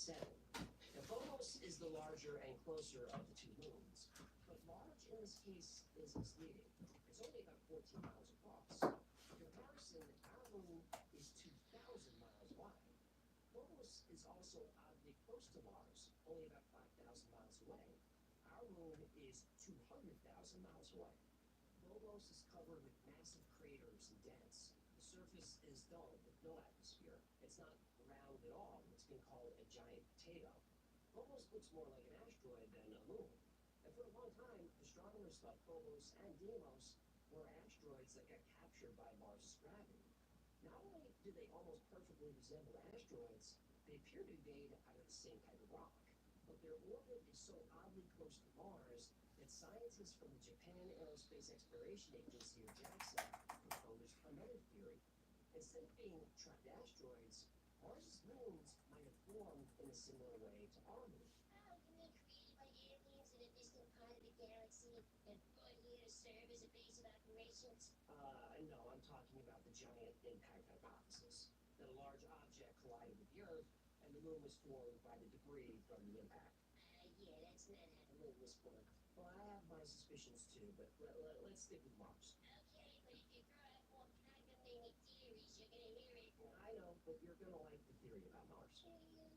7. Now, Phobos is the larger and closer of the two moons, but large in this case is misleading. It's only about 14 miles across. For comparison, our moon is 2,000 miles wide. Phobos is also oddly close to Mars, only about 5,000 miles away. Our moon is 200,000 miles away. Phobos is covered with massive craters and dents. The surface is dull with no atmosphere. It's not round at all. It's been called a giant potato. Phobos looks more like an asteroid than a moon. And for a long time, astronomers thought Phobos and Deimos were asteroids that got captured by Mars' gravity. Not only do they almost perfectly resemble asteroids, they appear to be made out of the same type of rock. But their orbit is so oddly close to Mars that scientists from the Japan Aerospace Exploration Agency, or JAXA, proposed another theory. Instead of being trapped asteroids, Mars' moons might have formed in a similar way to our moon. Oh, you mean created by aliens in a distant part of the galaxy and brought here to serve as a base of operations? No, I'm talking about the giant impact hypothesis. That a large object collided with the Earth, and the moon was formed by the debris from the impact. Yeah, that's not how the moon was formed. Well, I have my suspicions too, but let's stick with Mars. Okay, but if you throw out more cockamamie theories, you're gonna hear it. I know, but you're gonna like the theory about Mars.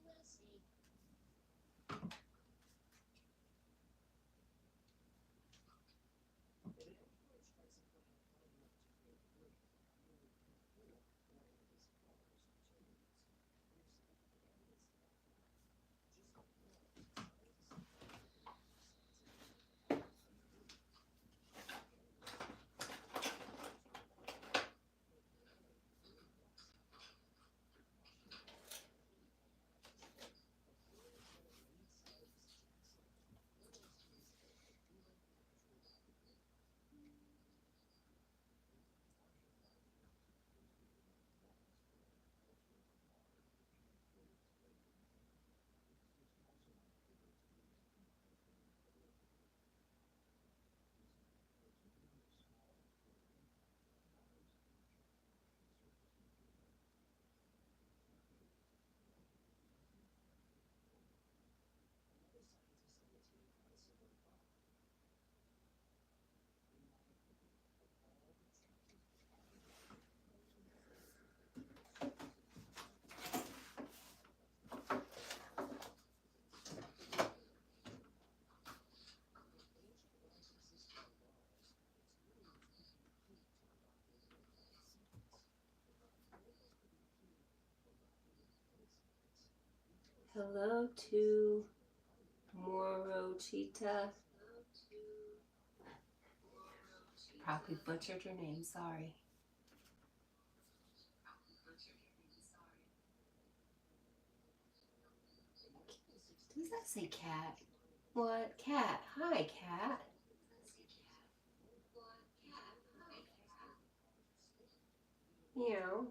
We'll see. If an asteroid strikes a planet hard enough to create debris, our moon can form right against Mars for 2 minutes. And there's significant evidence to that fact. Just like Mars, scientists have found evidence of signs of life on the moon. Another scientist on the team had a similar thought. In my opinion, of all the chances for everyone, if ancient life existed on Mars, its moons could be key to unlocking Mentalhealth secrets. In fact, Phobos could be key to unlocking the Mentalhealth secrets. Hello to Morochita. Probably butchered your name, sorry. Does that say cat? What? Cat. Hi, cat. Meow.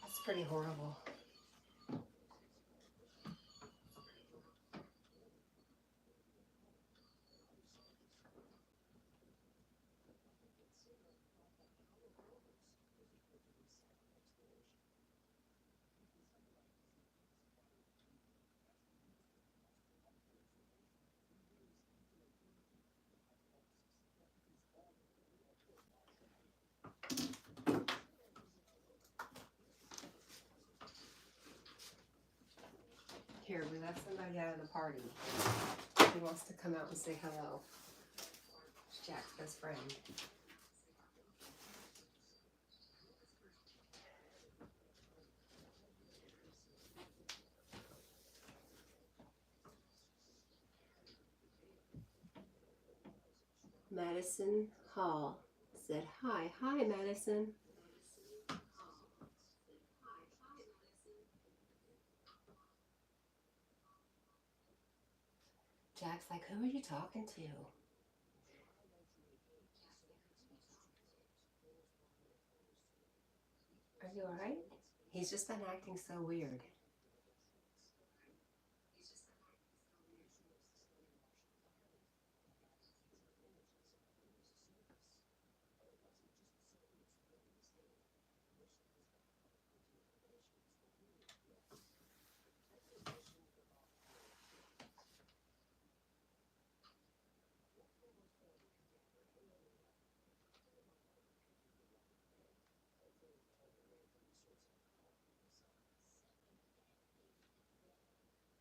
That's pretty horrible. Here, we left somebody out of the party. He wants to come out and say hello. It's Jack's best friend. Madison Hall said hi. Hi, Madison. Jack's like, who are you talking to? Are you alright? He's just been acting so weird.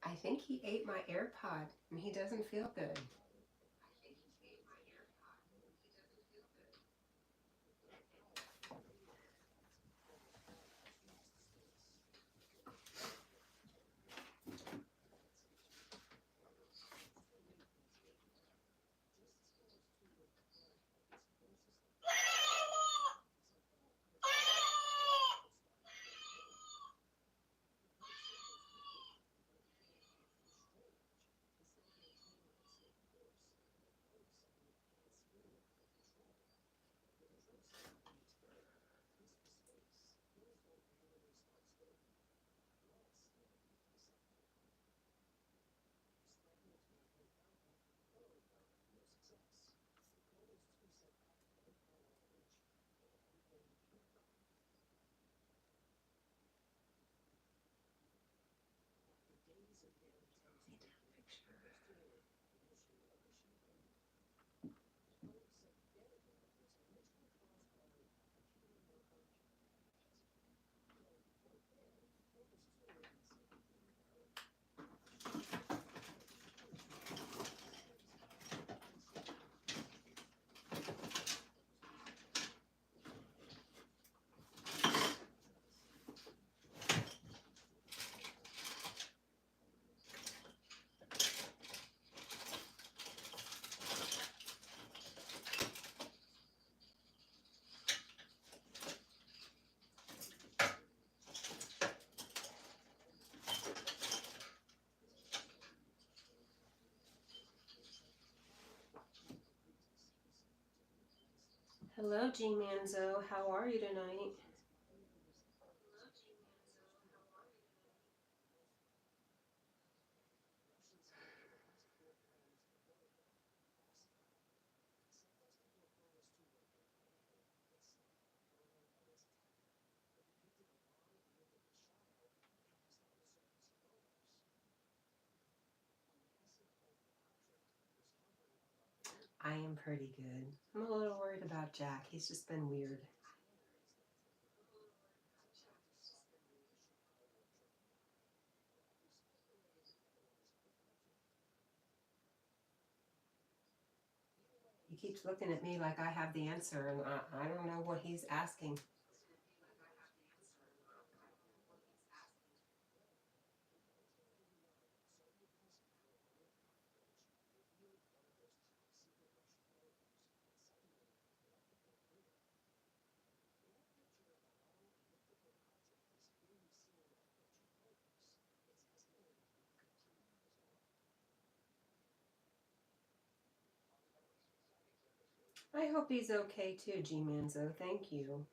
I think he ate my AirPod and he doesn't feel good. Hello, G Manzo. How are you tonight? I am pretty good. I'm a little worried about Jack. He's just been weird. He keeps looking at me like I have the answer, and I don't know what he's asking. I hope he's okay too, G Manzo. Thank you.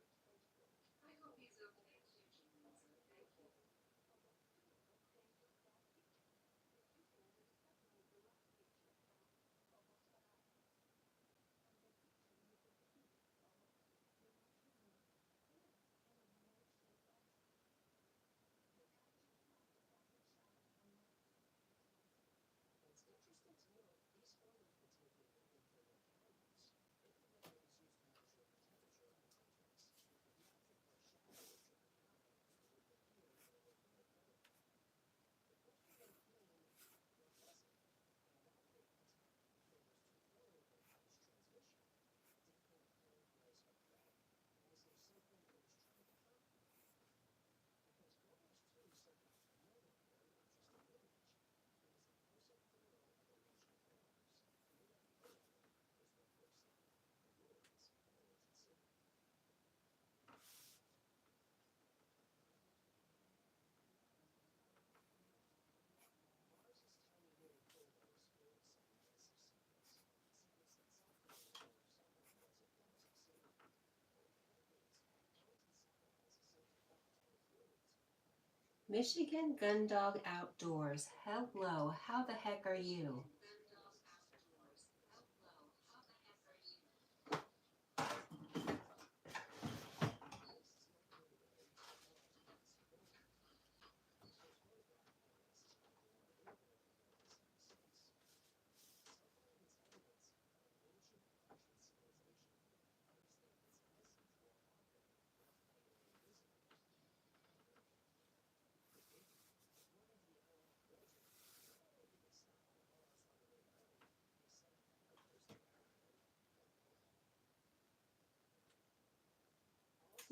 Michigan Gun Dog Outdoors. Hello, how the heck are you?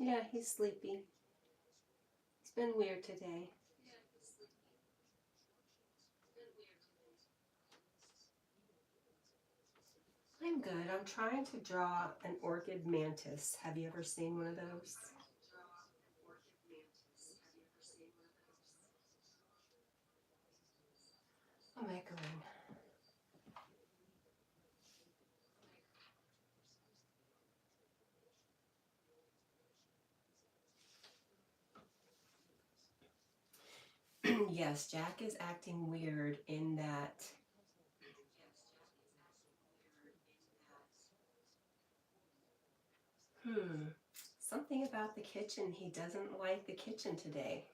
Yeah, he's sleepy. It's been weird today. I'm good. I'm trying to draw an orchid mantis. Have you ever seen one of those? Oh my god. Yes, Jack is acting weird in that. Something about the kitchen. He doesn't like the kitchen today.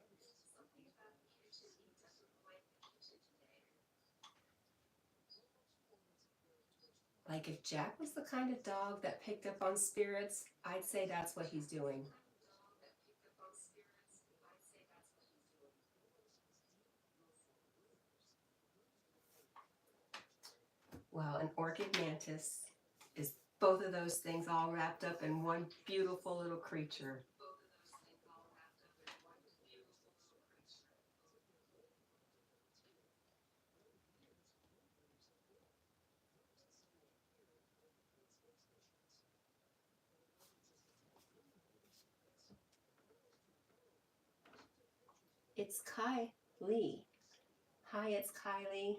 Like if Jack was the kind of dog that picked up on spirits, I'd say that's what he's doing. Well, an orchid mantis is both of those things all wrapped up in one beautiful little creature. It's Kylie. Hi, it's Kylie.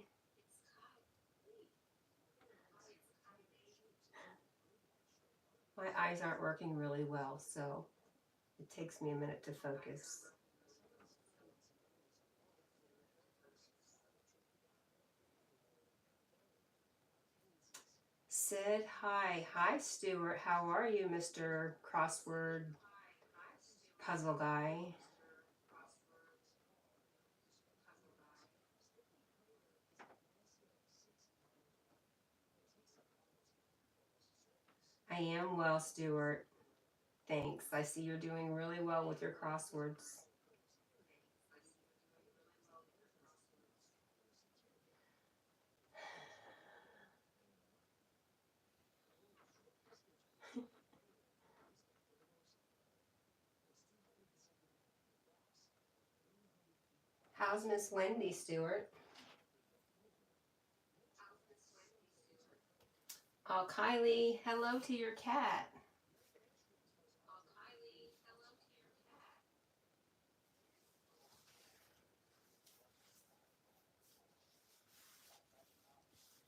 My eyes aren't working really well, so it takes me a minute to focus. Sid, hi. Hi, Stuart. How are you, Mr. Crossword Puzzle Guy? I am well, Stuart. Thanks. I see you're doing really well with your crosswords. How's Miss Wendy, Stuart? Oh, Kylie, hello to your cat.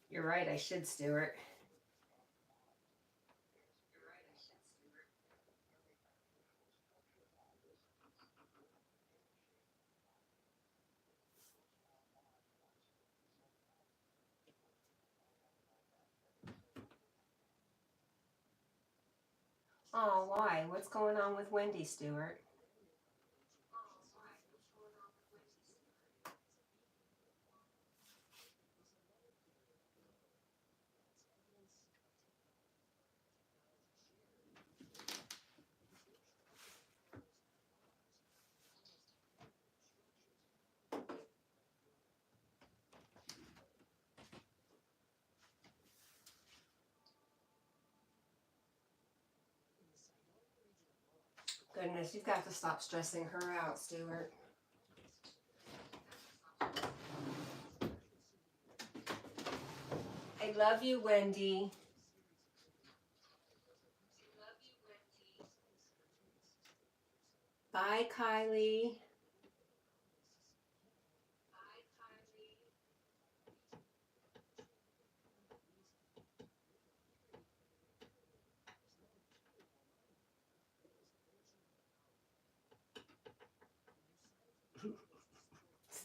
You're right, I should, Stuart. Oh, why? What's going on with Wendy, Stuart? Goodness, you've got to stop stressing her out, Stuart. I love you, Wendy. Bye, Kylie.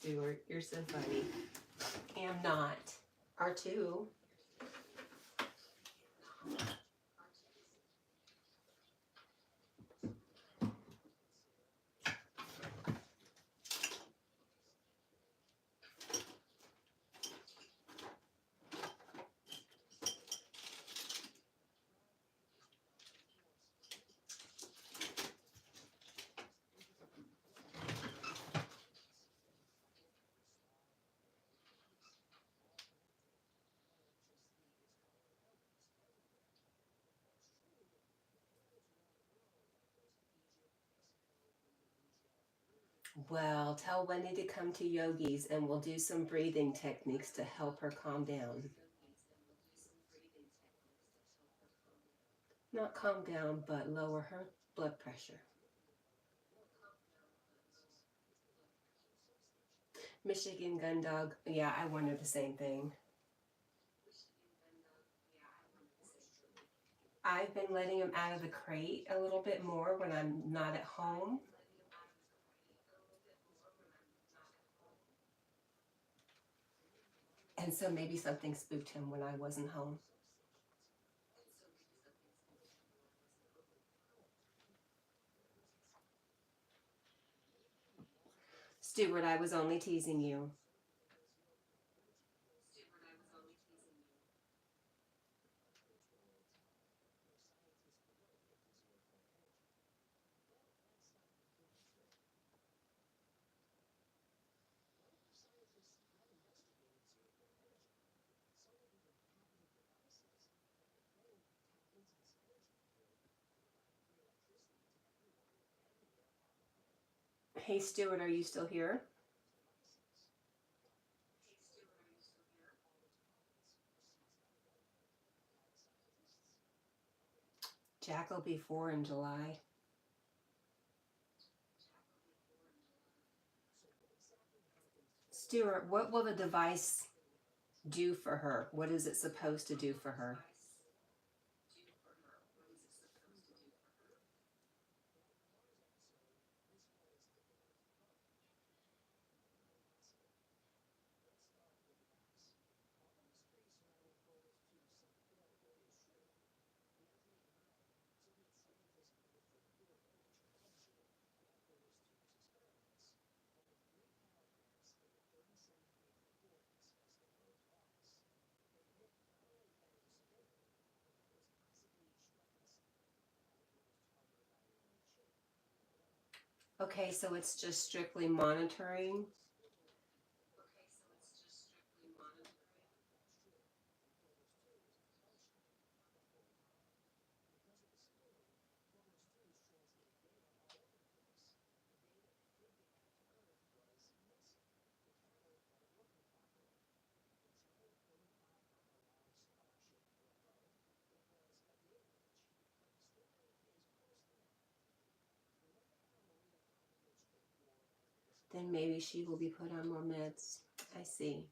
Stuart. You're so funny. Am not. R2. Well, tell Wendy to come to Yogi's and we'll do some breathing techniques to help her calm down. Not calm down, but lower her blood pressure. Michigan Gun Dog. Yeah, I wonder the same thing. I've been letting him out of the crate a little bit more when I'm not at home. And so maybe something spooked him when I wasn't home. Stuart, I was only teasing you. Hey, Stuart, are you still here? Jack will be 4 in July. Stuart, what will the device do for her? What is it supposed to do for her? Okay, so it's just strictly monitoring. Then maybe she will be put on more meds. I see.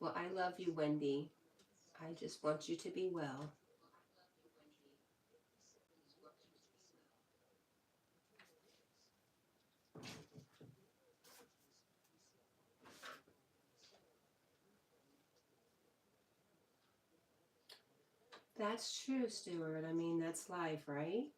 Well, I love you, Wendy. I just want you to be well. That's true, Stuart. I mean, that's life, right?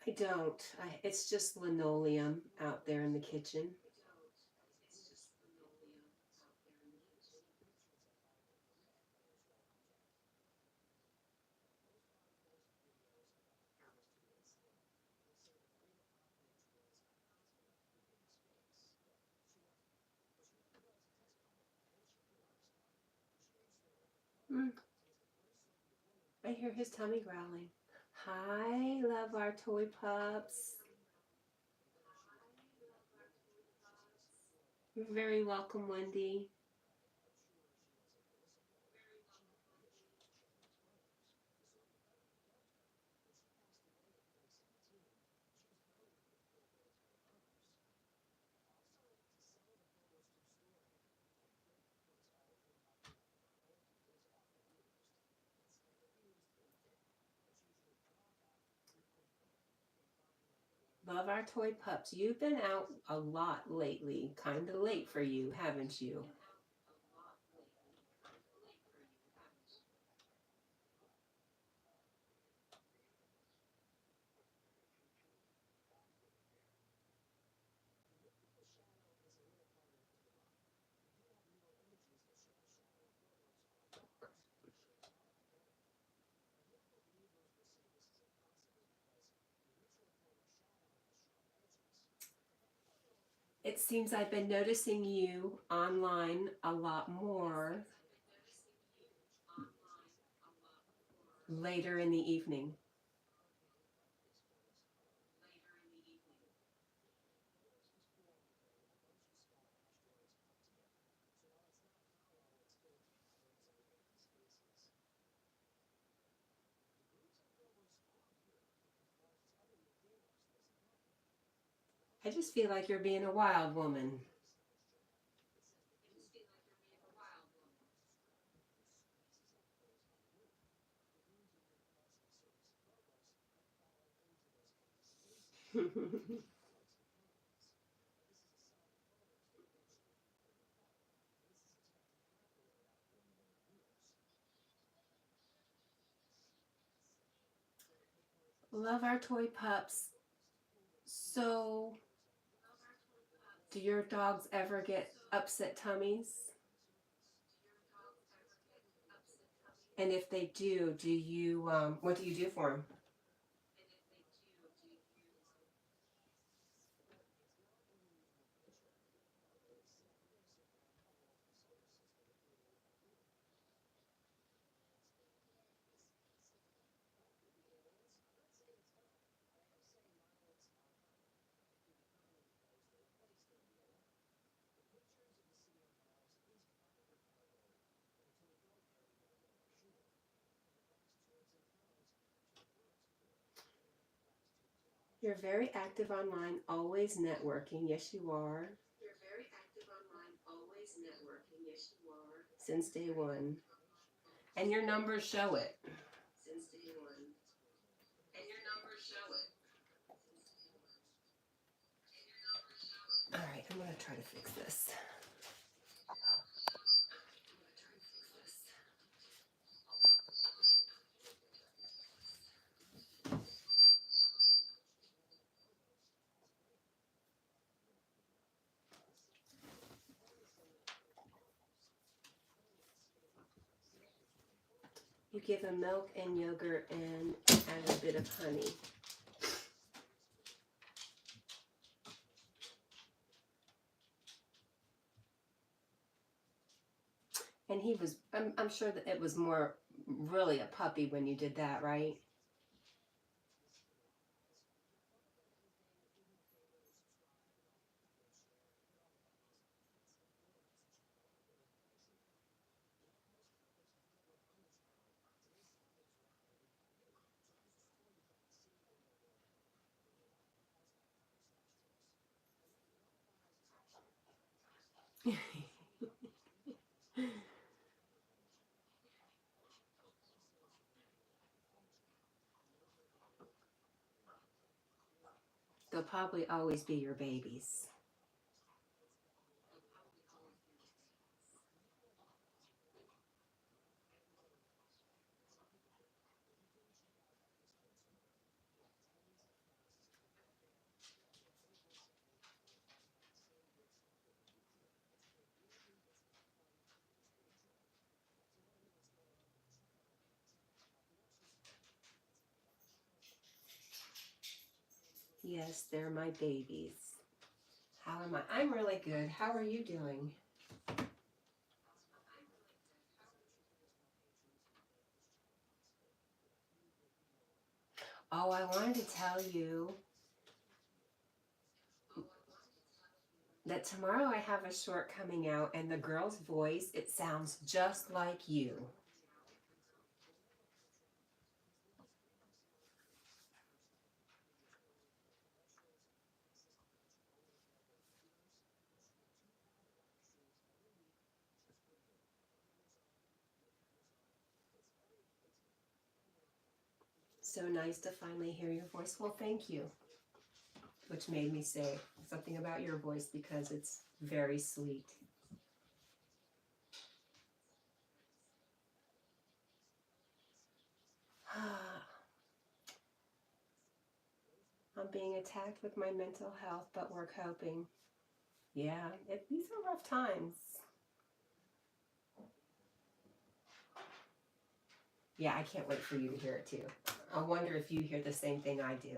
I don't. It's just linoleum out there in the kitchen. Mm, I hear his tummy growling. Hi, love our toy pups. You're very welcome, Wendy. Love our toy pups. You've been out a lot lately. Kind of late for you, haven't you? It seems I've been noticing you online a lot more later in the evening. I just feel like you're being a wild woman. Love our toy pups. So, do your dogs ever get upset tummies? And if they do, what do you do for them? You're very active online, always networking. Yes, you are. You're very active online, always networking. Yes, you are. Since day one. And your numbers show it. Since day one. And your numbers show it. All right, I'm going to try to fix this. You give him milk and yogurt and add a bit of honey. And he was, I'm sure that it was more really a puppy when you did that, right? They'll probably always be your babies. Yes, they're my babies. How am I? I'm really good. How are you doing? Oh, I wanted to tell you that tomorrow I have a short coming out, and the girl's voice, it sounds just like you. So nice to finally hear your voice. Well, thank you. which made me say something about your voice because it's very sweet. I'm being attacked with my mental health, but we're coping. Yeah, these are rough times. Yeah, I can't wait for you to hear it too. I wonder if you hear the same thing I do.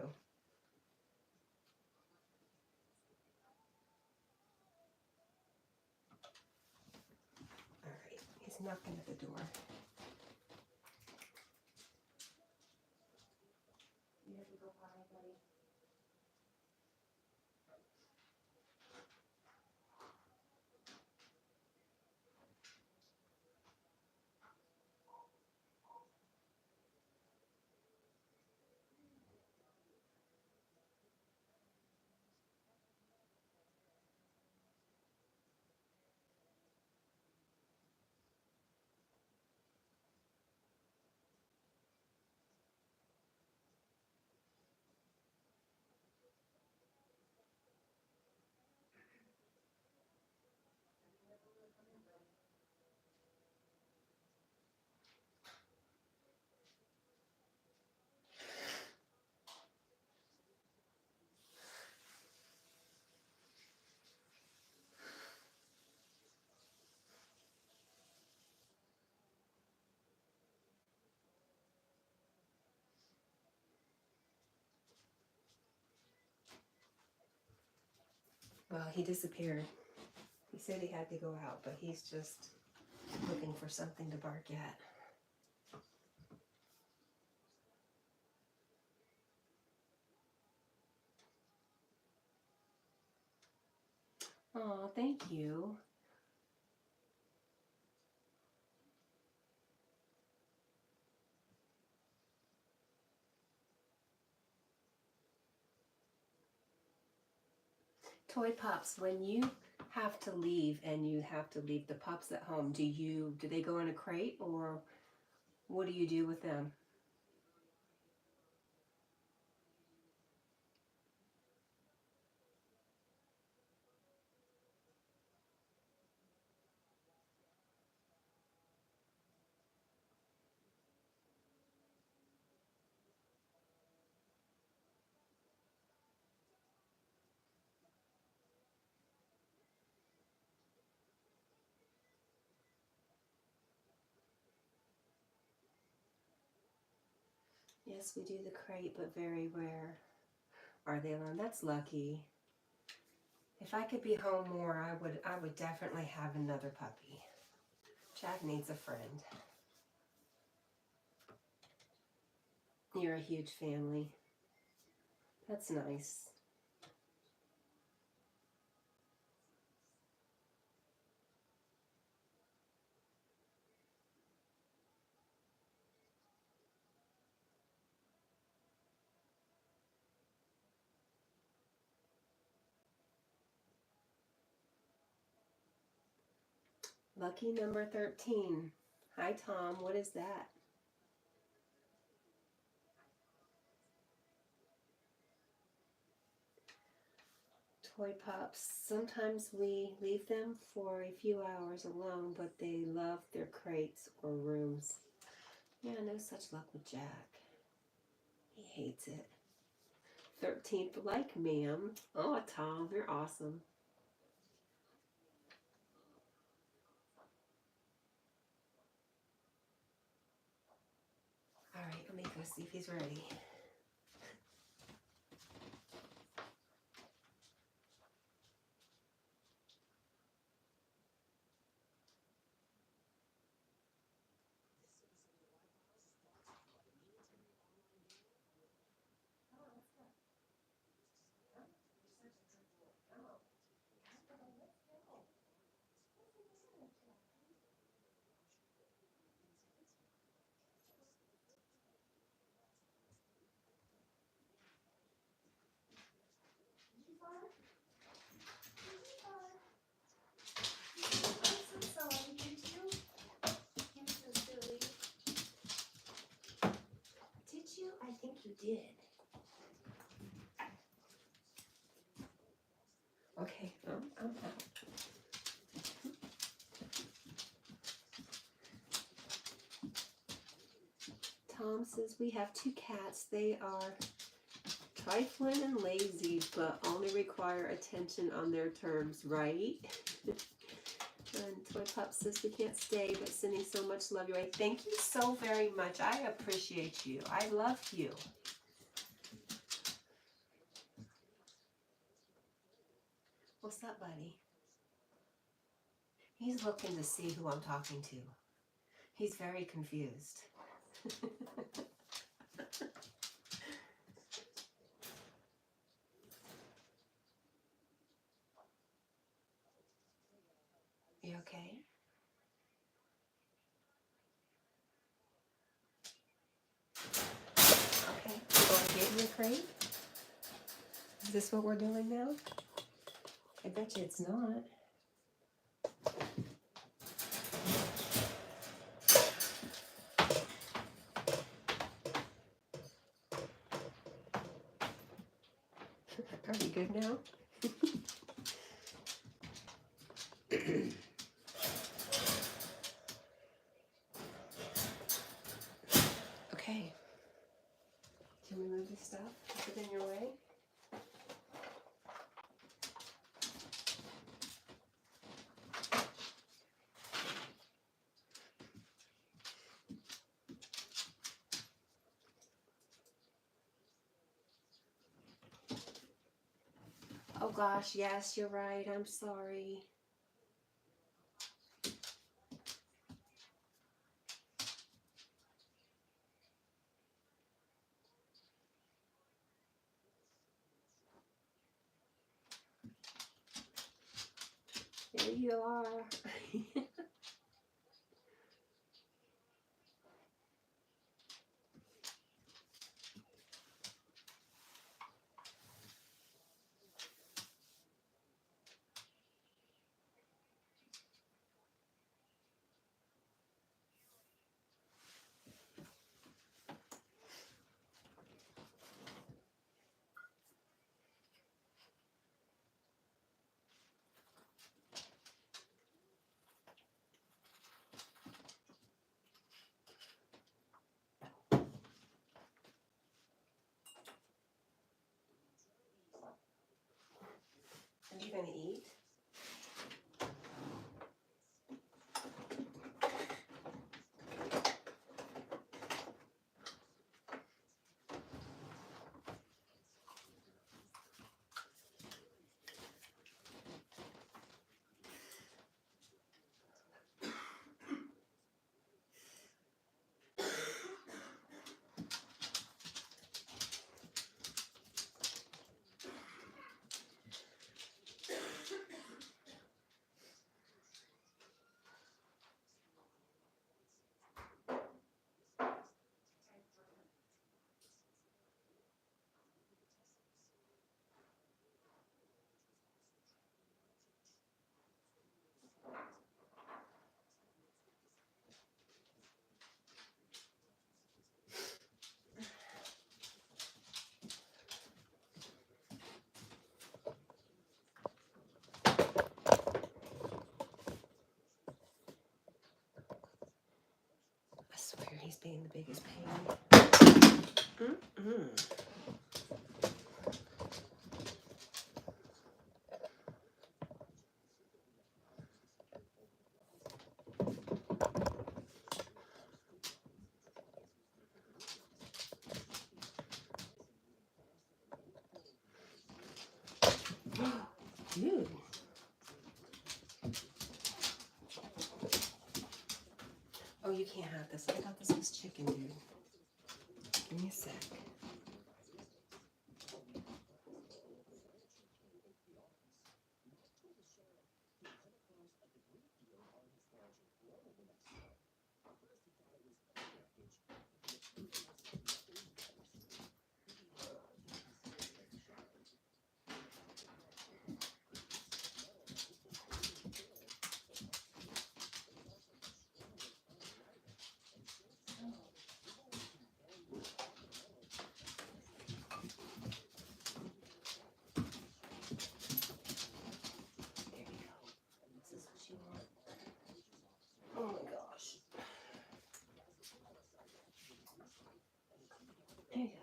All right, he's knocking at the door. You have to go potty, buddy. Well, he disappeared. He said he had to go out, but he's just looking for something to bark at. Oh, thank you. Toy Pops, when you have to leave and you have to leave the pups at home, do they go in a crate or what do you do with them? Yes, we do the crate, but very rare are they alone. That's lucky. If I could be home more, I would definitely have another puppy. Jack needs a friend. You're a huge family. That's nice. Lucky number 13. Hi, Tom. What is that? Toy Pops. Sometimes we leave them for a few hours alone, but they love their crates or rooms. Yeah, no such luck with Jack. He hates it. 13th like, ma'am. Oh, Tom, you're awesome. All right, let me go see if he's ready. I think you did. Okay, I'm out. Tom says we have 2 cats. They are trifling and lazy, but only require attention on their terms, right? And Toy Pup says we can't stay, but sending so much love your way. Thank you so very much. I appreciate you. I love you. What's up, buddy? He's looking to see who I'm talking to. He's very confused. You okay? Okay. You want to get in your crate? Is this what we're doing now? I bet you it's not. Are we good now? Okay. Can we move this stuff? Is it in your way? Oh gosh, yes, you're right. I'm sorry. There you are. Are you gonna eat? I swear he's being the biggest pain. Dude. Oh, you can't have this. I thought this was chicken, dude. Give me a sec. There you go.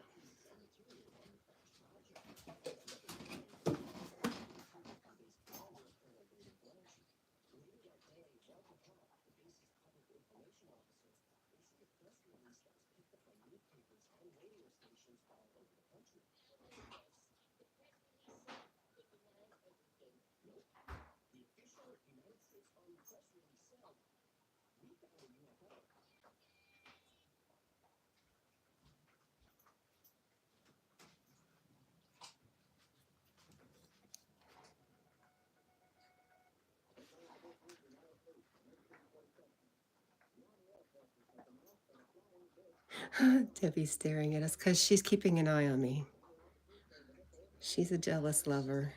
Debbie's staring at us because she's keeping an eye on me. She's a jealous lover.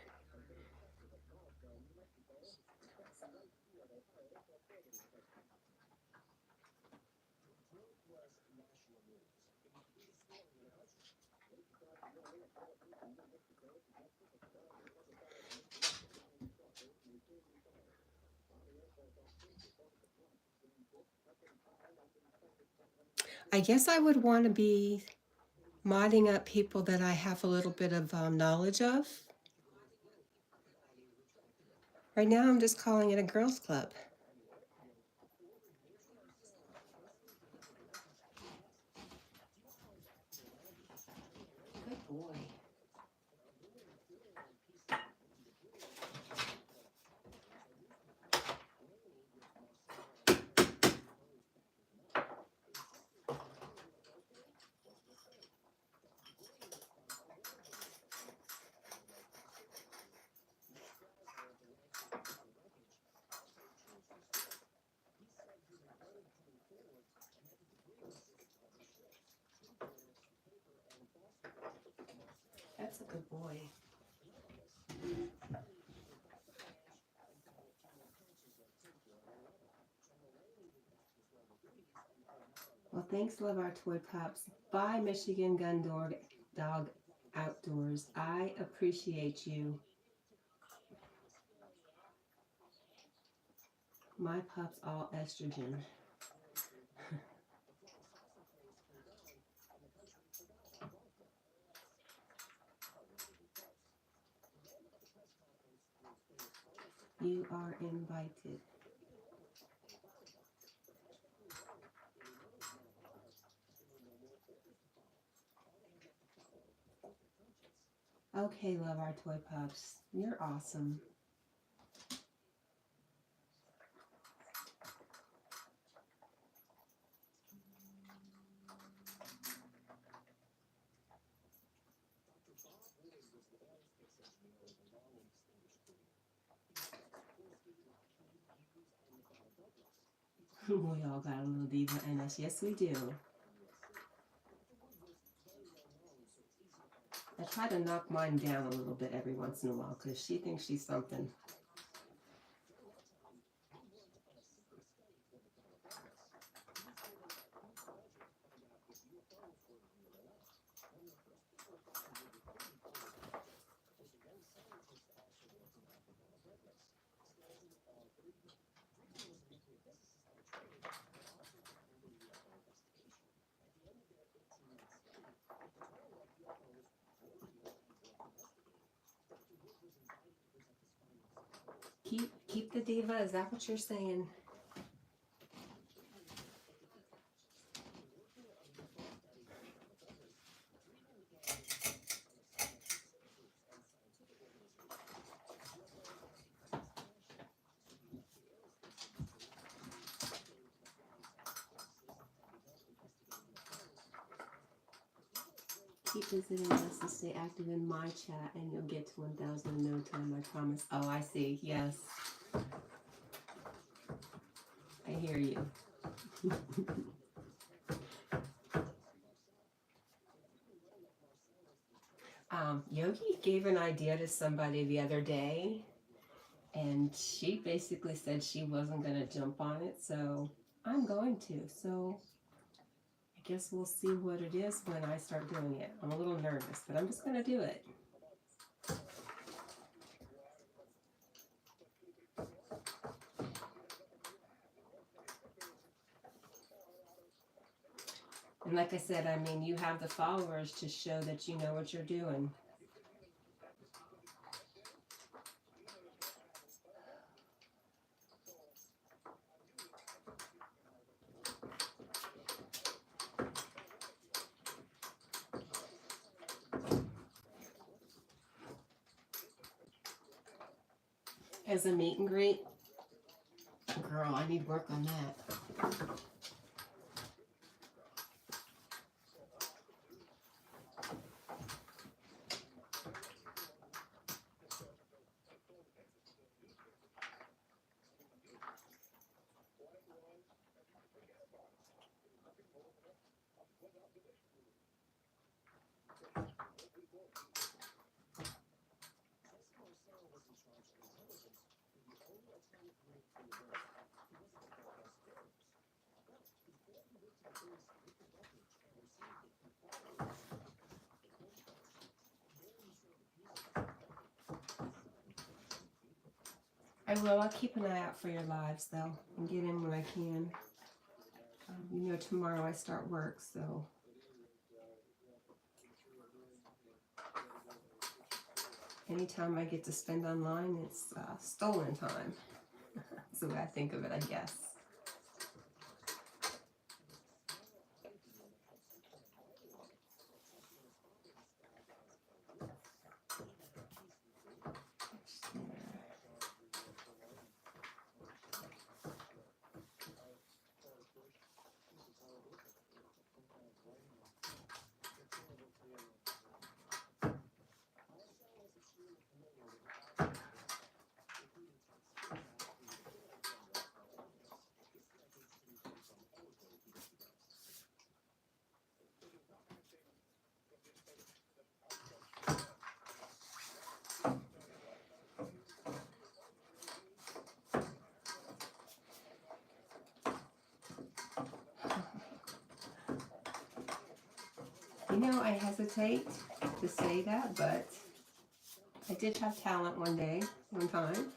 I guess I would want to be modding up people that I have a little bit of knowledge of. Right now, I'm just calling it a girls' club. Good boy. That's a good boy. Well, thanks, Love Our Toy Pops. Bye, Michigan Gun Dog Outdoors. I appreciate you. My pups all estrogen. You are invited. Okay, Love Our Toy Pups. You're awesome. We all got a little diva in us. Yes, we do. I try to knock mine down a little bit every once in a while because she thinks she's something. Keep the diva. Is that what you're saying? Keep visiting us and stay active in my chat, and you'll get to 1,000 in no time. I promise. Oh, I see. Yes. I hear you. Yogi gave an idea to somebody the other day, and she basically said she wasn't going to jump on it, so I'm going to. So I guess we'll see what it is when I start doing it. I'm a little nervous, but I'm just going to do it. And like I said, I mean, you have the followers to show that you know what you're doing. As a meet and greet, girl, I need work on that. I will. I'll keep an eye out for your lives, though, and get in when I can. You know, tomorrow I start work, so anytime I get to spend online, it's stolen time. That's the way I think of it, I guess. You know, I hesitate to say that, but I did have talent one time.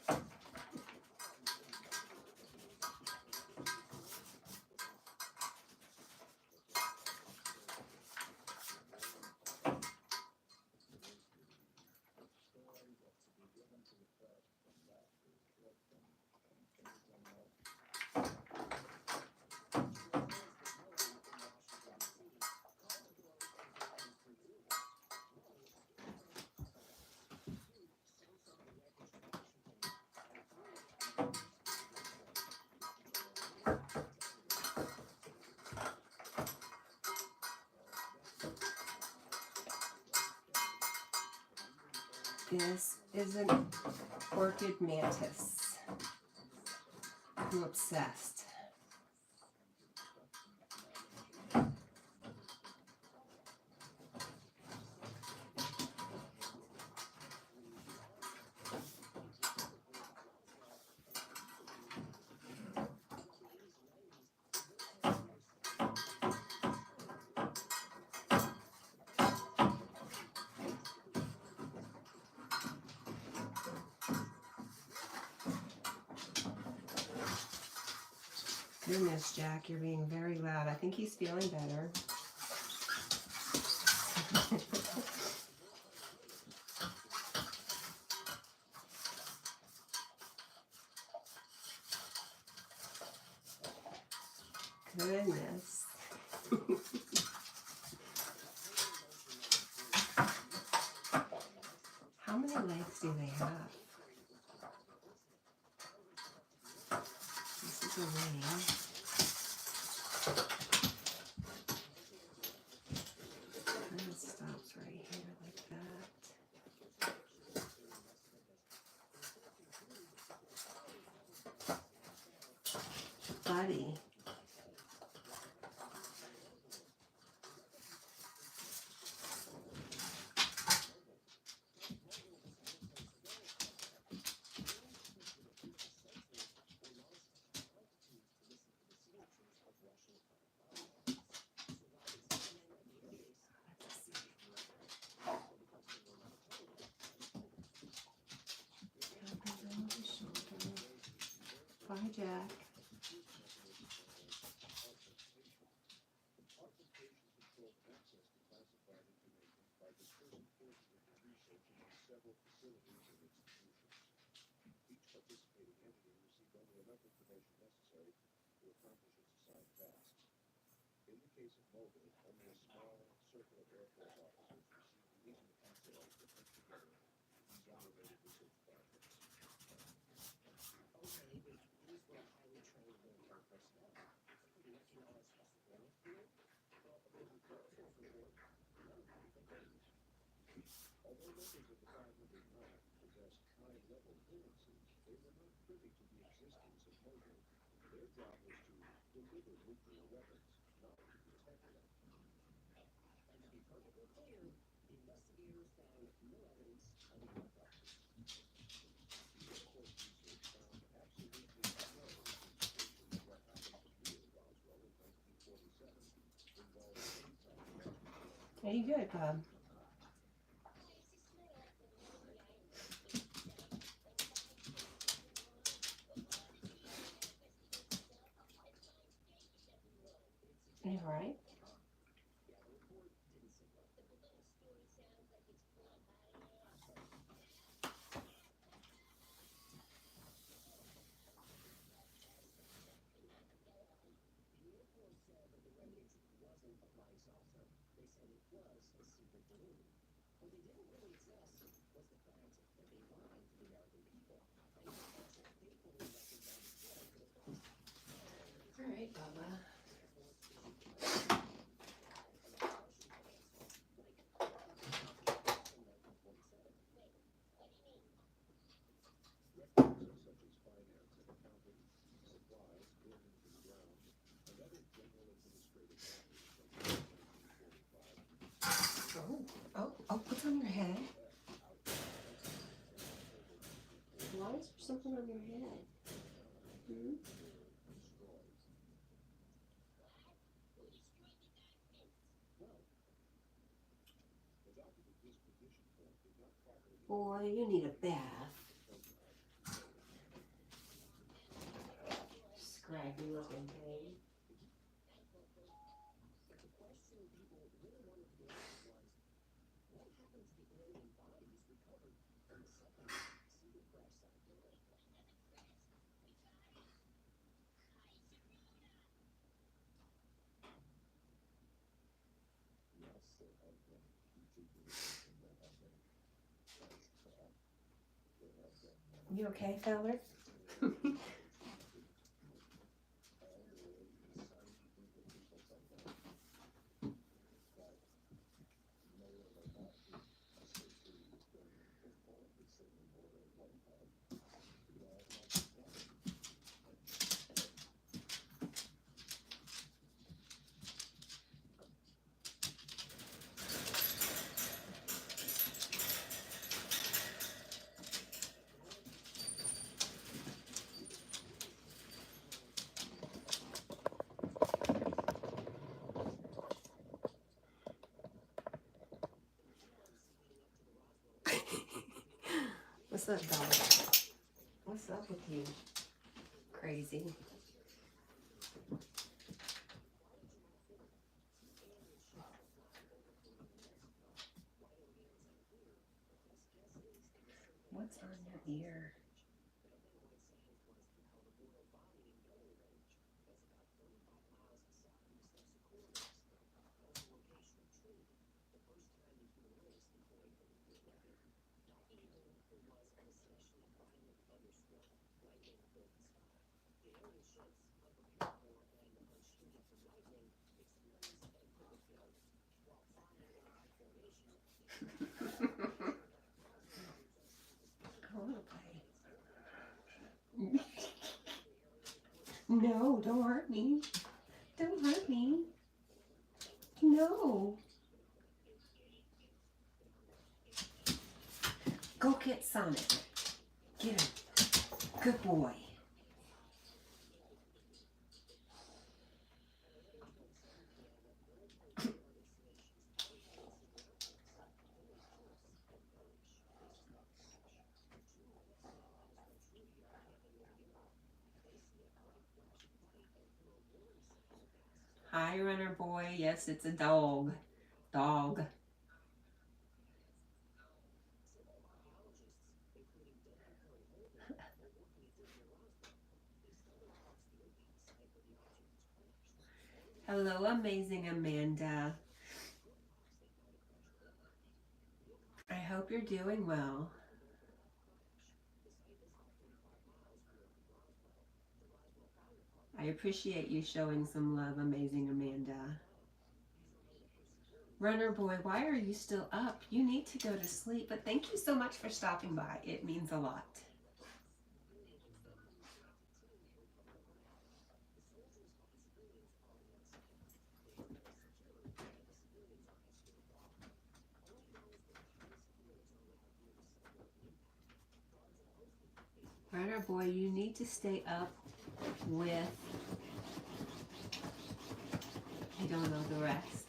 This is an orchid mantis. I'm obsessed. Goodness, Jack, you're being very loud. I think he's feeling better. Goodness. How many legs do they have? This is a wing. And it stops right here like that. Buddy. Bye, Jack. Okay, if these were highly trained military personnel, wouldn't recognize a thermal field? Well, according to Breathwork report, none of them think they do. And to be perfectly clear, the investigators found no evidence of enough weapons. Very good, Bob. You all right? Yeah, the report didn't sit well. The Air Force said that the wreckage wasn't a flying saucer. They said it was a secret balloon. What they didn't really address was the fact that they lied to the American people, claiming that massive fake balloon wreckage on display for the press. All right, Bubba. Oh, what's on your head? Why is there something on your head? Hmm? Boy, you need a bath. Scraggy looking thing. But the question people really wanted to know was, what happened to the alien bodies recovered from the second crash site? You okay, feller? What's up, dog? What's up with you? Crazy. What's on your ear? I want to play. No, don't hurt me. Don't hurt me. No. Go get Sonic. Get him. Good boy. Hi, runner boy. Yes, it's a dog. Dog. Hello, amazing Amanda. I hope you're doing well. I appreciate you showing some love, amazing Amanda. Runner boy, why are you still up? You need to go to sleep, but thank you so much for stopping by. It means a lot. Runner boy, you need to stay up with, I don't know the rest.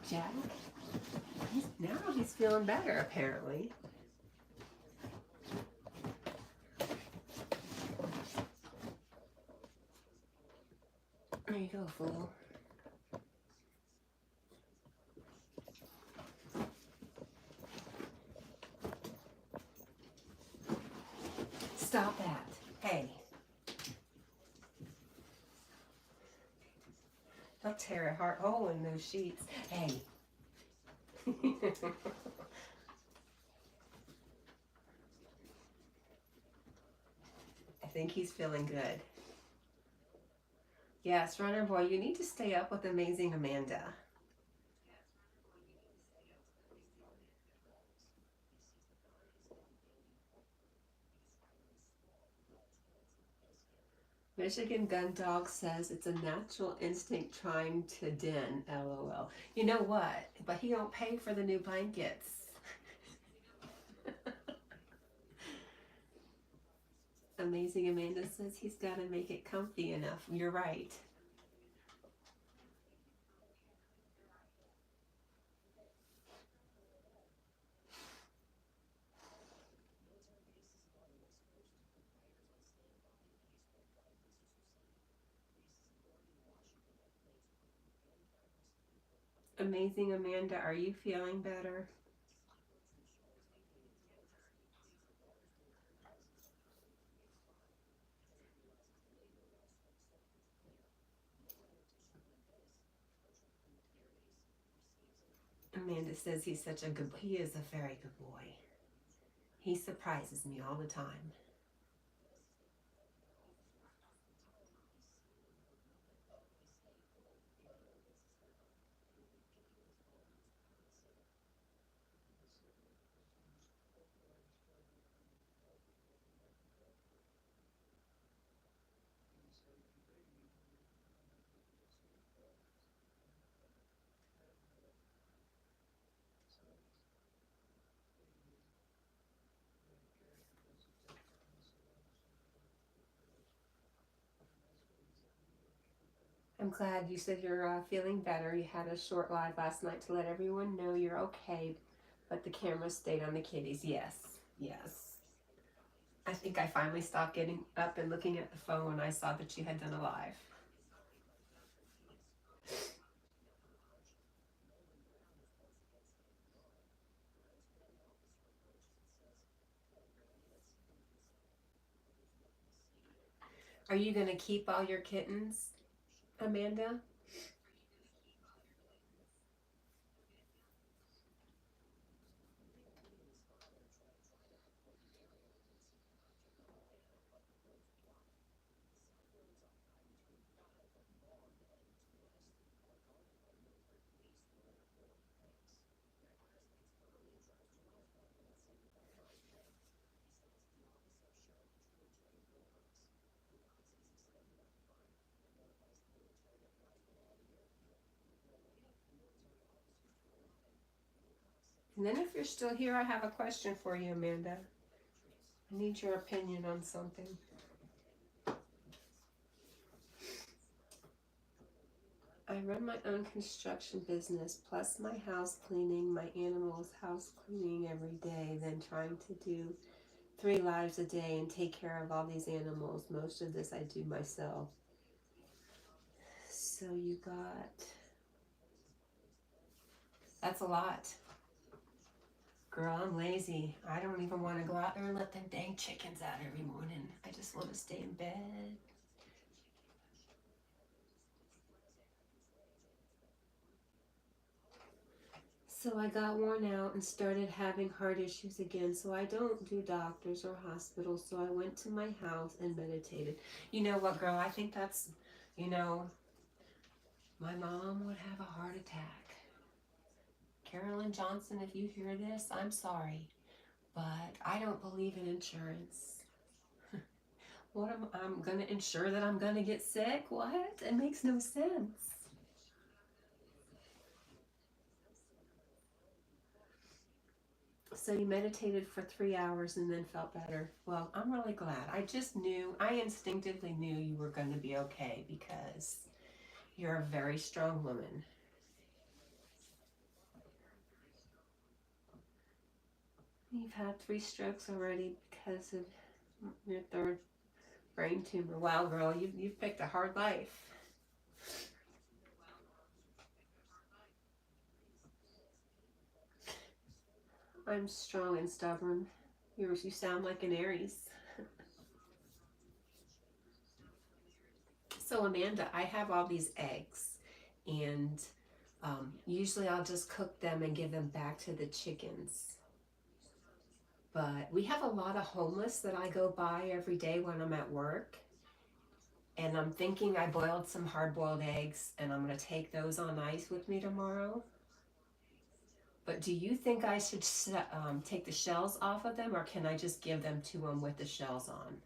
Jack? Now he's feeling better, apparently. There you go, fool. Stop that. Hey. Don't tear a heart hole in those sheets. Hey. I think he's feeling good. Yes, runner boy, you need to stay up with amazing Amanda. Michigan Gun Dog says it's a natural instinct trying to den, LOL. You know what? But he don't pay for the new blankets. Amazing Amanda says he's got to make it comfy enough. You're right. Amazing Amanda, are you feeling better? Amanda says he's such a good boy. He is a very good boy. He surprises me all the time. I'm glad you said you're feeling better. You had a short live last night to let everyone know you're okay, but the camera stayed on the kitties. Yes, yes. I think I finally stopped getting up and looking at the phone when I saw that you had done a live. Are you going to keep all your kittens, Amanda? And then if you're still here, I have a question for you, Amanda. I need your opinion on something. I run my own construction business, plus my house cleaning, my animals house cleaning every day, then trying to do 3 lives a day and take care of all these animals. Most of this I do myself. So you got... That's a lot. Girl, I'm lazy. I don't even want to go out there and let them dang chickens out every morning. I just want to stay in bed. So I got worn out and started having heart issues again. So I don't do doctors or hospitals. So I went to my house and meditated. You know what, girl? I think that's, you know, my mom would have a heart attack. Carolyn Johnson, if you hear this, I'm sorry, but I don't believe in insurance. What am I'm gonna insure that I'm gonna get sick? What? It makes no sense. So you meditated for 3 hours and then felt better. Well, I'm really glad. I instinctively knew you were going to be okay because you're a very strong woman. You've had 3 strokes already because of your third brain tumor. Wow, girl, you've picked a hard life. I'm strong and stubborn. You sound like an Aries. So Amanda, I have all these eggs, and usually I'll just cook them and give them back to the chickens. But we have a lot of homeless that I go by every day when I'm at work. And I'm thinking I boiled some hard-boiled eggs and I'm going to take those on ice with me tomorrow. But do you think I should take the shells off of them, or can I just give them to them with the shells on?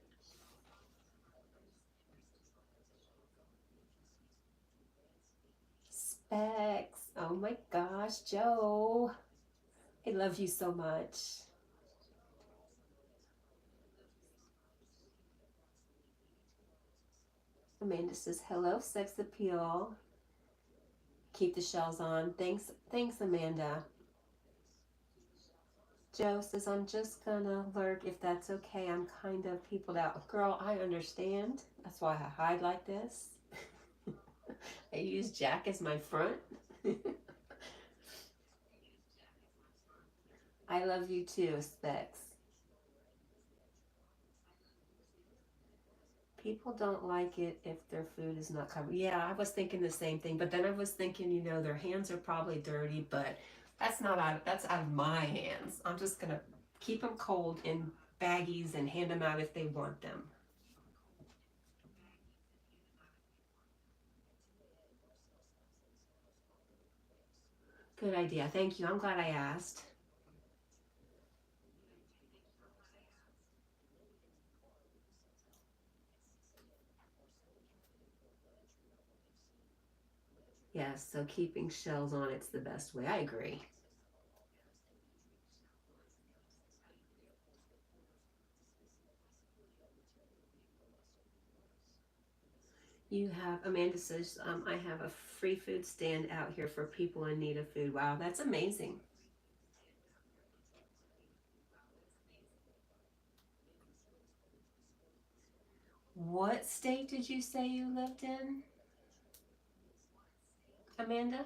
Specs. Oh my gosh, Joe. I love you so much. Amanda says, hello, sex appeal. Keep the shells on. Thanks, Amanda. Joe says, I'm just gonna lurk if that's okay. I'm kind of peopled out. Girl, I understand. That's why I hide like this. I use Jack as my front. I love you too, Specs. People don't like it if their food is not covered. Yeah, I was thinking the same thing, but then I was thinking, their hands are probably dirty, but that's out of my hands. I'm just gonna keep them cold in baggies and hand them out if they want them. Good idea. Thank you. I'm glad I asked. Yes, so keeping shells on it's the best way. I agree. Amanda says, I have a free food stand out here for people in need of food. Wow, that's amazing. What state did you say you lived in, Amanda?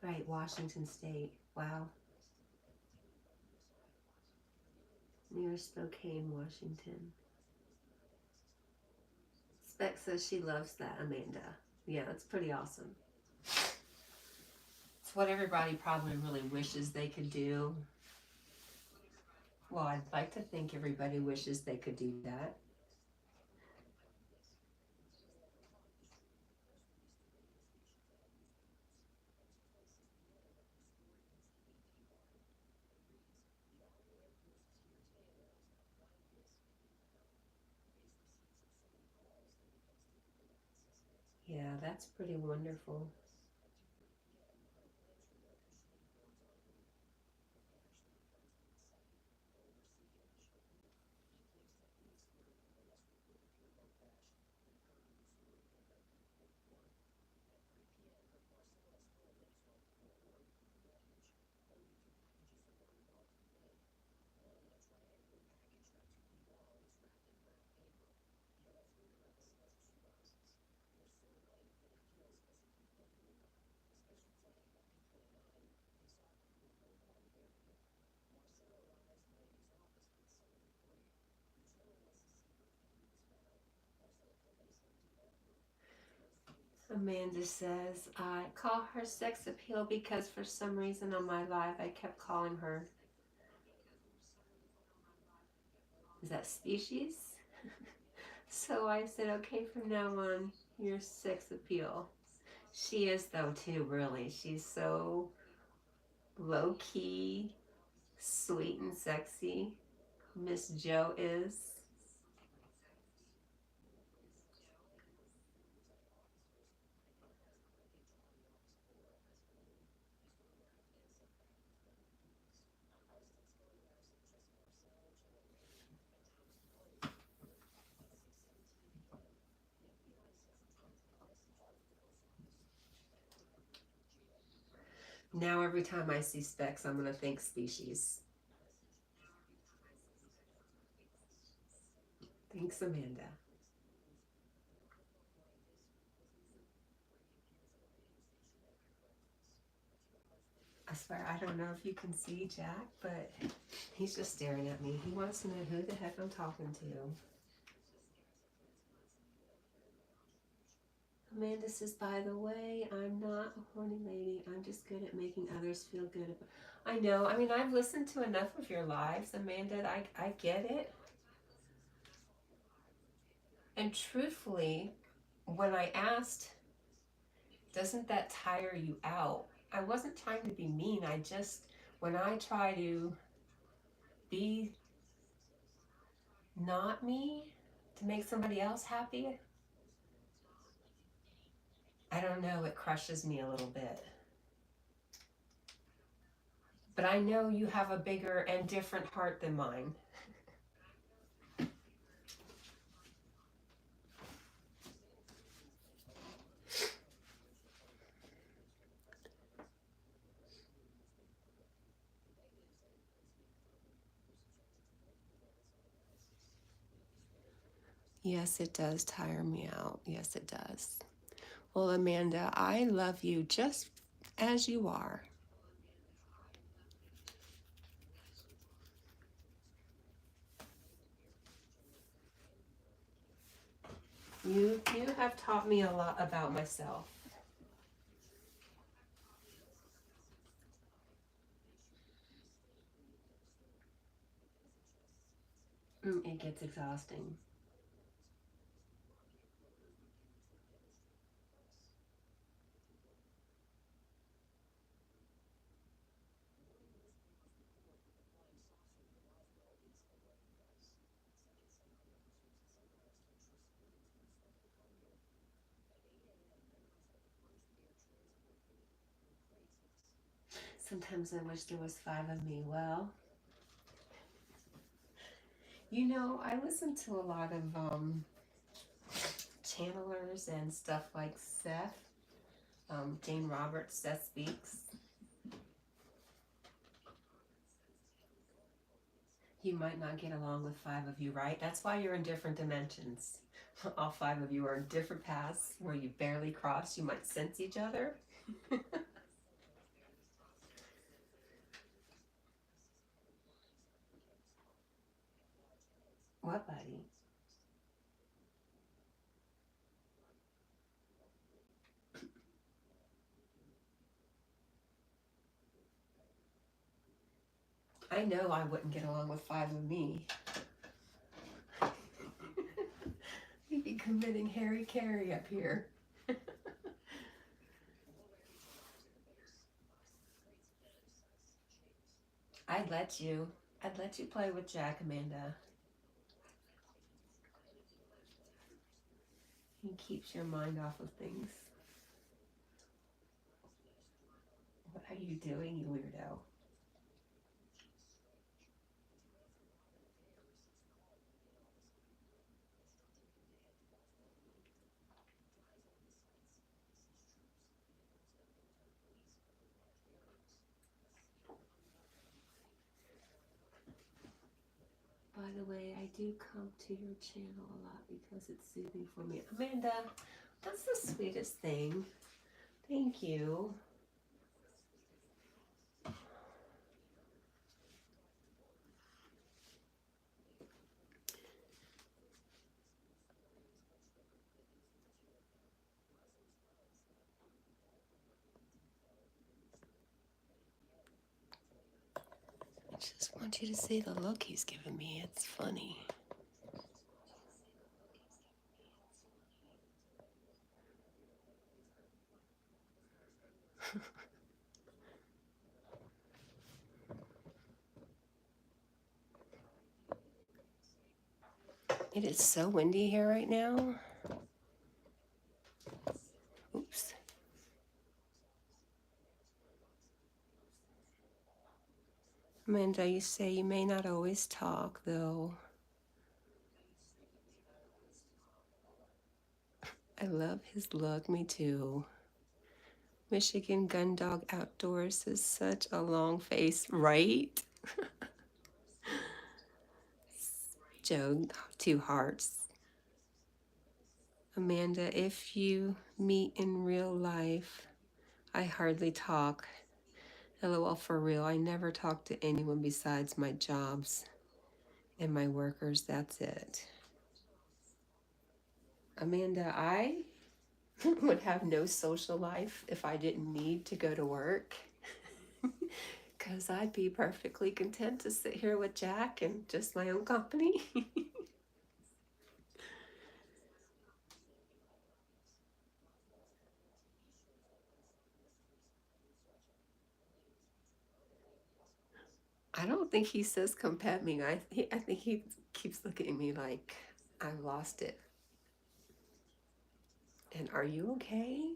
Right, Washington State. Wow. Near Spokane, Washington. Spec says she loves that, Amanda. Yeah, that's pretty awesome. It's what everybody probably really wishes they could do. Well, I'd like to think everybody wishes they could do that. Yeah, that's pretty wonderful. Amanda says, I call her sex appeal because for some reason on my live I kept calling her, is that species? So I said, okay, from now on, you're sex appeal. She is though too, really. She's so low-key, sweet and sexy. Miss Jo is. Now every time I see specs, I'm going to think species. Thanks, Amanda. I swear, I don't know if you can see Jack, but he's just staring at me. He wants to know who the heck I'm talking to. Amanda says, by the way, I'm not a horny lady. I'm just good at making others feel good. I know. I mean, I've listened to enough of your lives, Amanda. I get it. And truthfully, when I asked, doesn't that tire you out? I wasn't trying to be mean. I just, when I try to be not me to make somebody else happy, I don't know, it crushes me a little bit. But I know you have a bigger and different heart than mine. Yes, it does tire me out. Yes, it does. Well, Amanda, I love you just as you are. You have taught me a lot about myself. It gets exhausting. Sometimes I wish there was 5 of me. Well, you know, I listen to a lot of channelers and stuff like Seth, Jane Roberts, Seth Speaks. You might not get along with 5 of you, right? That's why you're in different dimensions. All 5 of you are in different paths where you barely cross. You might sense each other. What, buddy? I know I wouldn't get along with 5 of me. You'd be committing Harry Carey up here. I'd let you play with Jack, Amanda. He keeps your mind off of things. What are you doing, you weirdo? By the way, I do come to your channel a lot because it's soothing for me. Amanda, that's the sweetest thing. Thank you. Just want you to see the look he's giving me. It's funny. It is so windy here right now. Oops. Amanda, you say you may not always talk, though. I love his look. Me too. Michigan Gun Dog Outdoors is such a long face, right? Joe, 2 hearts. Amanda, if you meet in real life, I hardly talk. LOL, for real, I never talk to anyone besides my jobs and my workers. That's it. Amanda, I would have no social life if I didn't need to go to work. Because I'd be perfectly content to sit here with Jack and just my own company. I don't think he says come pet me. I think he keeps looking at me like I lost it. And are you okay?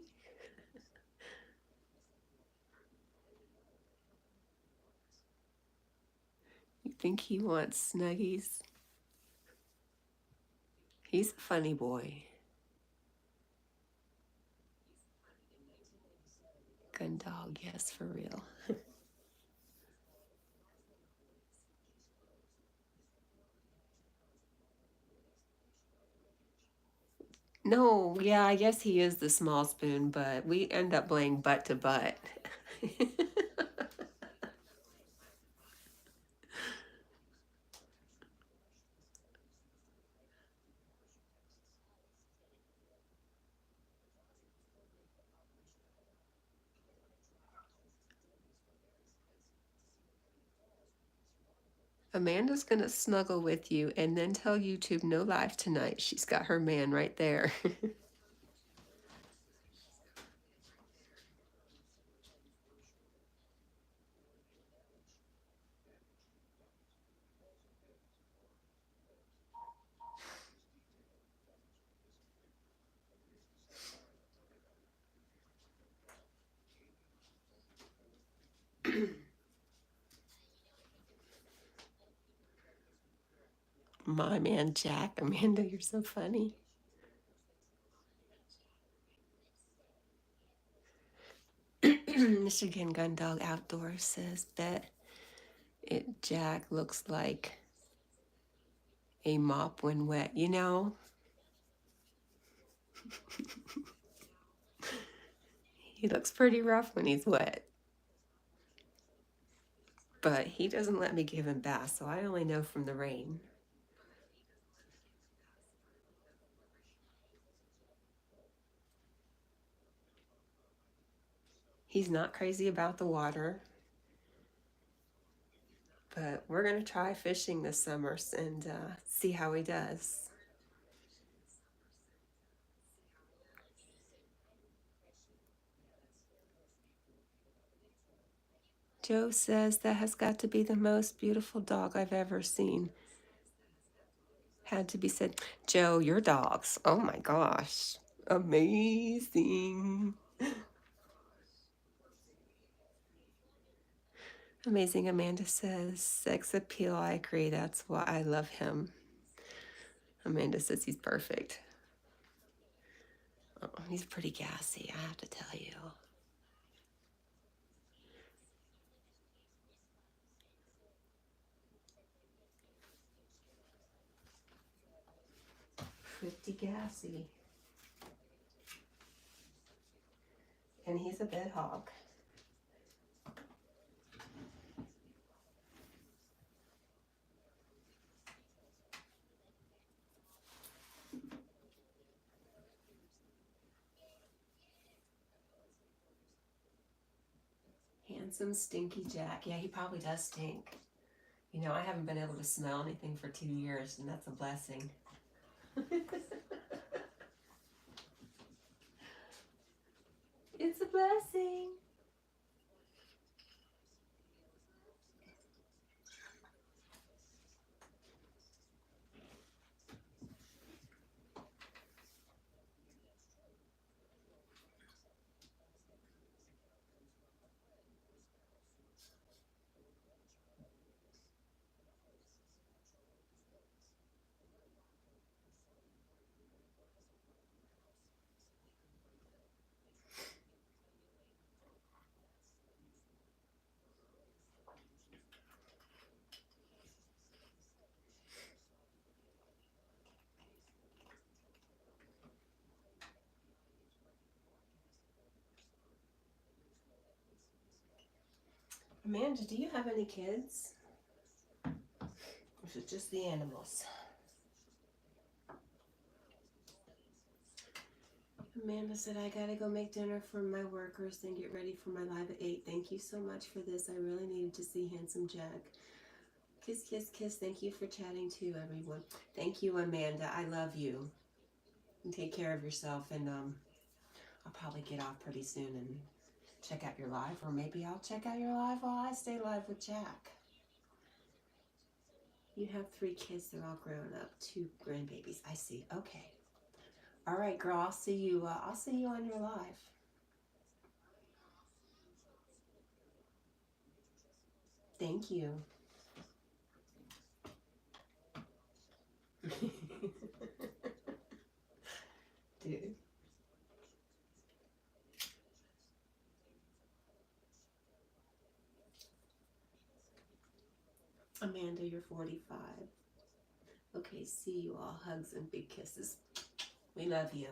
You think he wants snuggies? He's a funny boy. Gun dog, yes, for real. No, yeah, I guess he is the small spoon, but we end up playing butt to butt. Amanda's gonna snuggle with you and then tell YouTube no live tonight. She's got her man right there. My man Jack. Amanda, you're so funny. Michigan Gun Dog Outdoors says bet it Jack looks like a mop when wet. You know, he looks pretty rough when he's wet. But he doesn't let me give him baths, so I only know from the rain. He's not crazy about the water, but we're going to try fishing this summer and see how he does. Joe says that has got to be the most beautiful dog I've ever seen. Had to be said. Joe, your dogs. Oh my gosh. Amazing. Amazing, Amanda says. Sex appeal, I agree. That's why I love him. Amanda says he's perfect. Oh, he's pretty gassy, I have to tell you. Pretty gassy. And he's a bed hog. Handsome, stinky Jack. Yeah, he probably does stink. You know, I haven't been able to smell anything for 2 years, and that's a blessing. It's a blessing. Amanda, do you have any kids? Or is it just the animals? Amanda said, I gotta go make dinner for my workers, then get ready for my live at 8. Thank you so much for this. I really needed to see Handsome Jack. Kiss, kiss, kiss. Thank you for chatting too, everyone. Thank you, Amanda. I love you. And take care of yourself, and I'll probably get off pretty soon and check out your live, or maybe I'll check out your live while I stay live with Jack. You have 3 kids. They're all grown up. 2 grandbabies. I see. Okay. All right, girl. I'll see you. I'll see you on your live. Thank you. Dude. Amanda, you're 45. Okay, see you all. Hugs and big kisses. We love you.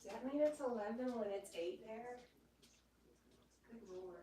Does that mean it's 11 when it's 8 there? Good Lord.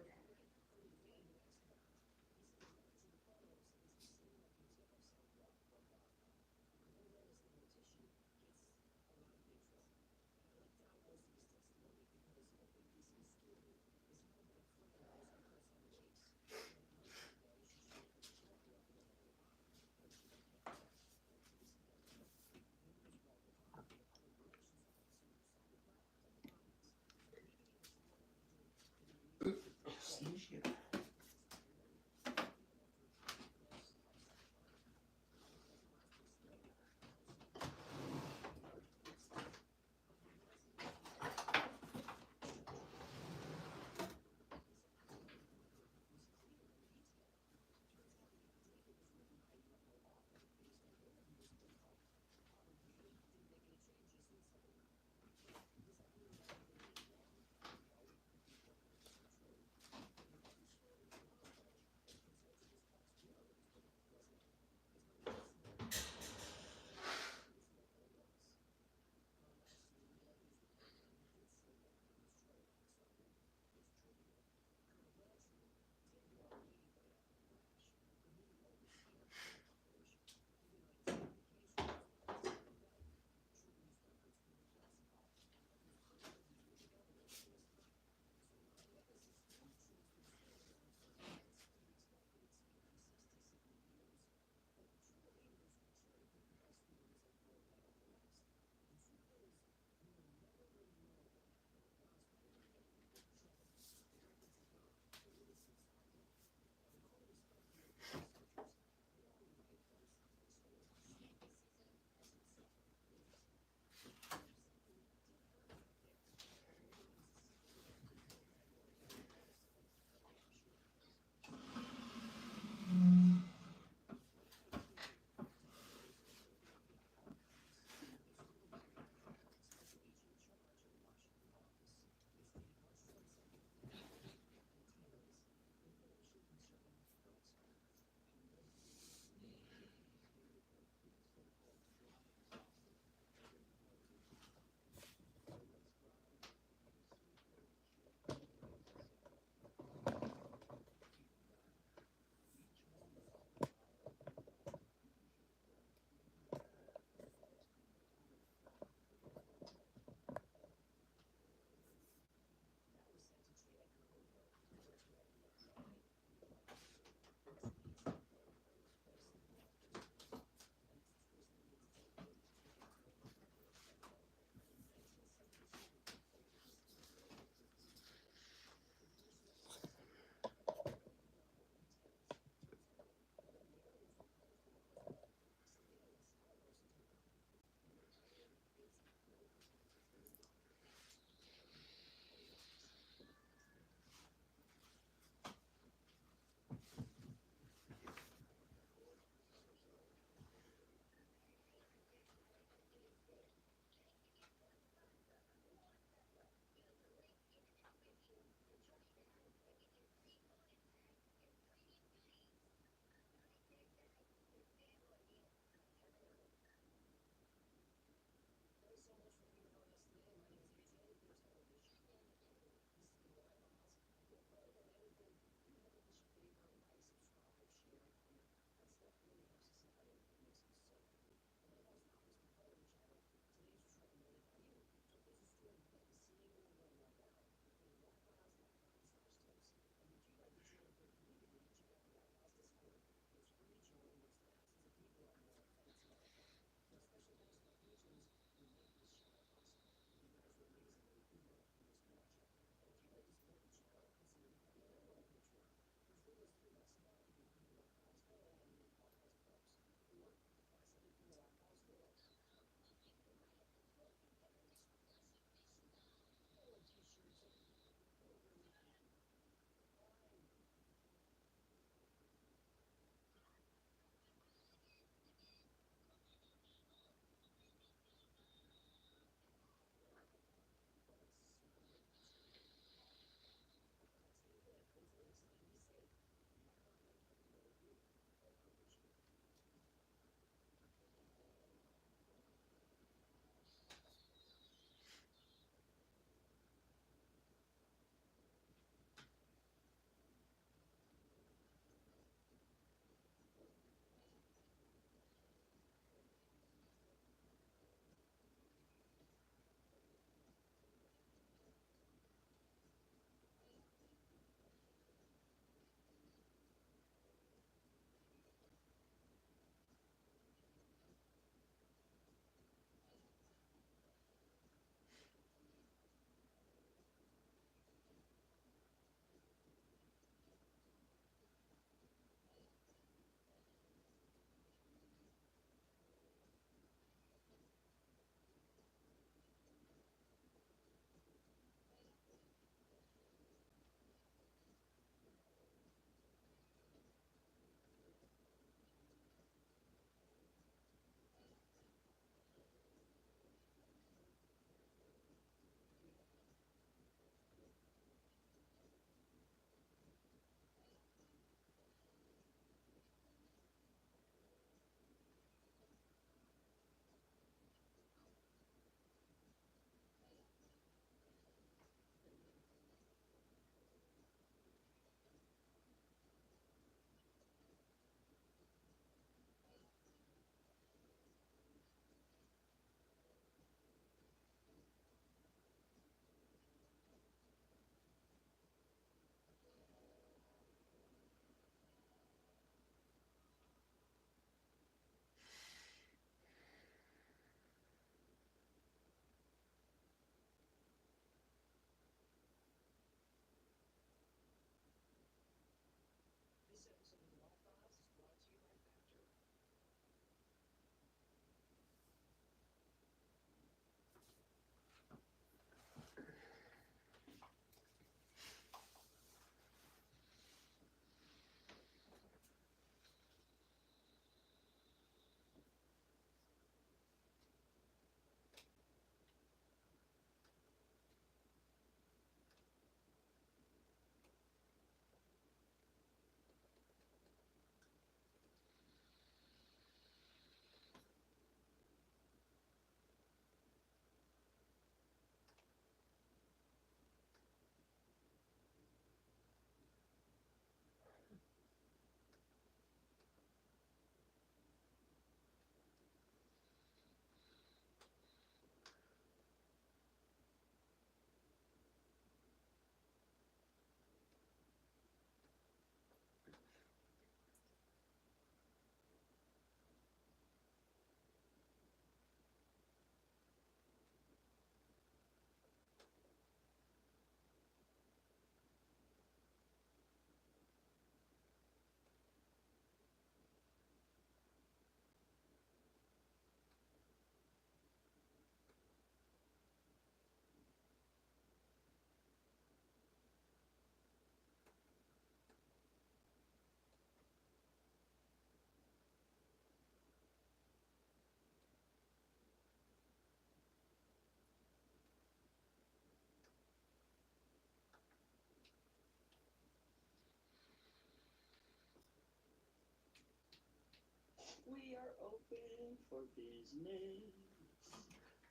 We are open for business.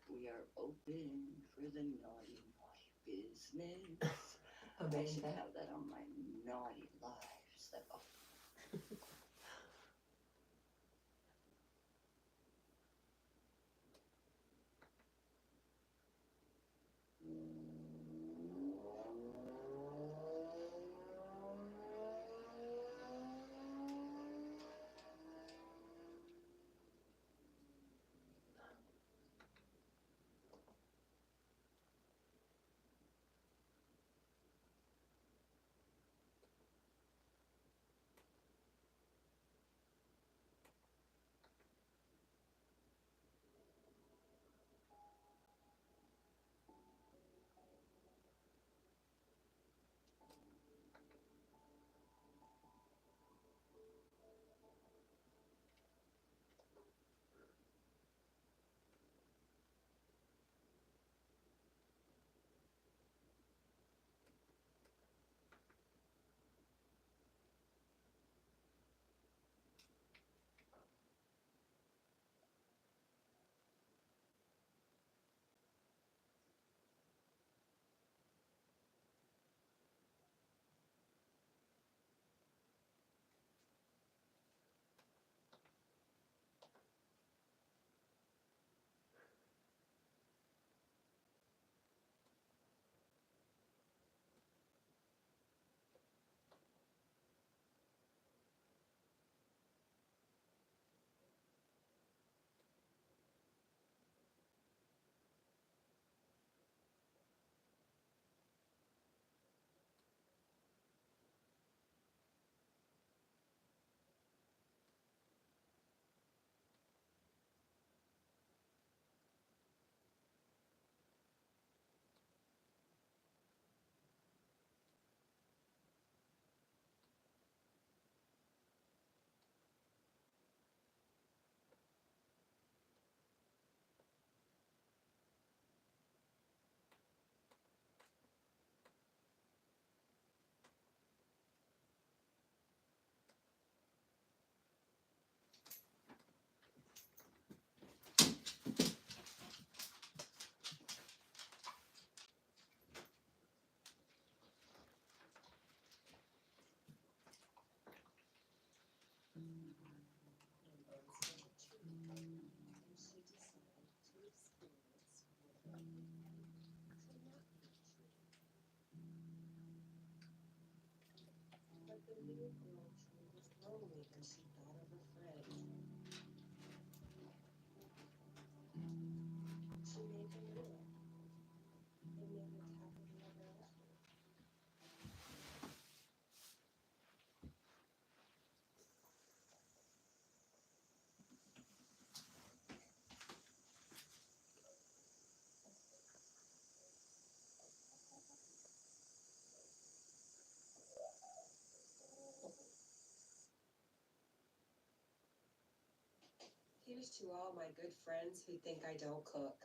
We are open for the naughty business. I should Amanda. have that on my naughty lifestyle. But the new girl tree was lonely and she thought of her friend. She made him real. They lived happily ever after. Here's to all my good friends who think I don't cook.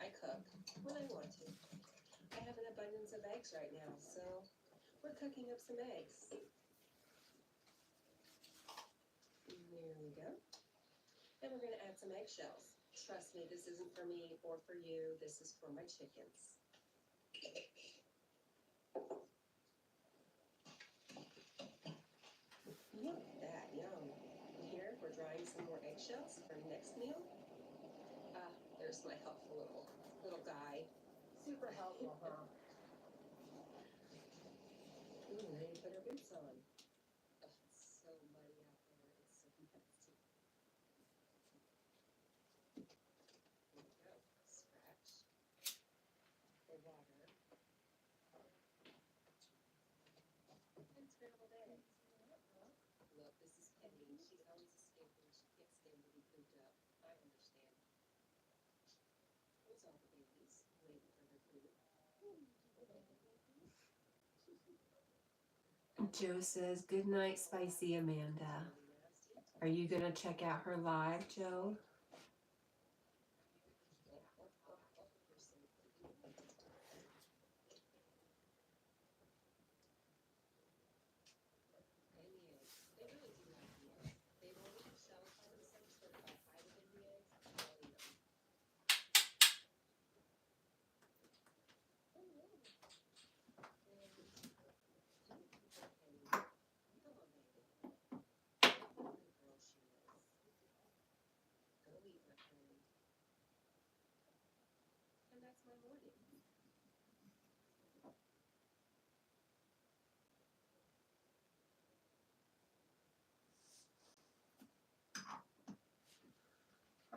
I cook when I want to. I have an abundance of eggs right now, so we're cooking up some eggs. There we go. And we're going to add some eggshells. Trust me, this isn't for me or for you. This is for my chickens. Look at that, yum. And here, we're drying some more eggshells for next meal. Ah, there's my helpful little guy. Super helpful, huh? Ooh, now you put our boots on. Oh, it's so muddy out there. It's so nasty. There we go. Scratch the water and scrambled eggs. Look, this is Penny. She's always escaping. She can't stand to be cooped up. I understand. There's all the babies waiting for their food. Joe says, good night, Spicy Amanda. Are you going to check out her live, Joe? They really do like the eggs. They won't eat shells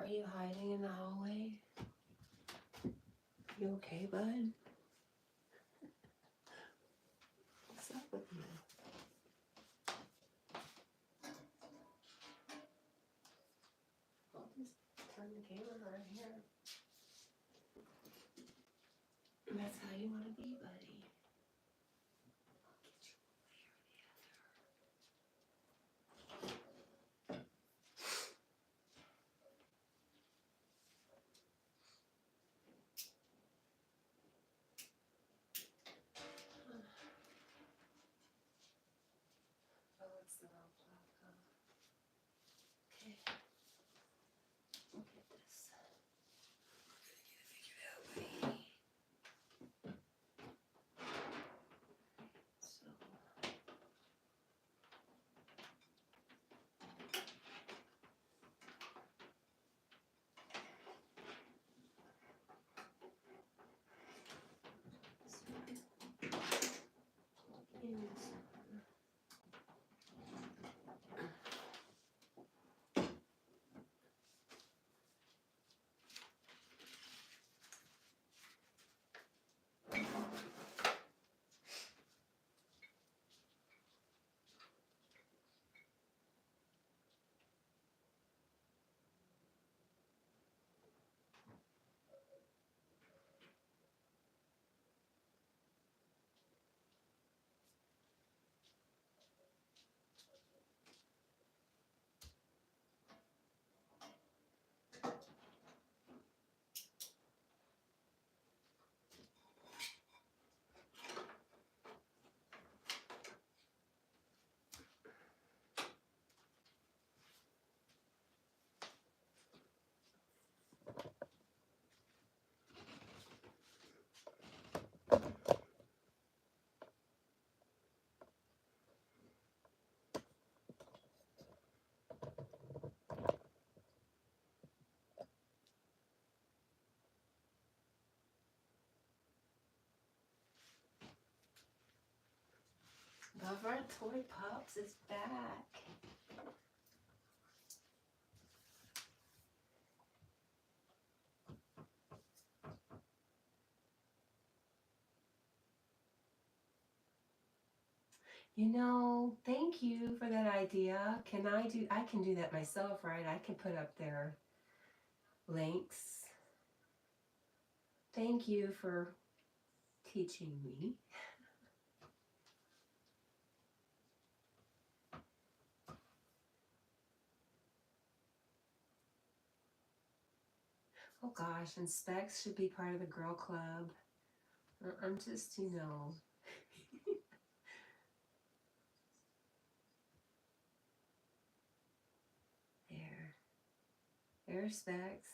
Are you hiding in the hallway? You okay, bud? What's up with you? I'll just turn the camera right here. That's how you want to be, buddy. Oh, it's the wrong clock, huh? Okay. Look at this. We're gonna get it figured out, buddy. So. Lover Toy Pops is back. You know, thank you for that idea. I can do that myself, right? I can put up their links. Thank you for teaching me. Oh gosh, and Specs should be part of the girl club. I'm just, you know. There. There's Specs.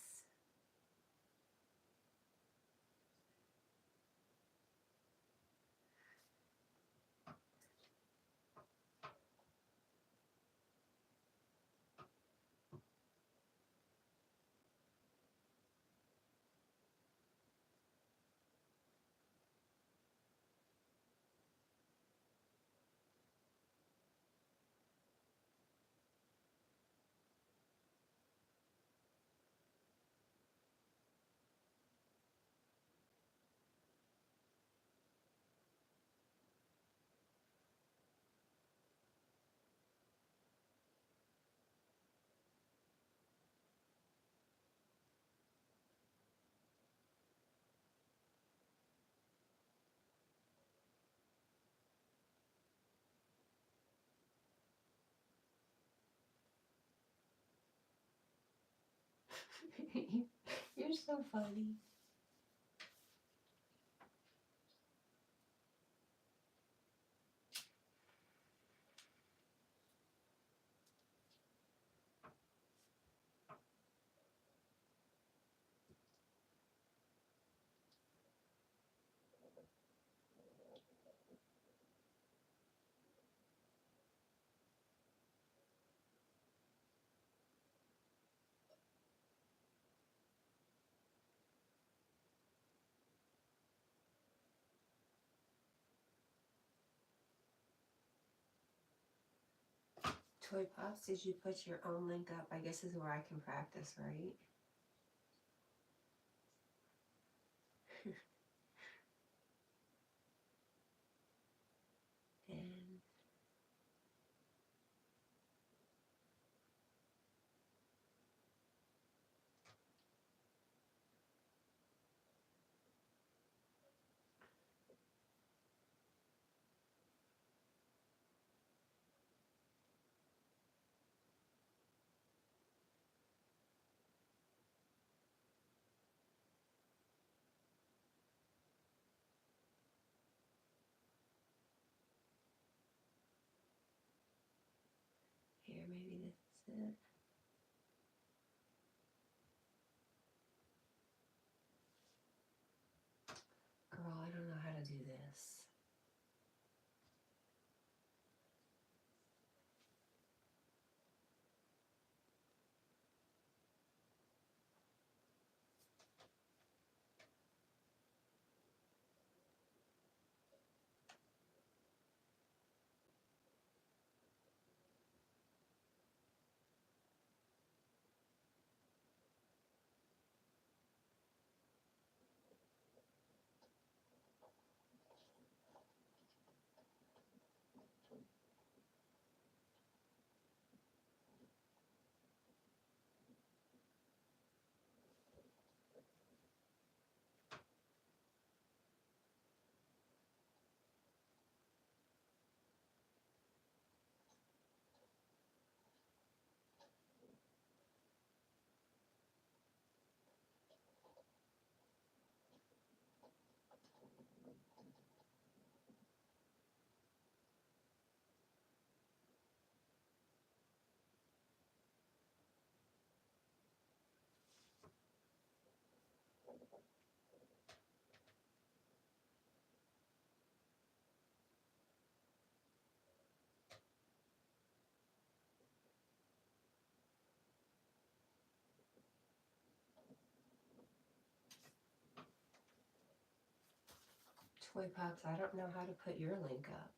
You're so funny. Toy Pops, did you put your own link up? I guess is where I can practice, right? it. Girl, I don't know how to do this. Toy Pops, I don't know how to put your link up.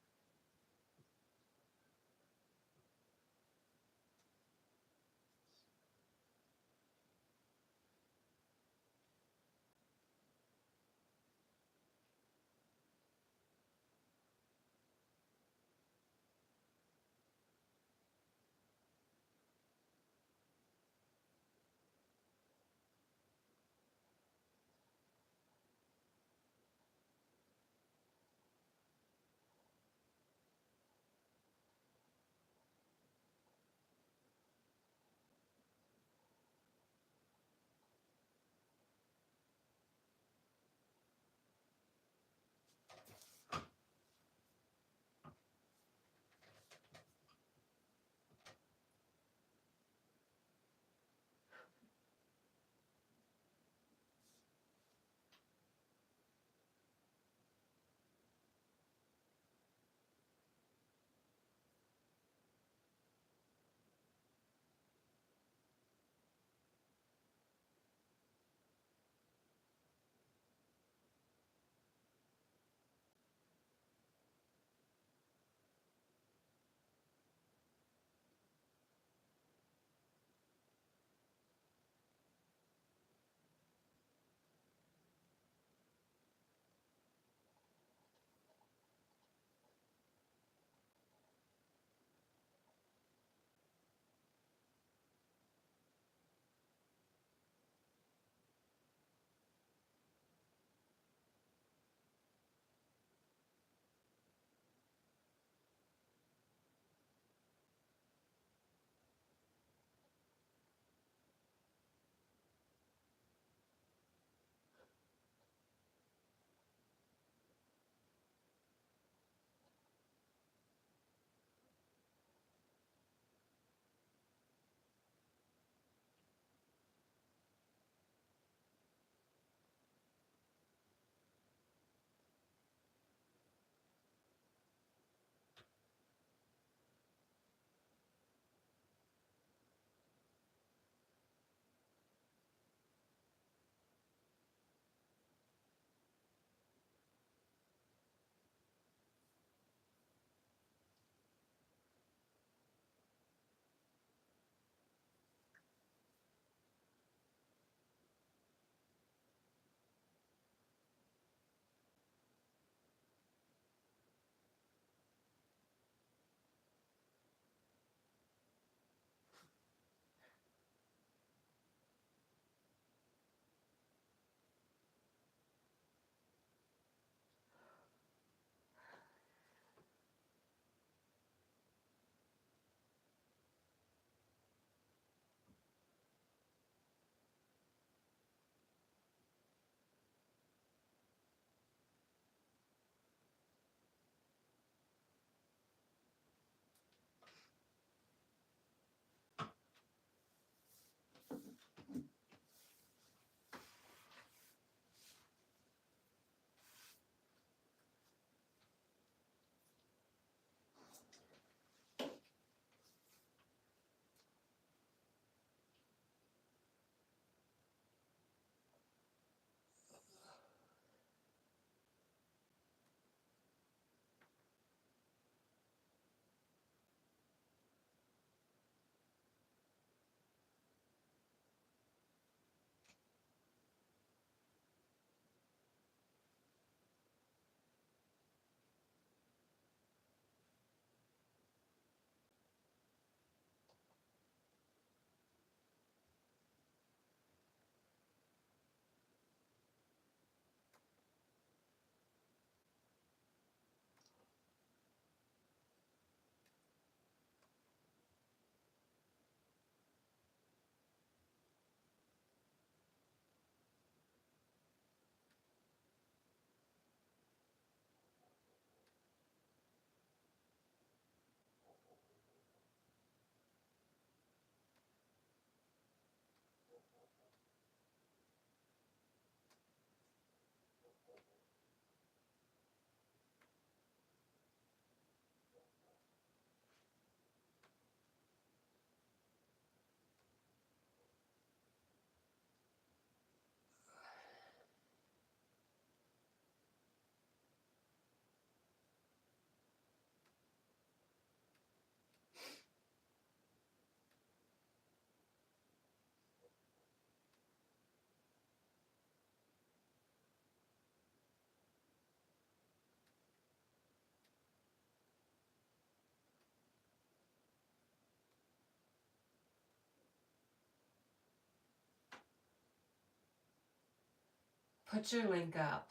Put your link up.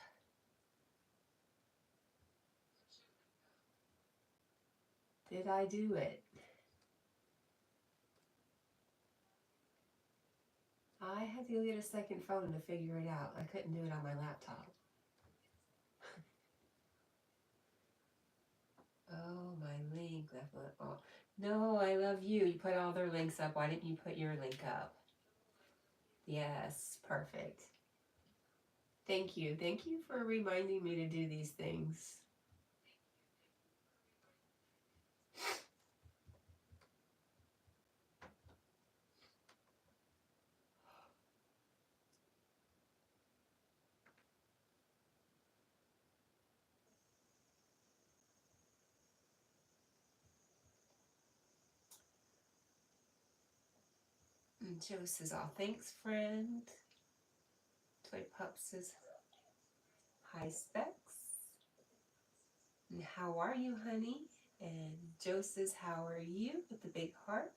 Did I do it? I had to go get a second phone to figure it out. I couldn't do it on my laptop. Oh, my link. Oh. No, I love you. You put all their links up. Why didn't you put your link up? Yes, perfect. Thank you. Thank you for reminding me to do these things. And Joe says, oh, thanks, friend. Toy Pup says, hi, Specs. And how are you, honey? And Joe says, how are you? With the big heart.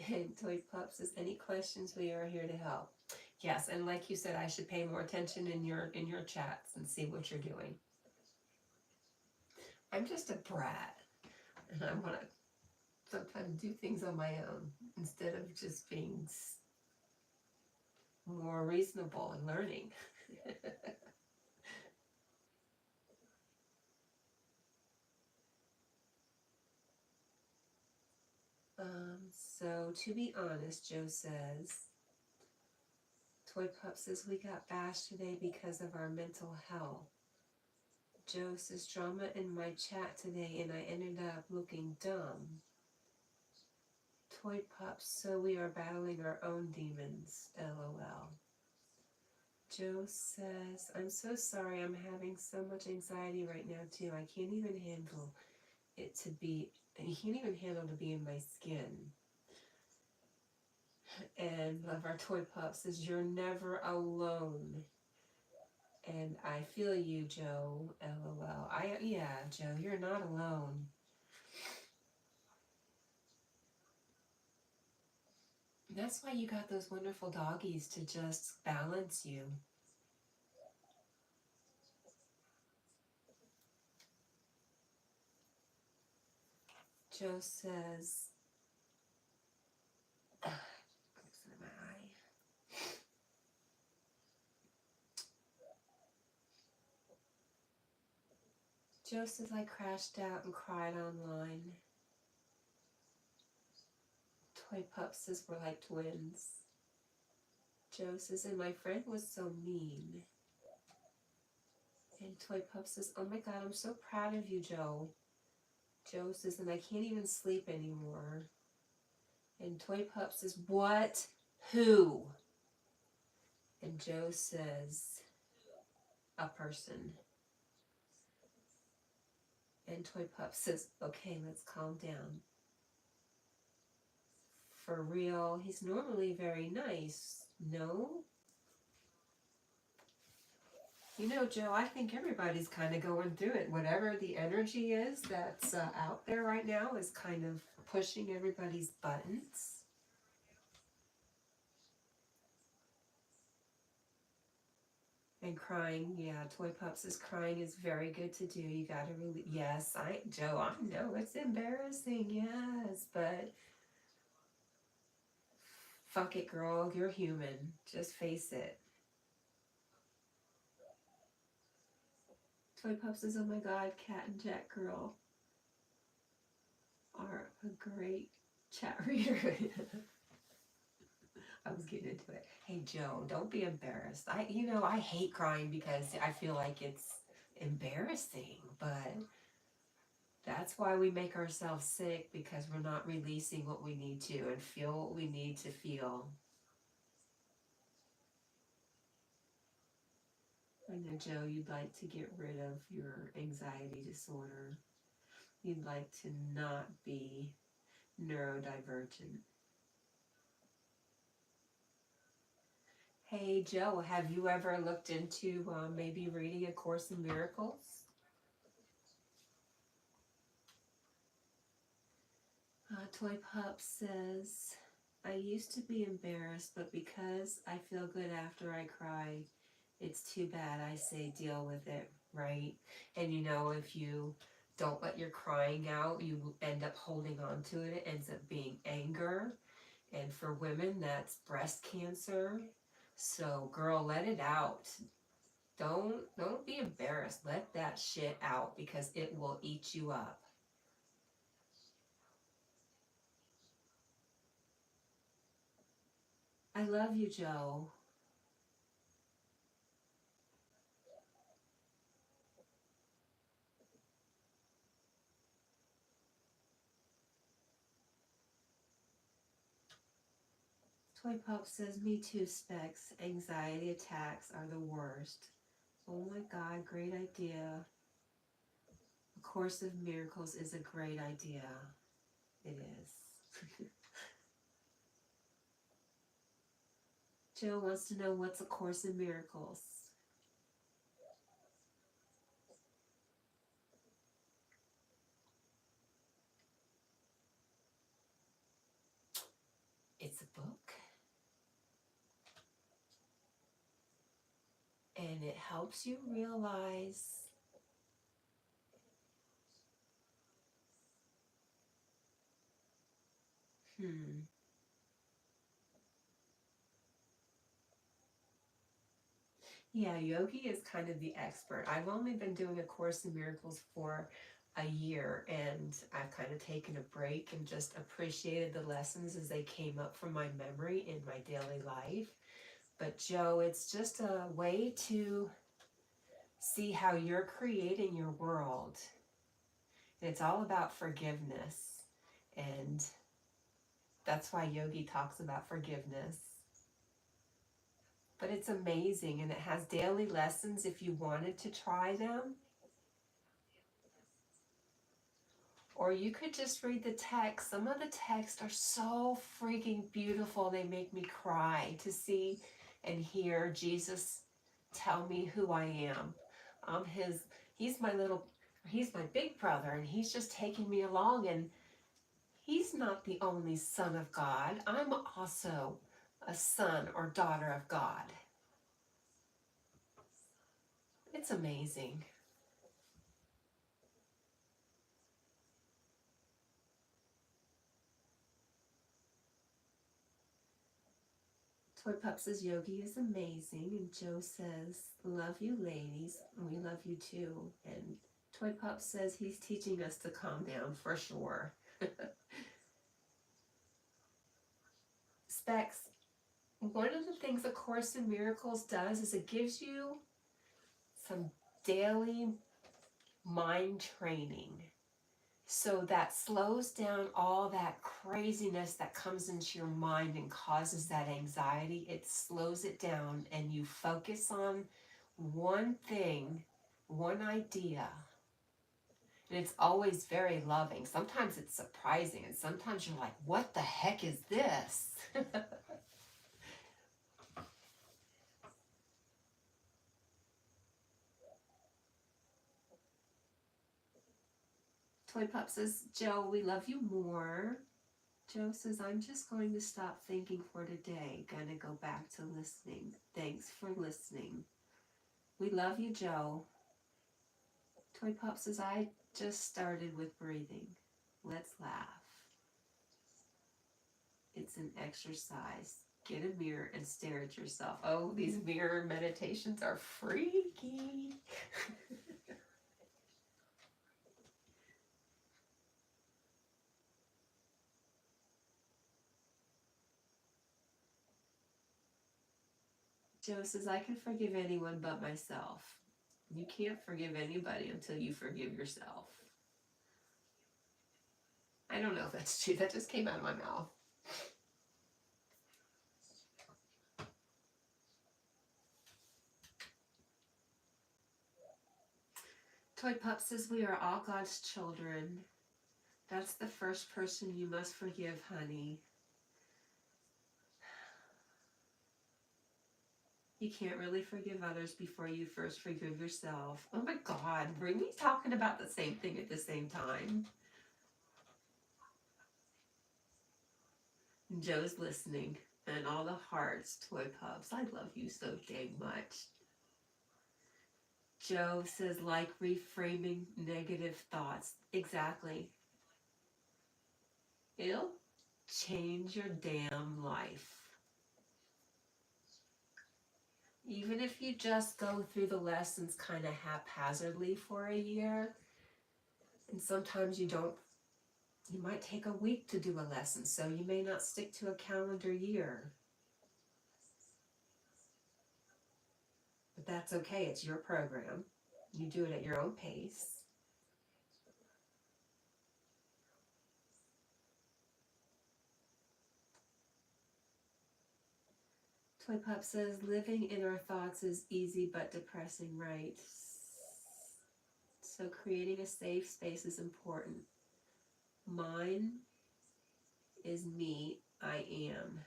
And Toy Pup says, any questions? We are here to help. Yes, and like you said, I should pay more attention in your chats and see what you're doing. I'm just a brat, and I want to sometimes do things on my own instead of just being more reasonable and learning. So to be honest, Joe says, Toy Pup says, we got bashed today because of our mental health. Joe says, drama in my chat today and I ended up looking dumb. Toy Pups, so we are battling our own demons, LOL. Joe says, I'm so sorry, I'm having so much anxiety right now too. I can't even handle it to be in my skin. And Love Our Toy Pup says, you're never alone. And I feel you, Joe, LOL. Yeah, Joe, you're not alone. That's why you got those wonderful doggies to just balance you. Joe says, my eye. Joe says, I crashed out and cried online. Toy Pup says, we're like twins. Joe says, and my friend was so mean. And Toy Pup says, oh my God, I'm so proud of you, Joe. Joe says, and I can't even sleep anymore. And Toy Pup says, what? Who? And Joe says, a person. And Toy Pup says, okay, let's calm down. For real, he's normally very nice, no? You know, Joe, I think everybody's kind of going through it. Whatever the energy is that's out there right now is kind of pushing everybody's buttons. And crying, yeah, Toy Pup says crying is very good to do. You gotta really, yes, Joe, I know it's embarrassing, yes, but fuck it, girl, you're human. Just face it. Toy Pup says, oh my God, Cat&Jack girl are a great chat reader. I was getting into it. Hey, Joe, don't be embarrassed. I hate crying because I feel like it's embarrassing, but that's why we make ourselves sick, because we're not releasing what we need to and feel what we need to feel. I know, Joe, you'd like to get rid of your anxiety disorder. You'd like to not be neurodivergent. Hey, Joe, have you ever looked into maybe reading A Course in Miracles? Toy Pup says, I used to be embarrassed, but because I feel good after I cry, It's too bad. I say deal with it, right? And you know, if you don't let your crying out, you end up holding on to it. It ends up being anger. And for women, that's breast cancer. So, girl, let it out. Don't be embarrassed. Let that shit out because it will eat you up. I love you, Joe. Toy Pop says, me too, Specs. Anxiety attacks are the worst. Oh my God, great idea. A Course of Miracles is a great idea. It is. Joe wants to know what's A Course in Miracles. It's a book. And it helps you realize Yeah, Yogi is kind of the expert. I've only been doing A Course in Miracles for a year, and I've kind of taken a break and just appreciated the lessons as they came up from my memory in my daily life. But Joe, it's just a way to see how you're creating your world. And it's all about forgiveness. And that's why Yogi talks about forgiveness. But it's amazing, and it has daily lessons if you wanted to try them. Or you could just read the text. Some of the texts are so freaking beautiful. They make me cry to see and hear Jesus tell me who I am. He's my he's my big brother, and he's just taking me along, and he's not the only son of God. I'm also a son or daughter of God. It's amazing. Toy Pup says Yogi is amazing, and Joe says, love you ladies, we love you too. And Toy Pup says he's teaching us to calm down for sure. Specs, one of the things A Course in Miracles does is it gives you some daily mind training. So that slows down all that craziness that comes into your mind and causes that anxiety. It slows it down, and you focus on one thing, one idea. And it's always very loving. Sometimes it's surprising, and sometimes you're like, what the heck is this? Toy Pup says, Joe, we love you more. Joe says, I'm just going to stop thinking for today. Gonna go back to listening. Thanks for listening. We love you, Joe. Toy Pop says, I just started with breathing. Let's laugh. It's an exercise. Get a mirror and stare at yourself. Oh, these mirror meditations are freaky. Joe says, I can forgive anyone but myself. You can't forgive anybody until you forgive yourself. I don't know if that's true. That just came out of my mouth. Toy Pup says, we are all God's children. That's the first person you must forgive, honey. You can't really forgive others before you first forgive yourself. Oh my God, were we talking about the same thing at the same time? Joe's listening, and all the hearts, Toy Pups. I love you so dang much. Joe says, like reframing negative thoughts. Exactly. It'll change your damn life. Even if you just go through the lessons kind of haphazardly for a year, and sometimes you might take a week to do a lesson, so you may not stick to a calendar year. But that's okay, it's your program. You do it at your own pace. Toy Pup says, living in our thoughts is easy but depressing, right? So creating a safe space is important. Mine is me. I am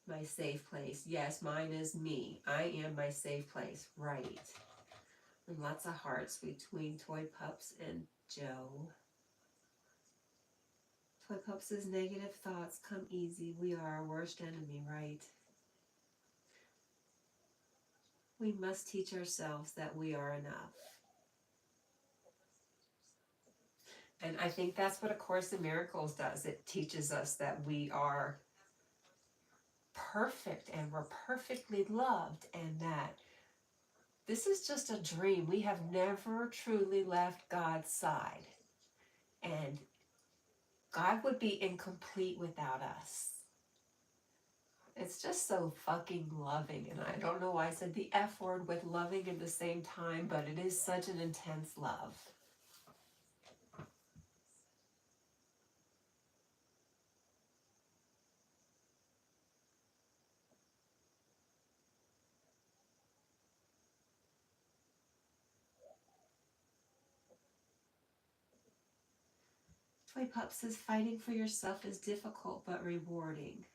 my safe place. Yes, mine is me. I am my safe place. Right. And lots of hearts between Toy Pups and Joe. Toy Pup says, negative thoughts come easy. We are our worst enemy, right? We must teach ourselves that we are enough. And I think that's what A Course in Miracles does. It teaches us that we are perfect and we're perfectly loved, and that this is just a dream. We have never truly left God's side. And God would be incomplete without us. It's just so fucking loving. And I don't know why I said the F word with loving at the same time, but it is such an intense love. Toy Pup says, fighting for yourself is difficult but rewarding.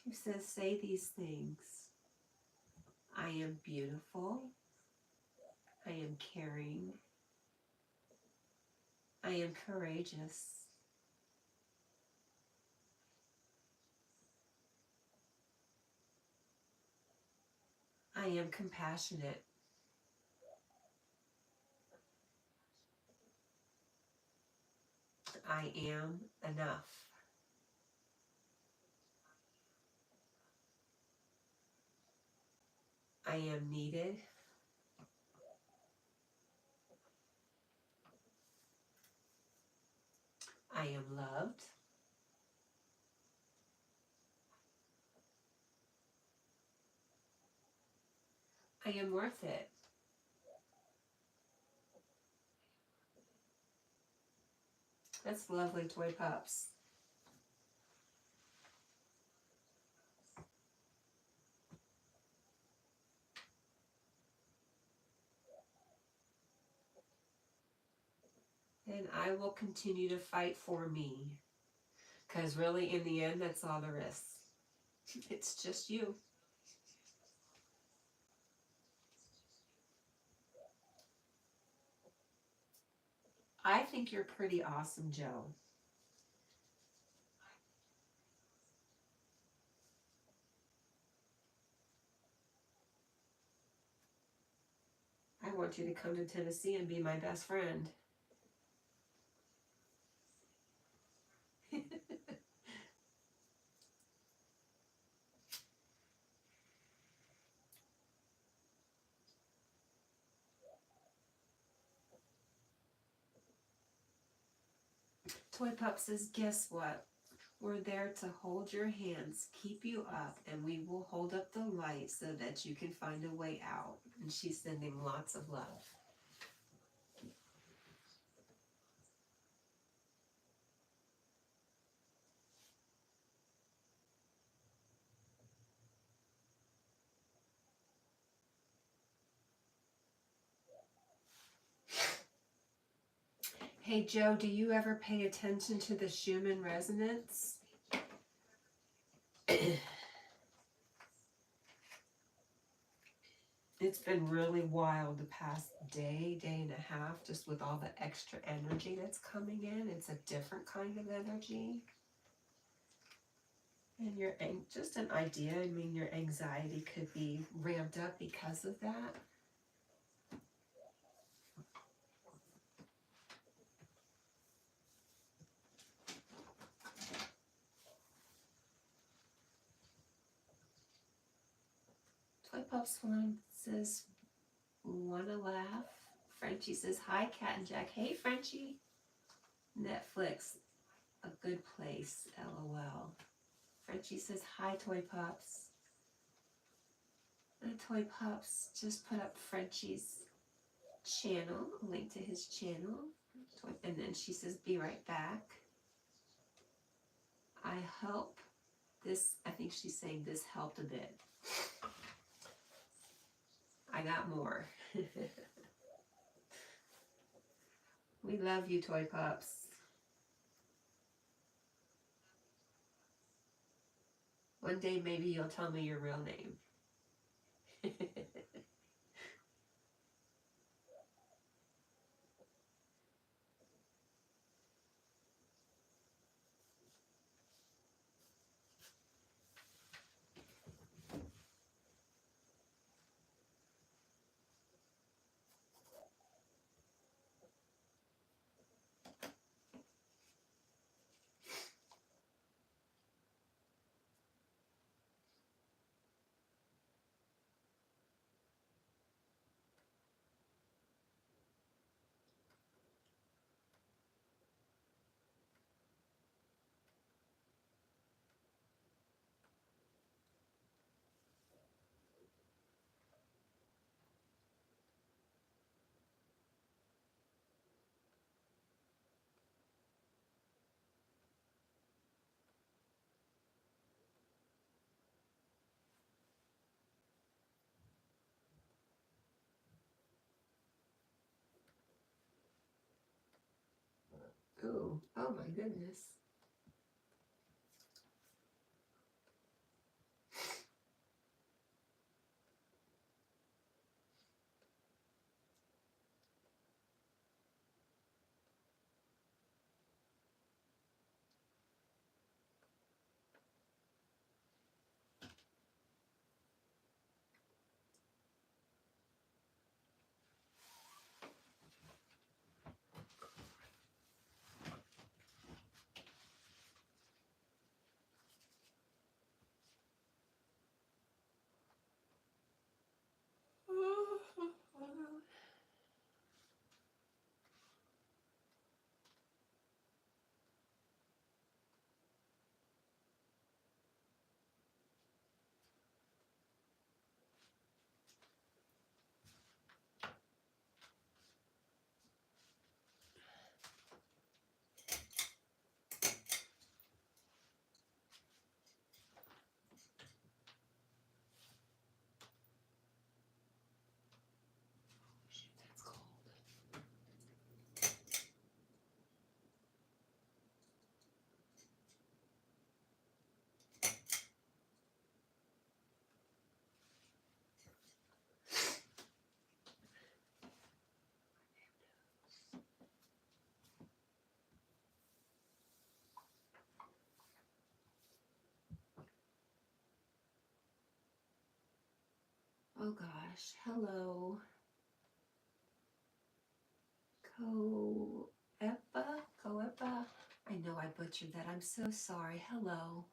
She says, say these things. I am beautiful. I am caring. I am courageous. I am compassionate. I am enough. I am needed. I am loved. I am worth it. That's lovely, Toy Pups. And I will continue to fight for me. Because really, in the end, that's all there is. It's just you. I think you're pretty awesome, Joe. I want you to come to Tennessee and be my best friend. Toy Pup says, guess what? We're there to hold your hands, keep you up, and we will hold up the light so that you can find a way out. And she's sending lots of love. Hey Joe, do you ever pay attention to the Schumann resonance? It's been really wild the past day and a half, just with all the extra energy that's coming in. It's a different kind of energy. And just an idea, I mean, your anxiety could be ramped up because of that. Pups one says, wanna laugh? Frenchie says, hi, Cat and Jack. Hey, Frenchie. Netflix, a good place, LOL. Frenchie says, hi, Toy Pups. And Toy Pups just put up Frenchie's channel, a link to his channel. And then she says, be right back. I hope this, I think she's saying this helped a bit. I got more. We love you, Toy Pups. One day maybe you'll tell me your real name. Oh, oh my goodness. Shoot, that's cold. Oh gosh, hello. Coepa? I know I butchered that. I'm so sorry. Hello.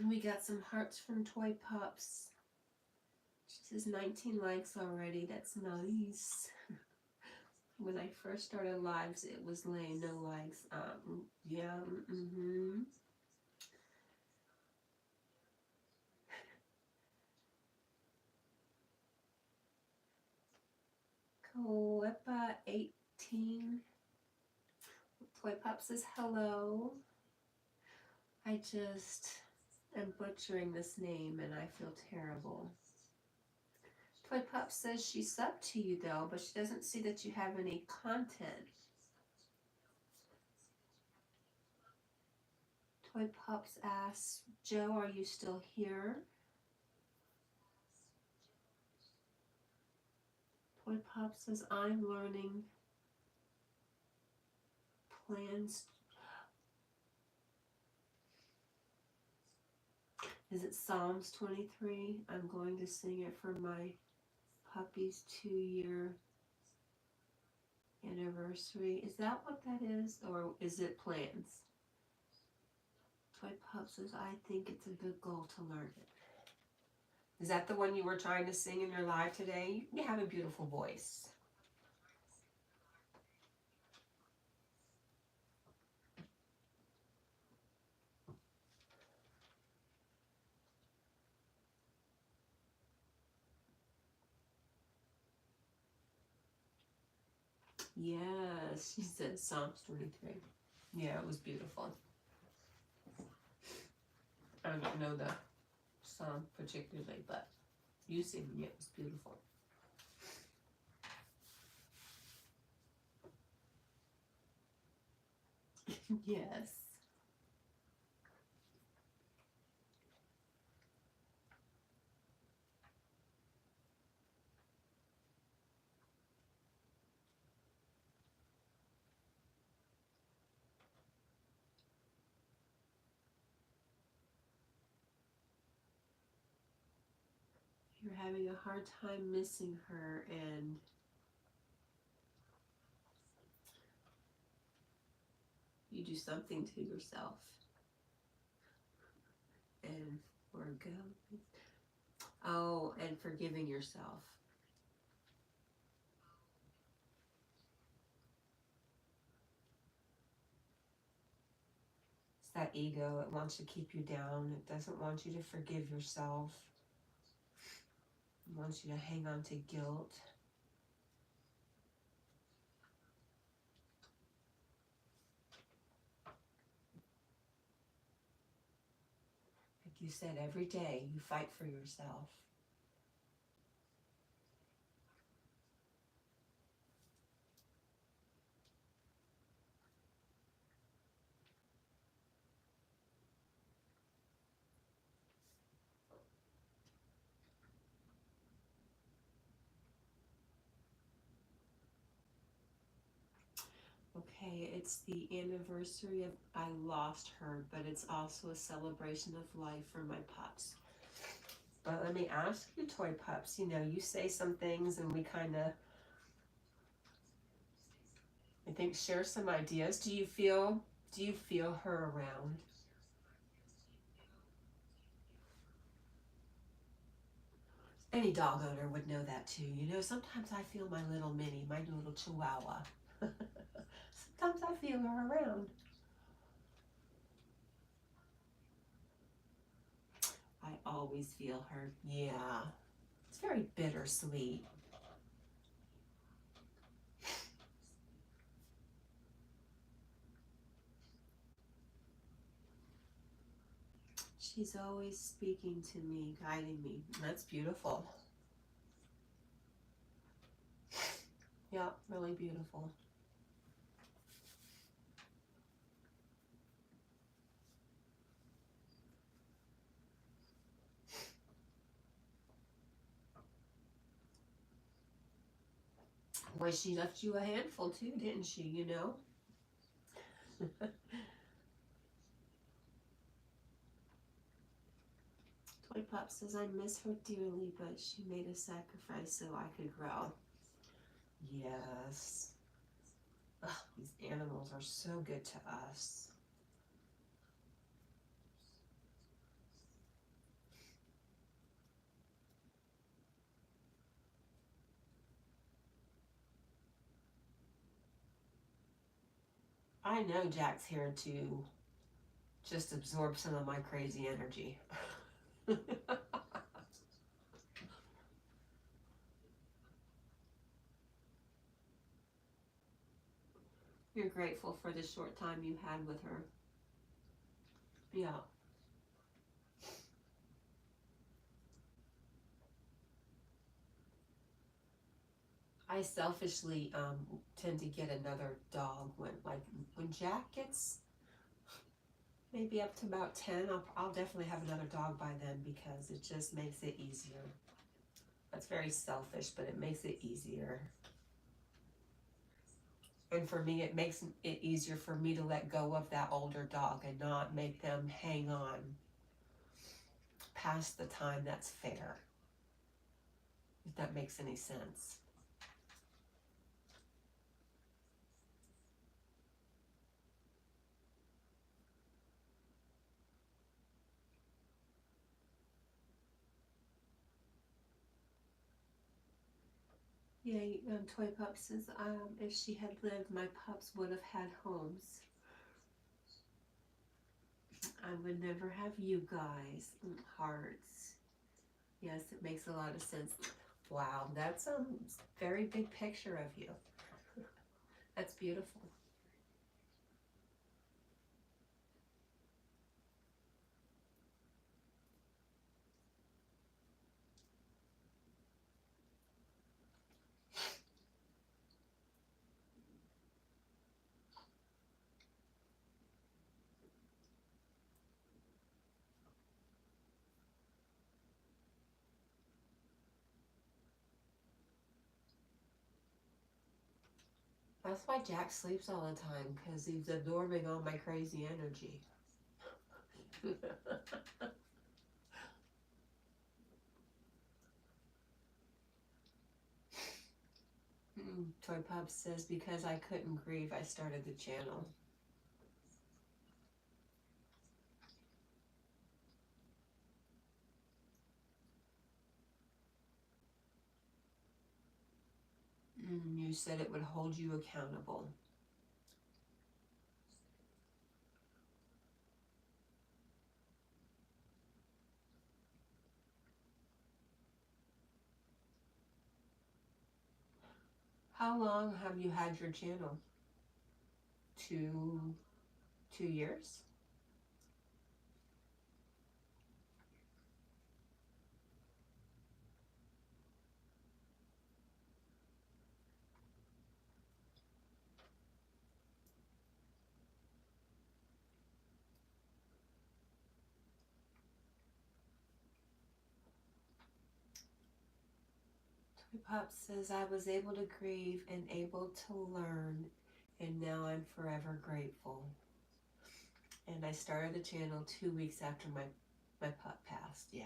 We got some hearts from Toy Pups. She says 19 likes already. That's nice. When I first started lives, it was lame, no likes. Yeah, Coepa 18. Toy Pop says hello. I just am butchering this name and I feel terrible. Toy Pop says she's subbed to you though, but she doesn't see that you have any content. Toy Pops asks, Joe, are you still here? Toy Pop says, I'm learning plans. Is it Psalms 23? I'm going to sing it for my puppy's 2-year anniversary. Is that what that is? Or is it plans? Toy Pop says, I think it's a good goal to learn it. Is that the one you were trying to sing in your live today? You have a beautiful voice. Yes, she said Psalms 23. Yeah, it was beautiful. I don't know the song particularly, but you singing it was beautiful. Yes. You're having a hard time missing her, and you do something to yourself. And forgo. Oh, and forgiving yourself. It's that ego. It wants to keep you down. It doesn't want you to forgive yourself. It wants you to hang on to guilt. Like you said, every day you fight for yourself. Okay, it's the anniversary of I lost her, but it's also a celebration of life for my pups. But let me ask you, Toy Pups, you know, you say some things and we kind of, I think, share some ideas. Do you feel her around? Any dog owner would know that too. You know, sometimes I feel my little Minnie, my little Chihuahua. Sometimes I feel her around. I always feel her. Yeah. It's very bittersweet. She's always speaking to me, guiding me. That's beautiful. Yeah, really beautiful. Boy, she left you a handful too, didn't she, you know? Toy Pop says, I miss her dearly, but she made a sacrifice so I could grow. Yes. Ugh, these animals are so good to us. I know Jack's here to just absorb some of my crazy energy. You're grateful for the short time you had with her. Yeah. I selfishly tend to get another dog when Jack gets maybe up to about 10. I'll definitely have another dog by then because it just makes it easier. That's very selfish, but it makes it easier. And for me, it makes it easier for me to let go of that older dog and not make them hang on past the time that's fair, if that makes any sense. Yeah, Toy Pup says if she had lived, my pups would have had homes. I would never have you guys. Hearts. Yes, it makes a lot of sense. Wow, that's a very big picture of you. That's beautiful. That's why Jack sleeps all the time, because he's absorbing all my crazy energy. Toy Pop says, because I couldn't grieve, I started the channel. You said it would hold you accountable. How long have you had your channel? 2 years? Pop says, I was able to grieve and able to learn, and now I'm forever grateful. And I started the channel 2 weeks after my pup passed. Yeah.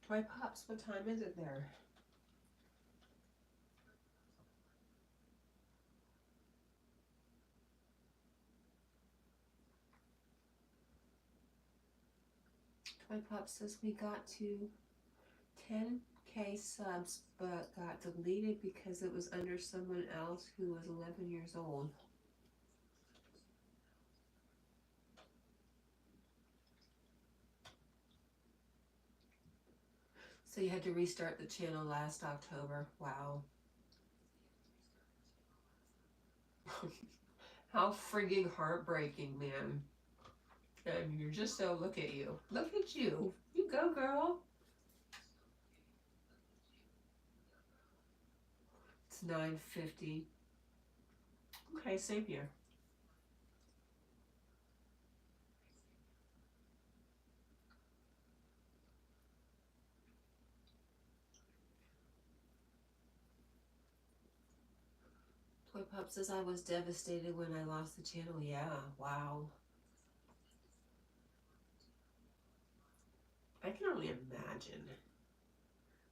Toy Pops, what time is it there? Toy Pop says we got to 10K subs, but got deleted because it was under someone else who was 11 years old. So you had to restart the channel last October. Wow. How frigging heartbreaking, man. And you're just so, look at you. Look at you. You go, girl. It's 9:50. Okay, same here. Toy Pop says I was devastated when I lost the channel. Yeah, wow. I can only imagine.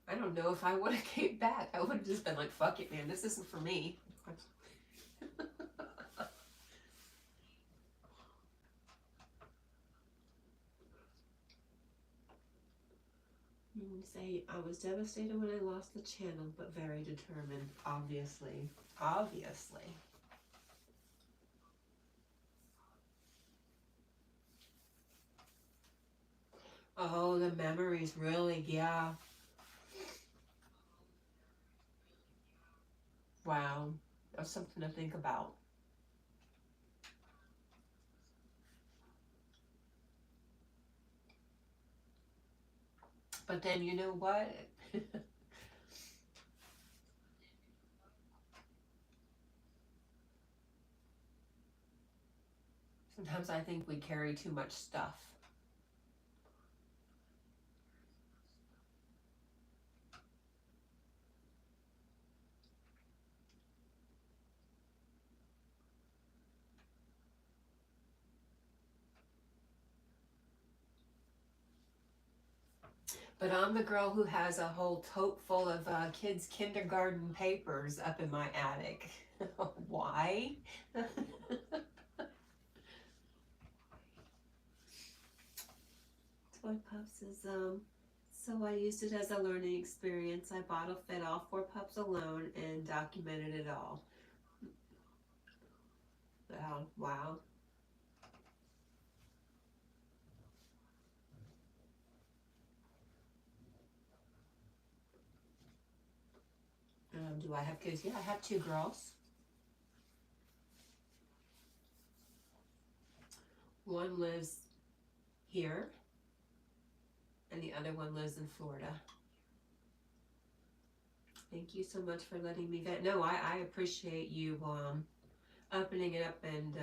I don't know if I would have came back. I would have just been like, fuck it, man, this isn't for me. You say, I was devastated when I lost the channel, but very determined. Obviously. Obviously. Oh, the memories, really, yeah. Wow. That's something to think about. But then, you know what? Sometimes I think we carry too much stuff. But I'm the girl who has a whole tote full of kids' kindergarten papers up in my attic. Why? Toy Pups is, so I used it as a learning experience. I bottle fed all 4 pups alone and documented it all. Oh, wow. Do I have kids? Yeah, I have 2 girls. One lives here, and the other one lives in Florida. Thank you so much for letting me vent. No, I appreciate you opening it up and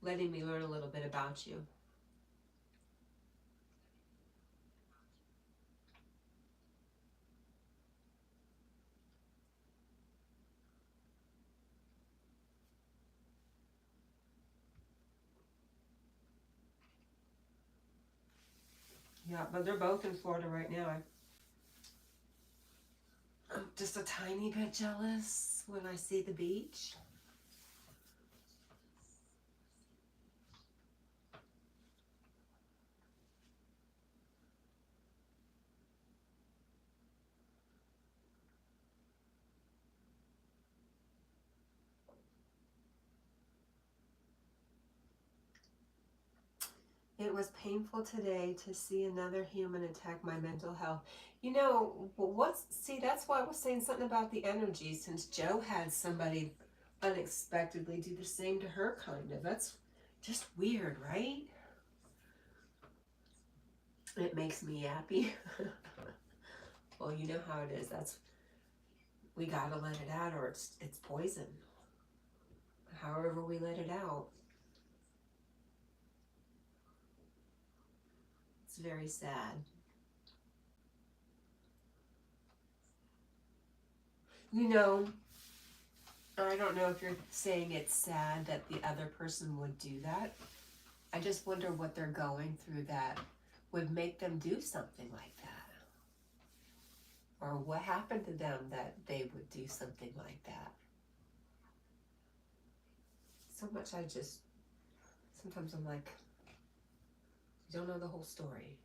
letting me learn a little bit about you. Yeah, but they're both in Florida right now. I'm just a tiny bit jealous when I see the beach. It was painful today to see another human attack my mental health. You know, that's why I was saying something about the energy, since Joe had somebody unexpectedly do the same to her, kind of. That's just weird, right? It makes me happy. Well, you know how it is. We gotta let it out or it's poison. However we let it out. It's very sad. You know, I don't know if you're saying it's sad that the other person would do that. I just wonder what they're going through that would make them do something like that. Or what happened to them that they would do something like that. So much sometimes I'm like, you don't know the whole story.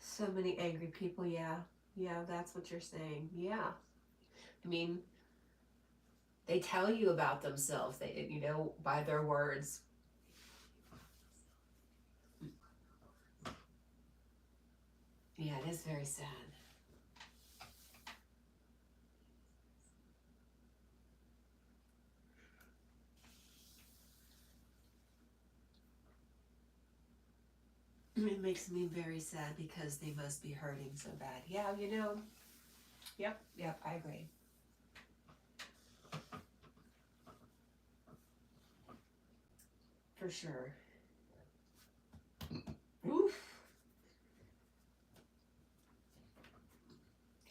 So many angry people, yeah. Yeah, that's what you're saying. Yeah. I mean, they tell you about themselves, by their words. Yeah, it is very sad. It makes me very sad because they must be hurting so bad. Yeah, Yep, I agree. For sure. Oof.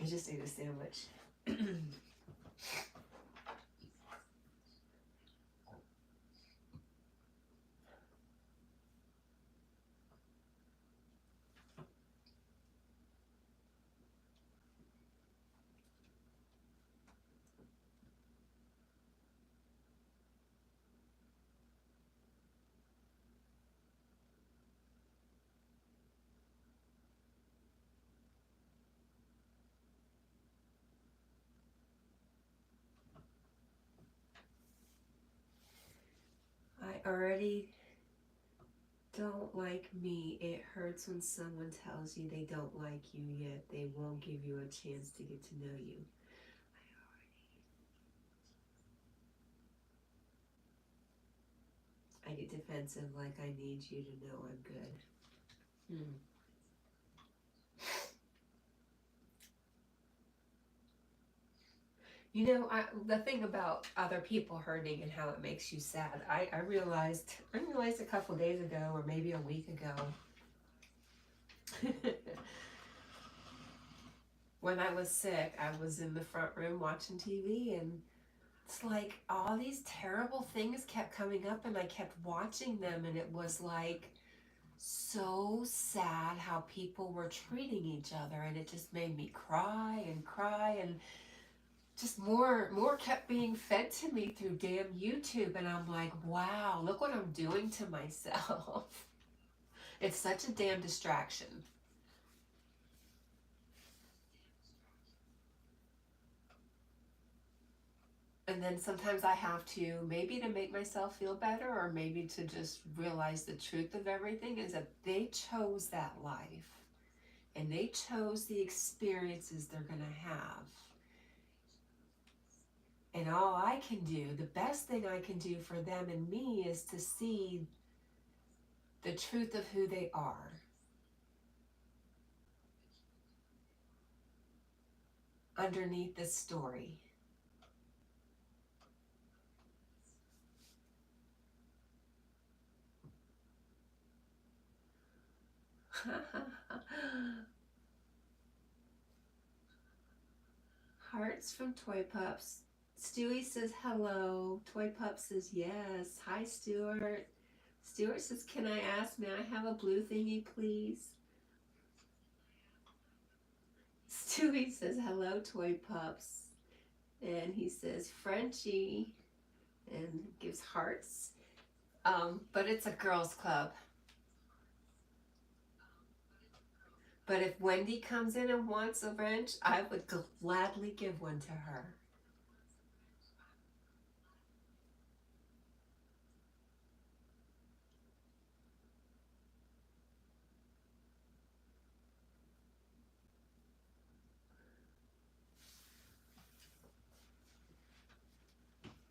I just ate a sandwich. already don't like me. It hurts when someone tells you they don't like you, yet they won't give you a chance to get to know you. I get defensive, like I need you to know I'm good. You know, the thing about other people hurting and how it makes you sad, I realized a couple days ago, or maybe a week ago, when I was sick, I was in the front room watching TV, and it's like all these terrible things kept coming up, and I kept watching them, and it was like so sad how people were treating each other, and it just made me cry and cry, and just more kept being fed to me through damn YouTube, and I'm like, wow, look what I'm doing to myself. It's such a damn distraction. And then sometimes I have to, maybe to make myself feel better, or maybe to just realize the truth of everything, is that they chose that life, and they chose the experiences they're gonna have. And all I can do, the best thing I can do for them and me, is to see the truth of who they are. Underneath this story. Hearts from Toy Pups. Stewie says hello. Toy Pup says yes. Hi, Stuart. Stuart says, can I ask, may I have a blue thingy, please? Stewie says hello, Toy Pups. And he says Frenchie and gives hearts. But it's a girls' club. But if Wendy comes in and wants a wrench, I would gladly give one to her.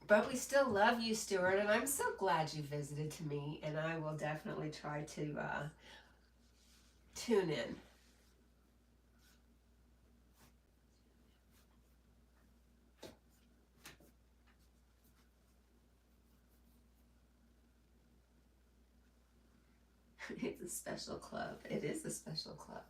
But we still love you, Stuart, and I'm so glad you visited to me, and I will definitely try to tune in. It's a special club. It is a special club.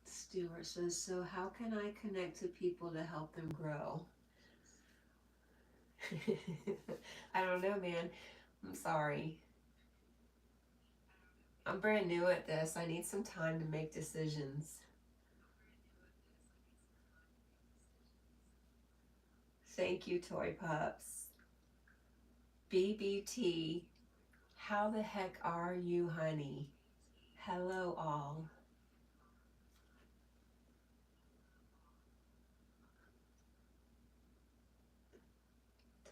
Stuart says, so how can I connect to people to help them grow? I don't know, man. I'm sorry. I'm brand new at this. I need some time to make decisions. Thank you, Toy Pups. BBT, how the heck are you, honey? Hello, all.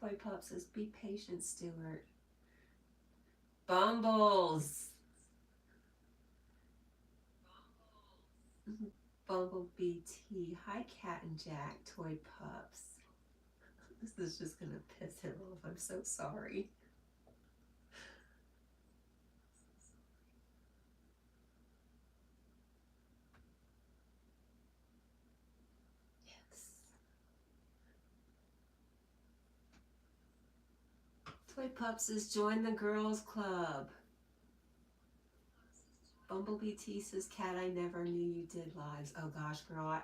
Toy Pop says, be patient, Stuart. Bumbles. Bumblebee T. Hi, Cat&Jack, Toy Pups. This is just gonna piss him off. I'm so sorry. Yes. Toy Pups says, join the girls club. Bumblebee T says, Cat, I never knew you did lives. Oh gosh, girl, I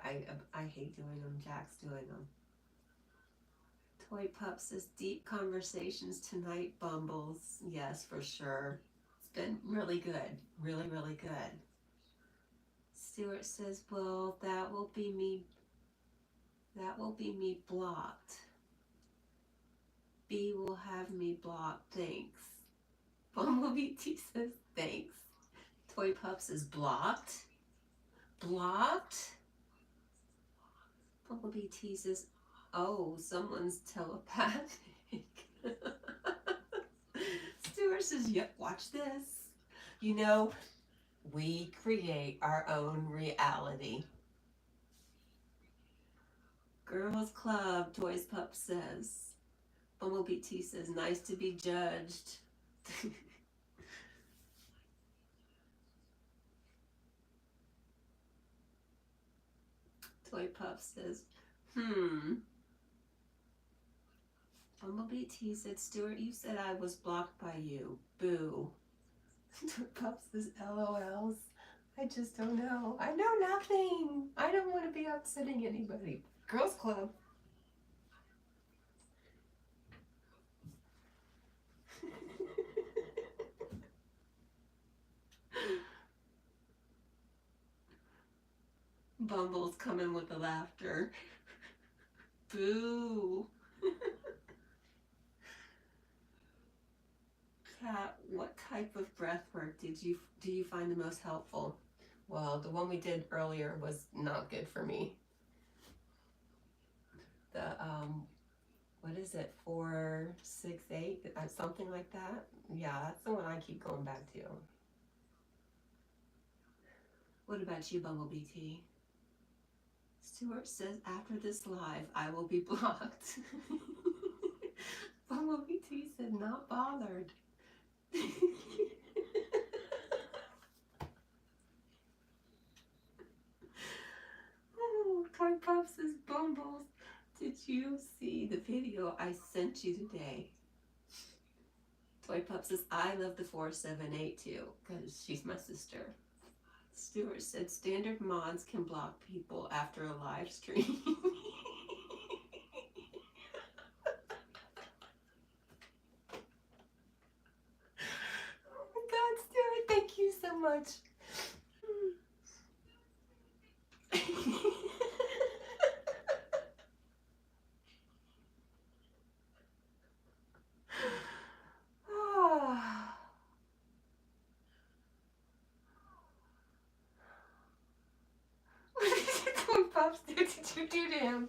hate doing them. Jack's doing them. Toy Pup says, deep conversations tonight, Bumbles. Yes, for sure. It's been really good. Really, really good. Stuart says, well, that will be me blocked. B will have me blocked. Thanks. Bumblebee T says, thanks. Toy Pups is blocked. Blocked? Bumblebee teases, oh, someone's telepathic. Stuart says, yep, watch this. You know, we create our own reality. Girls Club, Toys Pup says. Bumblebee T says, nice to be judged. Toy Pup says, Bumblebee T said, Stuart, you said I was blocked by you. Boo. Toy Pup says, LOLs. I just don't know. I know nothing. I don't want to be upsetting anybody. Girls Club. Bumble's coming with the laughter. Boo. Cat, what type of breath work do you find the most helpful? Well, the one we did earlier was not good for me. The what is it? 4, 6, 8, something like that. Yeah, that's the one I keep going back to. What about you, Bumblebee T? Stuart says, after this live, I will be blocked. Bumblebee T said, not bothered. Oh, Toy Pup says, Bumbles, did you see the video I sent you today? Toy Pup says, I love the 478 too, because she's my sister. Stuart said, standard mods can block people after a live stream. Oh my God, Stuart, thank you so much. What Pops did you do to him?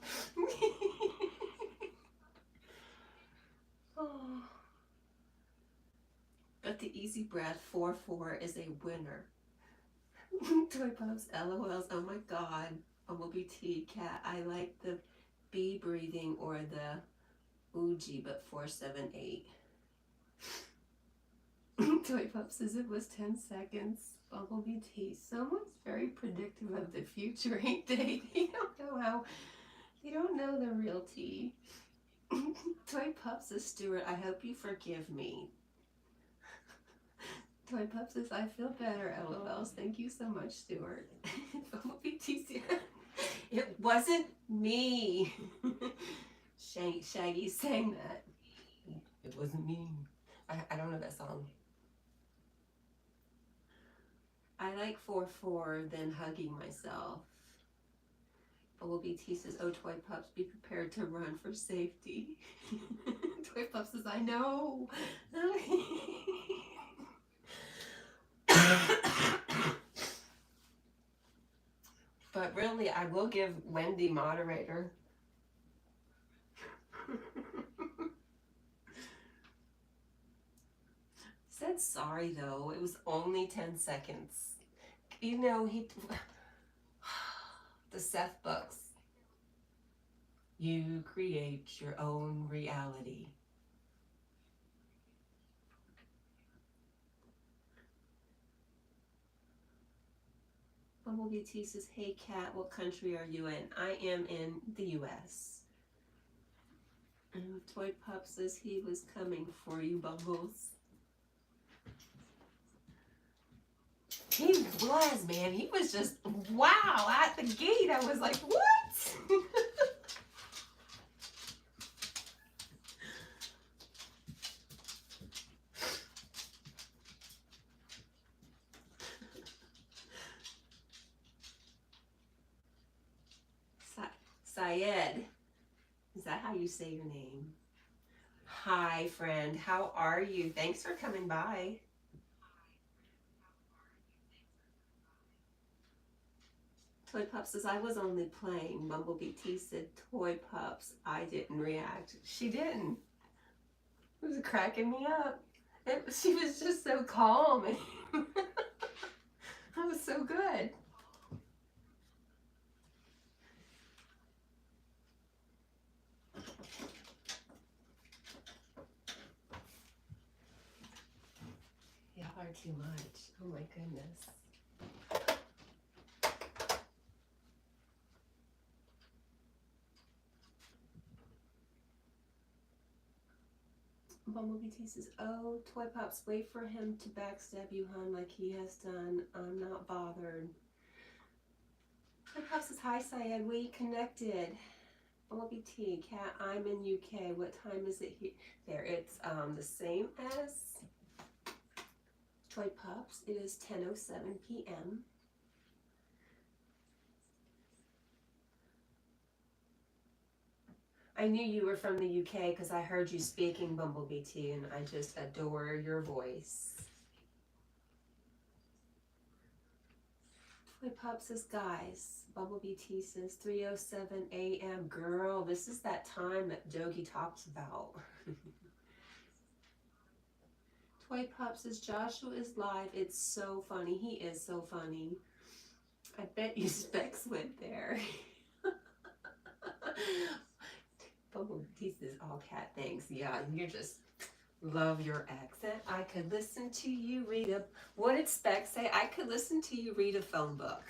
Oh. But the easy breath 4-4 is a winner. Toy Pups, LOLs, oh my God. Bumblebee T, Cat, I like the bee breathing or the Uji, but 478. Toy Pup says it was 10 seconds. Bumblebee T, someone's very predictive of the future, ain't they? They don't know how, they don't know the real tea. Toy Pup says, Stuart, I hope you forgive me. Toy Pup says, I feel better, LOLs. Thank you so much, Stuart. Bumblebee T, it wasn't me. Shaggy sang that. It wasn't me. I don't know that song. I like 4-4 than hugging myself. Bumblebee T says, oh, Toy Pups, be prepared to run for safety. Toy Pups says, I know. But really, I will give Wendy moderator. Said sorry though, it was only 10 seconds. You know, the Seth books. You create your own reality. Bumblebee T says, hey Cat, what country are you in? I am in the US. And Toy Pup says he was coming for you, Bumbles. He was, man. He was just, wow, at the gate. I was like, what? Syed, is that how you say your name? Hi, friend. How are you? Thanks for coming by. Toy Pup says, I was only playing. Bumblebee T said, Toy Pups. I didn't react. She didn't. It was cracking me up. She was just so calm. And that was so good. Y'all are too much. Oh my goodness. Bumblebee T says, oh, Toy Pops, wait for him to backstab you, hun, like he has done. I'm not bothered. Toy Pops says, hi, Syed, we connected. Bumblebee T, Cat, I'm in UK. What time is it here? There, it's the same as Toy Pops. It is 10:07 p.m. I knew you were from the UK because I heard you speaking, Bumblebee T, and I just adore your voice. Toy Pop says, guys, Bumblebee T says, 3:07 a.m. Girl, this is that time that Yogi talks about. Toy Pop says, Joshua is live. It's so funny. He is so funny. I bet you Specs went there. Bumblebee says, all cat things. Yeah, you just love your accent. I could listen to you read a... What did Specs say? I could listen to you read a phone book.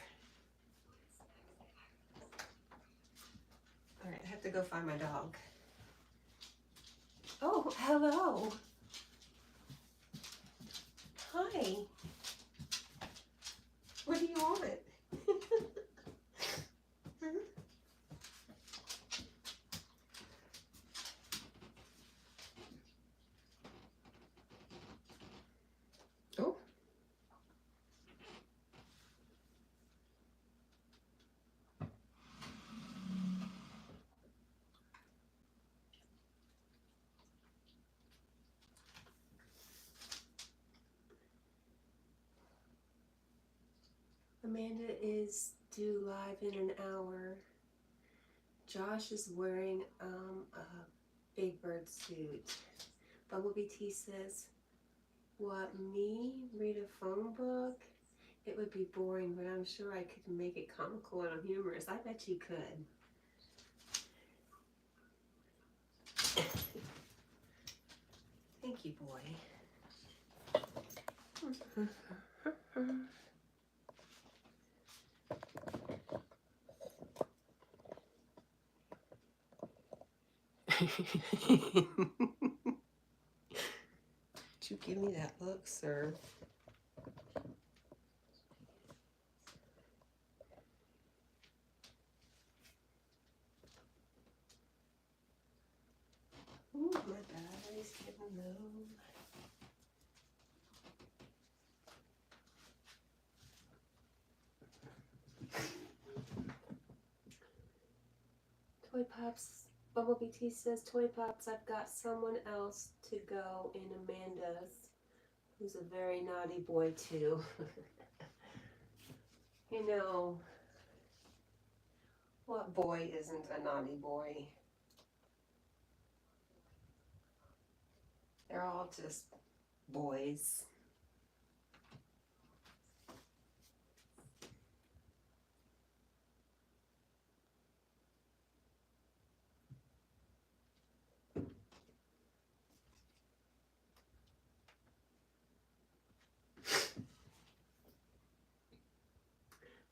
All right, I have to go find my dog. Oh, hello. Hi. What do you want? Oh. Amanda is due live in an hour. Josh is wearing a Big Bird suit. Bumblebee T says, what, me read a phone book? It would be boring, but I'm sure I could make it comical and humorous. I bet you could. Thank you, boy. Did you give me that look, sir? Ooh, my battery's getting low. Toy Pops, Bumblebee T says, Toy Pops, I've got someone else to go in Amanda's, who's a very naughty boy too. You know, what boy isn't a naughty boy? They're all just boys.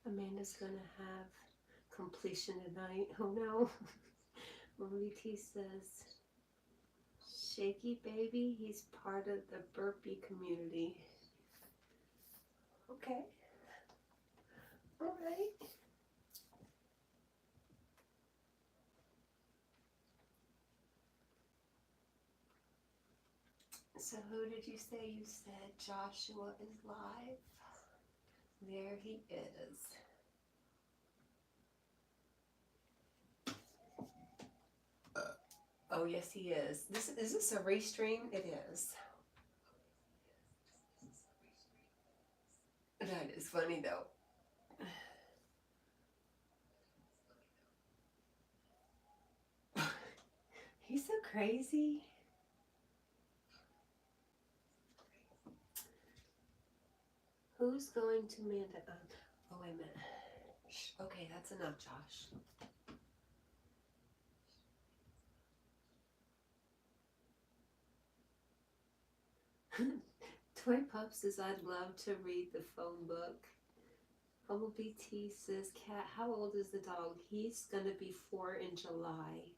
Amanda's gonna have completion tonight. Oh no. Bumblebee T says, shaky baby, he's part of the burpee community. Okay. All right. So who did you say? You said Joshua is live. There he is. Oh yes, he is. Is this a restream? It is. That is funny though. crazy? Who's going to Amanda? Oh, wait a minute. Shh. Okay, that's enough, Josh. Toy Pup says, I'd love to read the phone book. Bumblebee T says, Cat, how old is the dog? He's going to be 4 in July.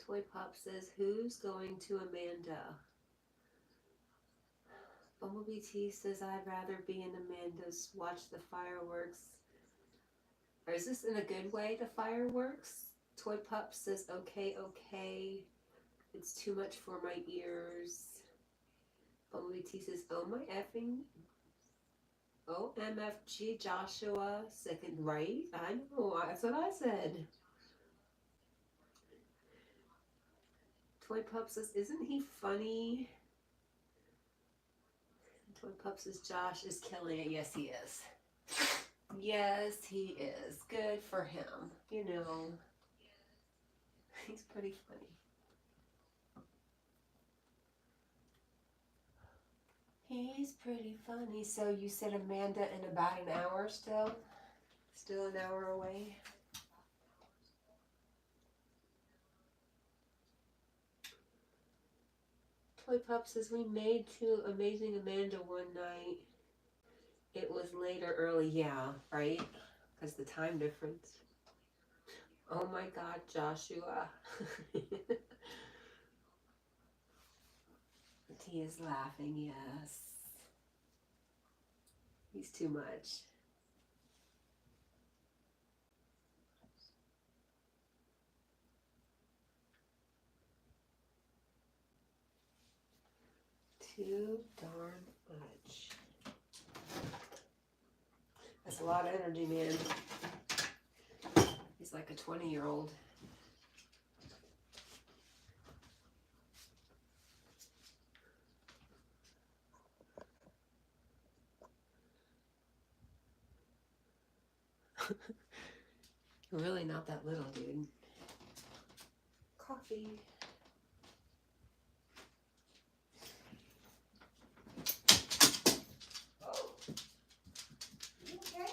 Toy Pop says, who's going to Amanda? Bumblebee T says, I'd rather be in Amanda's, watch the fireworks. Or is this in a good way, the fireworks? Toy Pup says, okay, okay. It's too much for my ears. Bumblebee T says, oh my effing. OMFG Joshua, second, right? I know, that's what I said. Toy Pup says, isn't he funny? Toy Pup says, Josh is killing it. Yes, he is. Yes, he is. Good for him. You know, he's pretty funny. He's pretty funny. So you said Amanda in about an hour still? Still an hour away? Toy Pup says, we made to Amazing Amanda one night. It was later early. Yeah, right? Because the time difference. Oh my God, Joshua. He is laughing, yes. He's too much. Too darn much. That's a lot of energy, man. He's like a 20-year-old. You're really not that little, dude. Coffee. Oh. You okay?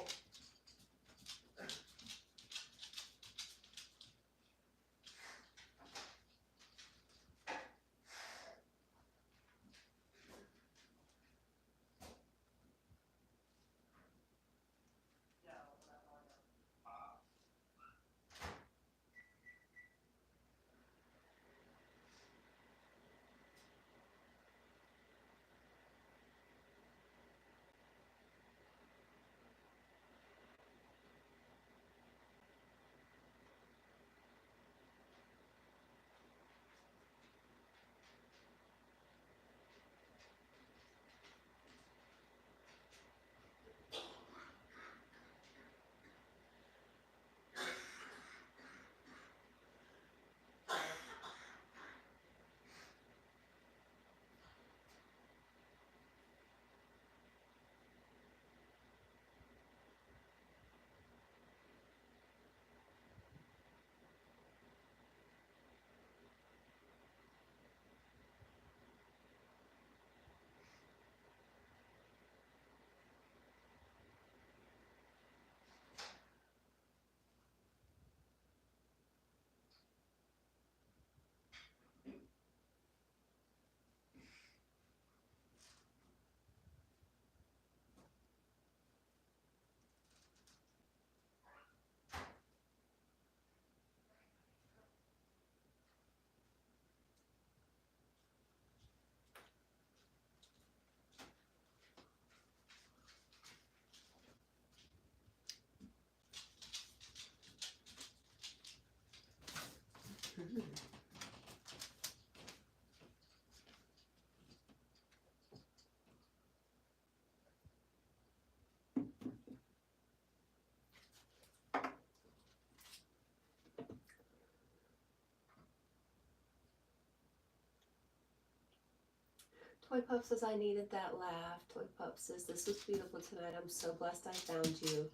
Toy Pup says, I needed that laugh. Toy Pup says, this was beautiful tonight. I'm so blessed I found you.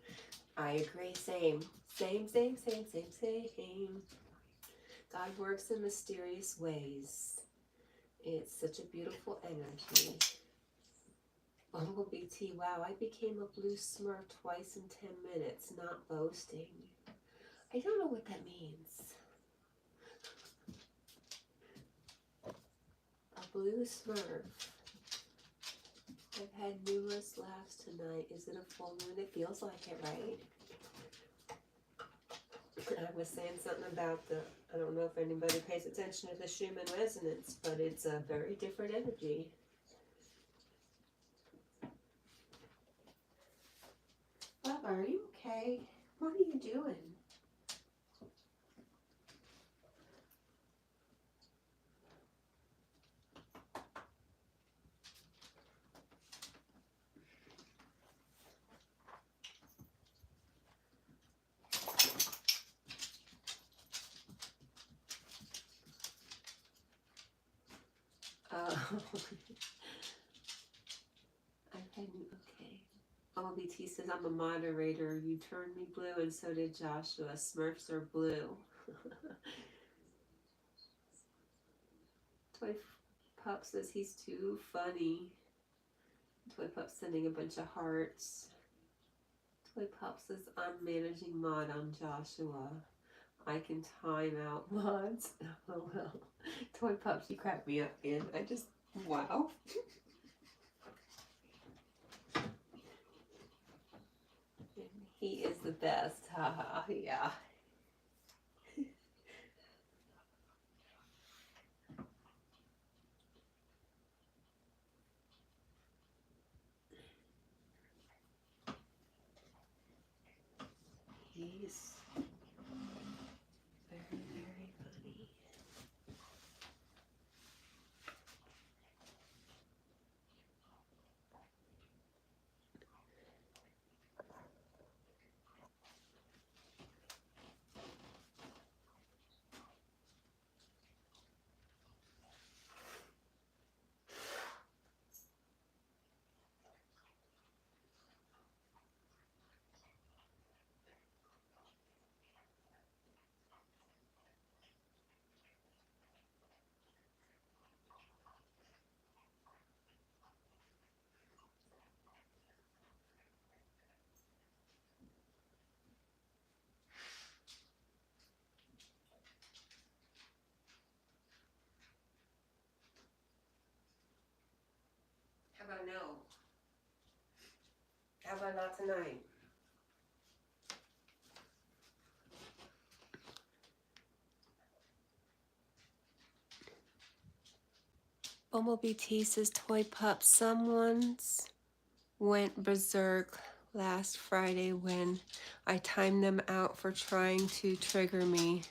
I agree. Same. Same, same, same, same, same. God works in mysterious ways. It's such a beautiful energy. Bumblebee T, wow, I became a blue smurf twice in 10 minutes, not boasting. I don't know what that means. A blue smurf. I've had numerous laughs tonight. Is it a full moon? It feels like it, right? I was saying something about I don't know if anybody pays attention to the Schumann resonance, but it's a very different energy. Bub, are you okay? What are you doing? Oh, okay. LBT says, I'm a moderator. You turned me blue, and so did Joshua. Smurfs are blue. Toy Pup says he's too funny. Toy Pup sending a bunch of hearts. Toy Pup says, I'm managing mod on Joshua. I can time out mods. Oh well. Toy Pup, she cracked me up again. Wow. He is the best. Haha, yeah. He's very, very funny. How about no? How about not tonight? Bumblebee T says, Toy Pup, someone's went berserk last Friday when I timed them out for trying to trigger me.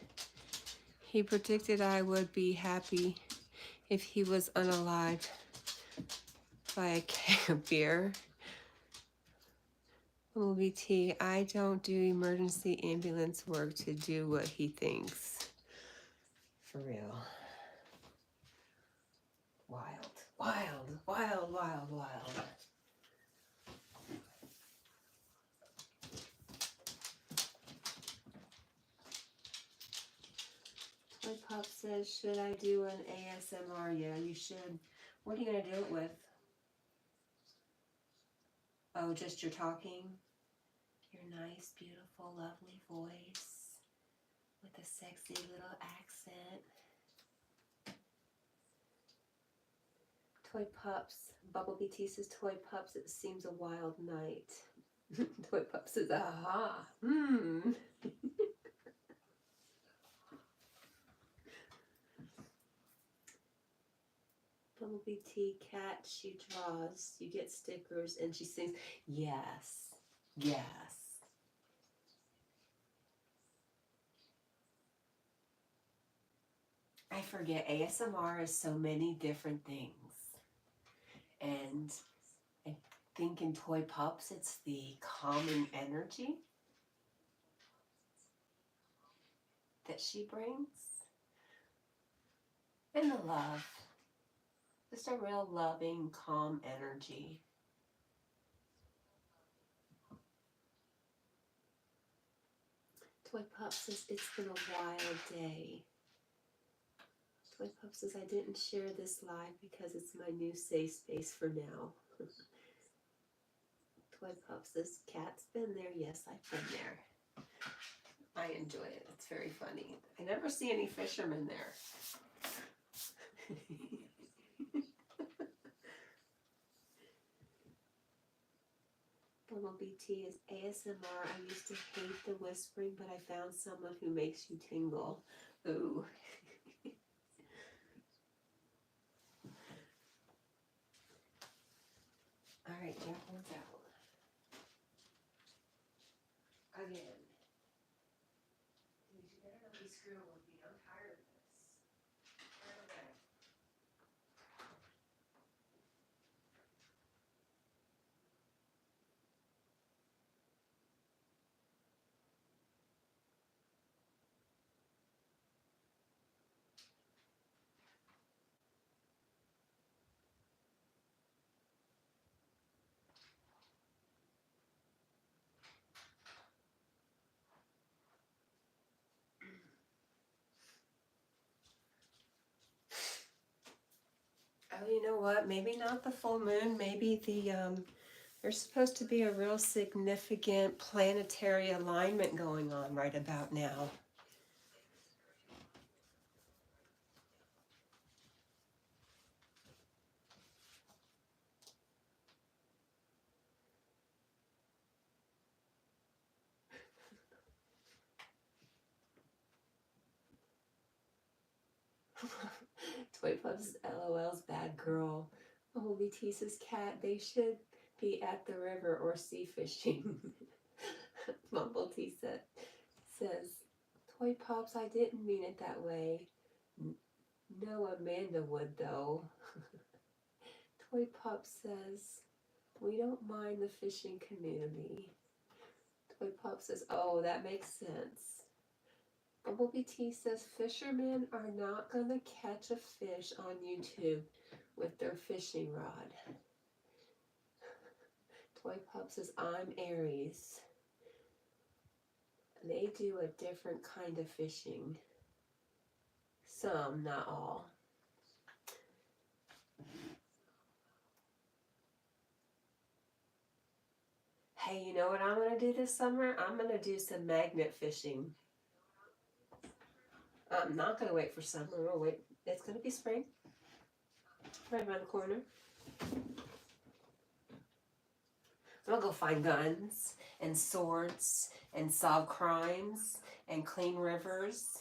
He predicted I would be happy if he was unalived by a keg of beer. Bumblebee T, I don't do emergency ambulance work to do what he thinks. For real. Wild, wild, wild, wild, wild. Toy Pop says, should I do an ASMR? Yeah, you should. What are you going to do it with? Oh, just your talking? Your nice, beautiful, lovely voice with a sexy little accent. Toy Pups. Bumblebee T says, Toy Pups, it seems a wild night. Toy Pups says, aha. Bumblebee T, cat, she draws. You get stickers, and she sings, yes, yes. I forget, ASMR is so many different things. And I think in Toy Pups, it's the calming energy that she brings. And the love. Just a real loving, calm energy. Toy Pup says, it's been a wild day. Toy Pup says, I didn't share this live because it's my new safe space for now. Toy Pup says, Cat's been there. Yes, I've been there. I enjoy it. It's very funny. I never see any fishermen there. Bumblebee T is ASMR. I used to hate the whispering, but I found someone who makes you tingle. Ooh. All right, Jack one's out. Again. You better not be screwing with me. I'm tired of this. Okay. Oh, you know what? Maybe not the full moon. Maybe there's supposed to be a real significant planetary alignment going on right about now. Toy Pups, LOL's bad girl. Holy Tease's cat, they should be at the river or sea fishing. Mumble T says, Toy Pups, I didn't mean it that way. No, Amanda would though. Toy Pup says, we don't mind the fishing community. Toy Pup says, oh, that makes sense. Bumblebee T says, fishermen are not going to catch a fish on YouTube with their fishing rod. Toy Pup says, I'm Aries. They do a different kind of fishing. Some, not all. Hey, you know what I'm going to do this summer? I'm going to do some magnet fishing. I'm not going to wait for summer. I'll wait. It's going to be spring. Right around the corner. I'm going to go find guns and swords and solve crimes and clean rivers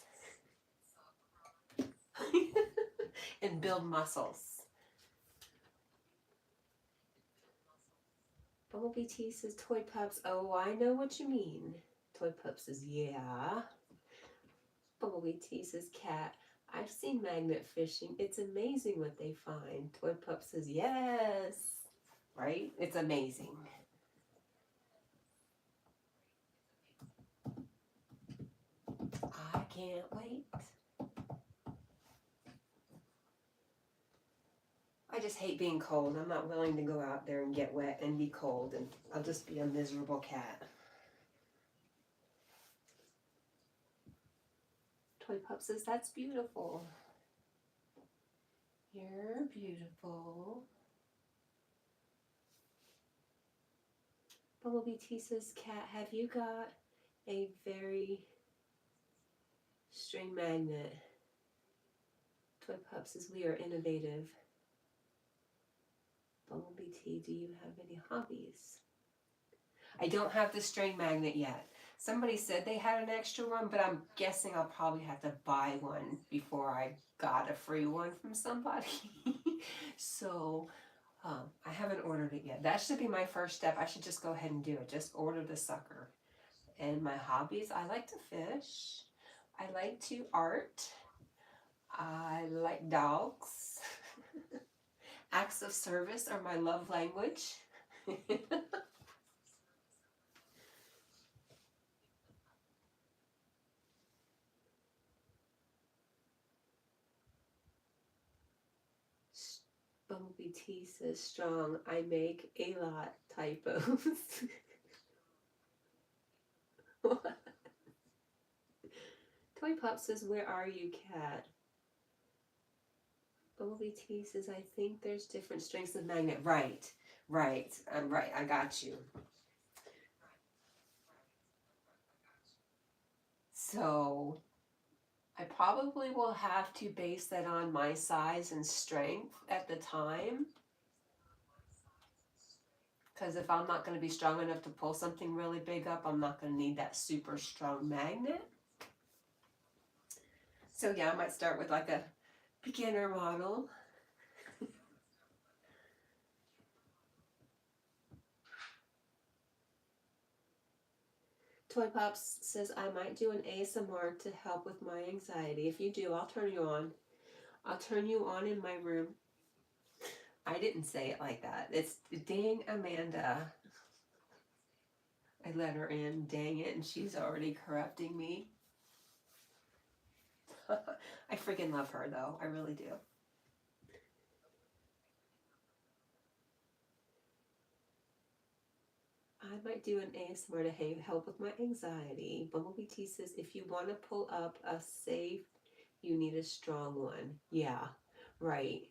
and build muscles. Bumblebee T says, Toy Pups, oh, I know what you mean. Toy Pup says, yeah. Bumblebee T says, Cat, I've seen magnet fishing. It's amazing what they find. Toy Pup says, yes. Right? It's amazing. I can't wait. I just hate being cold. I'm not willing to go out there and get wet and be cold, and I'll just be a miserable cat. Toy Pup says, that's beautiful. You're beautiful. Bumblebee T says, Cat, have you got a very string magnet? Toy Pup says, we are innovative. Bumblebee T, do you have any hobbies? I don't have the string magnet yet. Somebody said they had an extra one, but I'm guessing I'll probably have to buy one before I got a free one from somebody. So I haven't ordered it yet. That should be my first step. I should just go ahead and do it. Just order the sucker. And my hobbies, I like to fish. I like to art. I like dogs. Acts of service are my love language. Bumblebee T says, strong, I make a lot typos. Toy Pup says, where are you, Cat? OBT says, I think there's different strengths of magnet. Right, right, right, I got you. So I probably will have to base that on my size and strength at the time. Because if I'm not going to be strong enough to pull something really big up, I'm not going to need that super strong magnet. So yeah, I might start with like a beginner model. Toy Pops says, I might do an ASMR to help with my anxiety. If you do, I'll turn you on. I'll turn you on in my room. I didn't say it like that. It's dang Amanda. I let her in, dang it, and she's already corrupting me. I freaking love her though, I really do. I might do an ASMR to help with my anxiety. Bumblebee T says, if you want to pull up a safe, you need a strong one. Yeah, right.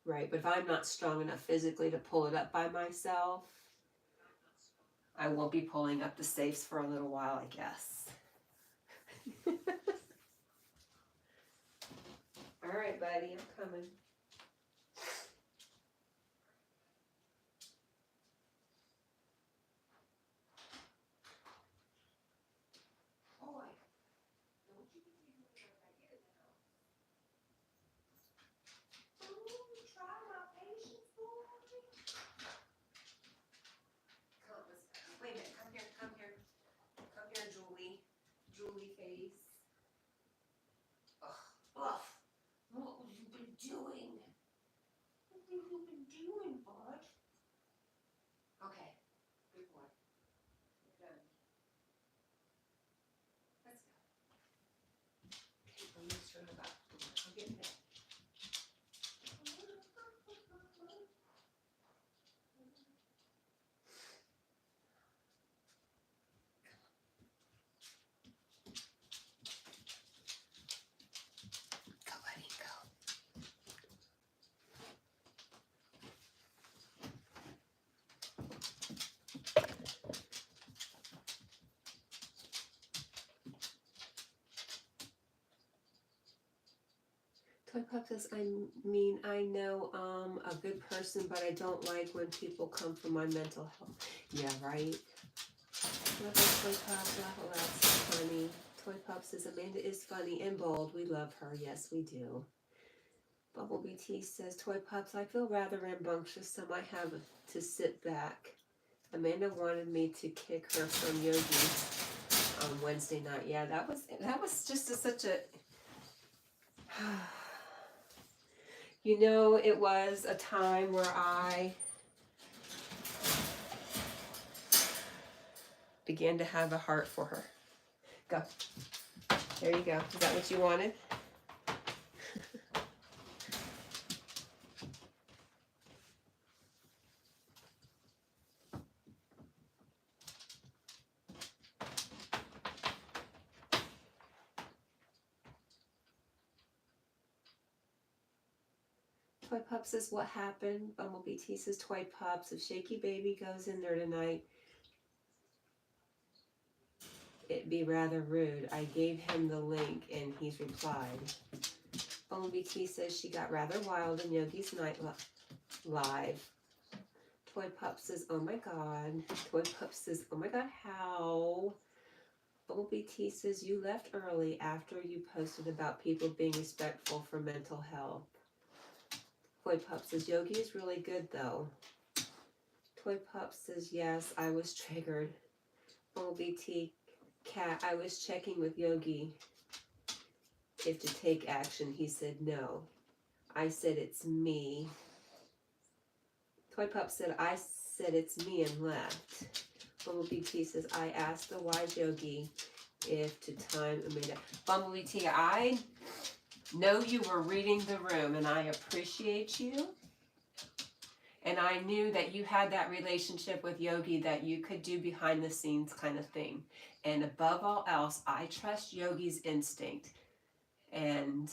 Right, but if I'm not strong enough physically to pull it up by myself, I won't be pulling up the safes for a little while, I guess. All right, buddy, I'm coming. Boy, don't you be thinking about that yet now. Ooh, try my patience, boy. Come, wait a minute, come here, come here. Come here, Julie. Julie face. Ugh, ugh. What have you been doing? What have you been doing, bud? Okay, good boy. We're done. Let's go. Okay, I'm gonna turn it up. I'll get back. Go, buddy, go. Toy Pup says, I mean, I know a good person, but I don't like when people come for my mental health. Yeah, right? Love it, Toy Pop, laugh out loud, so funny. Toy Pop says, Amanda is funny and bold. We love her. Yes, we do. Bumblebee T says, Toy Pops, I feel rather rambunctious, so I have to sit back. Amanda wanted me to kick her from Yogi on Wednesday night. Yeah, that was just such a... You know, it was a time where I began to have a heart for her. Go. There you go. Is that what you wanted? Toy Pup says, what happened? Bumblebee T says, Toy Pups, if Shaky Baby goes in there tonight, it'd be rather rude. I gave him the link and he's replied. Bumblebee T says she got rather wild in Yogi's night live. Toy Pup says, oh my god. Toy Pup says, oh my god, how? Bumblebee T says, you left early after you posted about people being respectful for mental health. Toy Pup says, Yogi is really good though. Toy Pup says, yes, I was triggered. Bumblebee T, Cat, I was checking with Yogi if to take action. He said no. I said it's me. Toy Pup said, I said it's me and left. Bumblebee T says, I asked the wise Yogi if to time Amanda. Bumblebee T, I know you were reading the room and I appreciate you. And I knew that you had that relationship with Yogi that you could do behind the scenes kind of thing. And above all else, I trust Yogi's instinct. And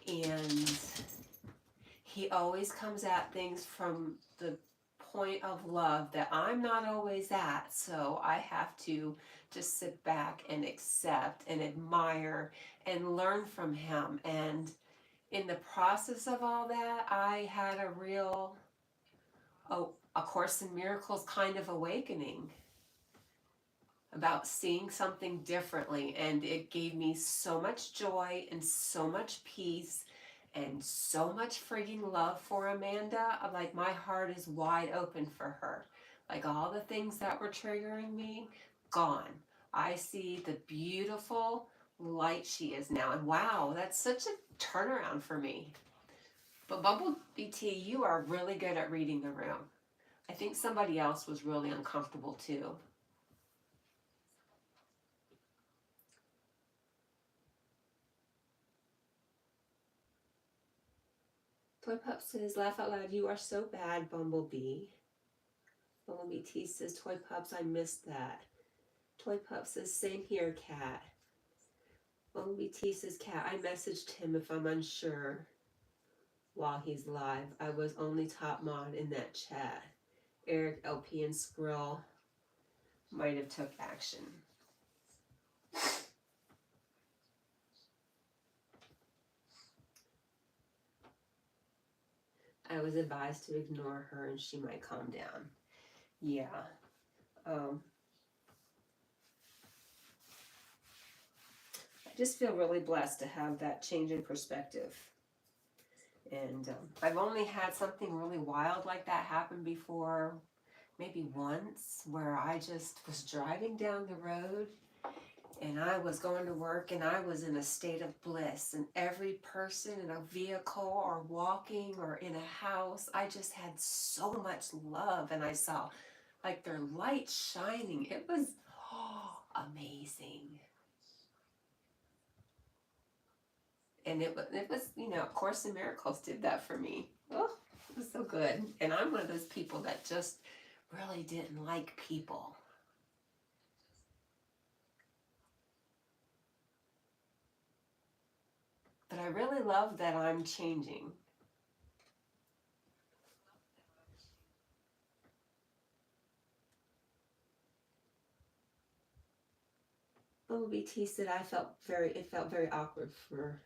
and he always comes at things from the point of love that I'm not always at, so I have to just sit back and accept and admire and learn from him. And in the process of all that, I had a real, a Course in Miracles kind of awakening about seeing something differently, and it gave me so much joy and so much peace and so much freaking love for Amanda. Like, my heart is wide open for her. Like, all the things that were triggering me, gone. I see the beautiful light she is now, and wow, that's such a turnaround for me. But Bumblebee T, you are really good at reading the room. I think somebody else was really uncomfortable too. Toy Pup says, laugh out loud, you are so bad, Bumblebee. Bumblebee T says, Toy Pups, I missed that. Toy Pup says, same here, Cat. Bumblebee T says, Cat, I messaged him if I'm unsure while he's live. I was only top mod in that chat. Eric, LP, and Skrill might have took action. I was advised to ignore her and she might calm down. Yeah. I just feel really blessed to have that change in perspective. And I've only had something really wild like that happen before, maybe once, where I just was driving down the road and I was going to work and I was in a state of bliss, and every person in a vehicle or walking or in a house, I just had so much love, and I saw like their light shining. It was amazing. And it was, you know, Course in Miracles did that for me. Oh, it was so good. And I'm one of those people that just really didn't like people. But I really love that I'm changing. OBT said it felt very awkward for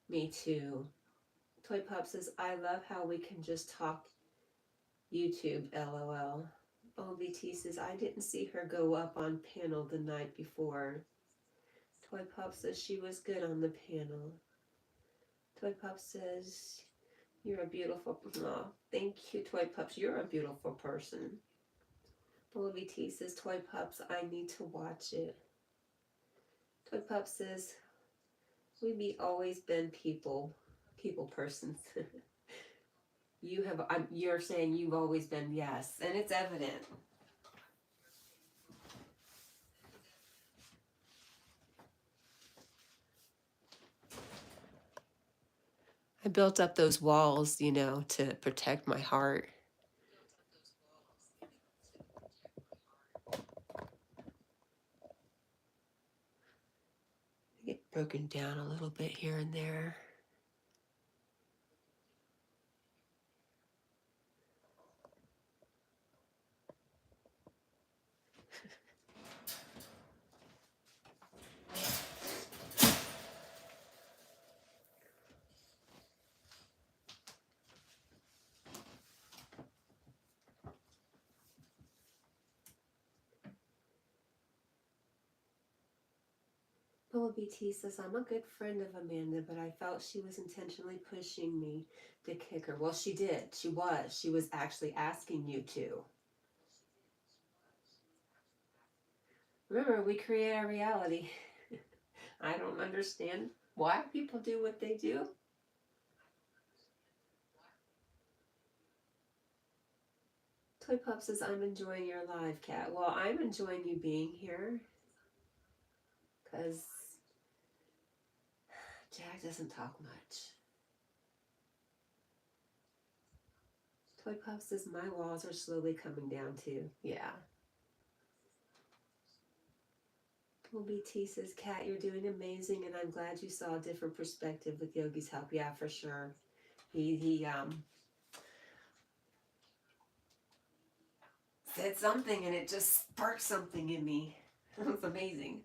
me too. Toy Pop says, I love how we can just talk YouTube, LOL. OBT says, I didn't see her go up on panel the night before. Toy Pop says she was good on the panel. Toy Pop says, you're a beautiful, oh, thank you, Toy Pups, you're a beautiful person. OBT says, Toy Pups, I need to watch it. Toy Pop says, we be always been people persons. You're saying you've always been, yes, and it's evident. I built up those walls, you know, to protect my heart. I get broken down a little bit here and there. BT says, I'm a good friend of Amanda, but I felt she was intentionally pushing me to kick her. Well, she did. She was. She was actually asking you to. Remember, we create our reality. I don't understand why people do what they do. Toy Pup says, I'm enjoying your live, Cat. Well, I'm enjoying you being here, because Jack doesn't talk much. Toy Pup says, my walls are slowly coming down too. Yeah. BT says, Kat, you're doing amazing, and I'm glad you saw a different perspective with Yogi's help. Yeah, for sure. He said something, and it just sparked something in me. It was amazing.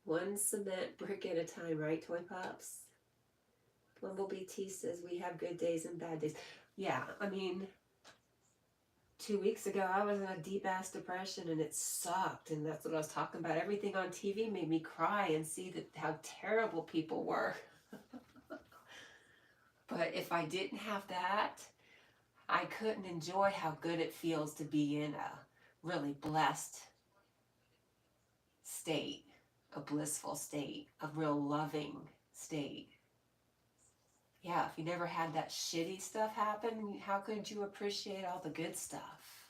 One cement brick at a time, right, Toy Pops? Bumblebee T says, we have good days and bad days. Yeah, I mean, 2 weeks ago, I was in a deep-ass depression, and it sucked, and that's what I was talking about. Everything on TV made me cry and see how terrible people were. But if I didn't have that, I couldn't enjoy how good it feels to be in a really blessed state, a blissful state, a real loving state. Yeah, if you never had that shitty stuff happen, how could you appreciate all the good stuff?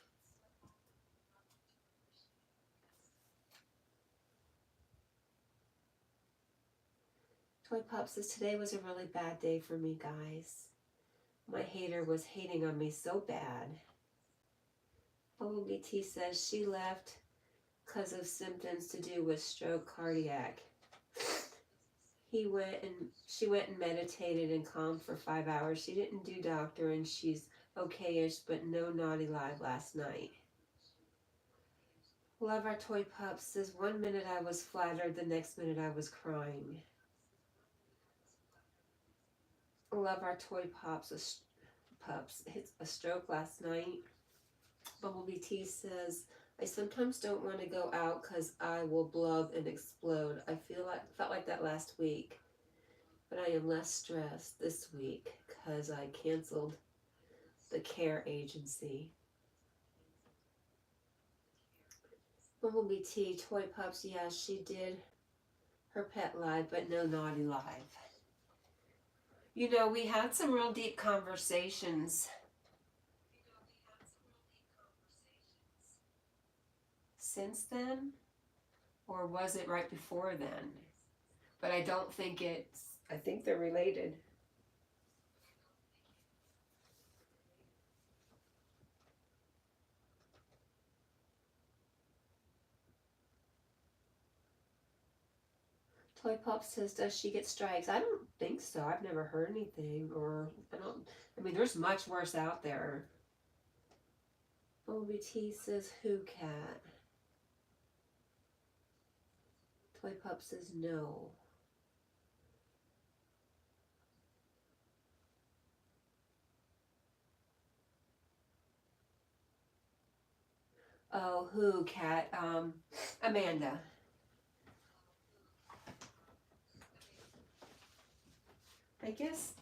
Toy Pop says, today was a really bad day for me, guys. My hater was hating on me so bad. OBT says she left because of symptoms to do with stroke cardiac. She went and meditated and calmed for 5 hours. She didn't do doctor, and she's okay-ish, but no naughty live last night. Love our Toy Pups says, 1 minute I was flattered, the next minute I was crying. Love our Toy Pups. Hits a stroke last night. Bumblebee T says, I sometimes don't want to go out because I will blub and explode. I felt like that last week, but I am less stressed this week because I canceled the care agency. Bumblebee T, Toy Pups, yeah, she did her pet live, but no naughty live. You know, we had some real deep conversations since then, or was it right before then? But I don't think I think they're related. Toy Pop says, does she get strikes? I don't think so. I've never heard anything, or I mean, there's much worse out there. OBT says, who cat? Toy Pup says, no. Oh, who cat? Amanda. I guess,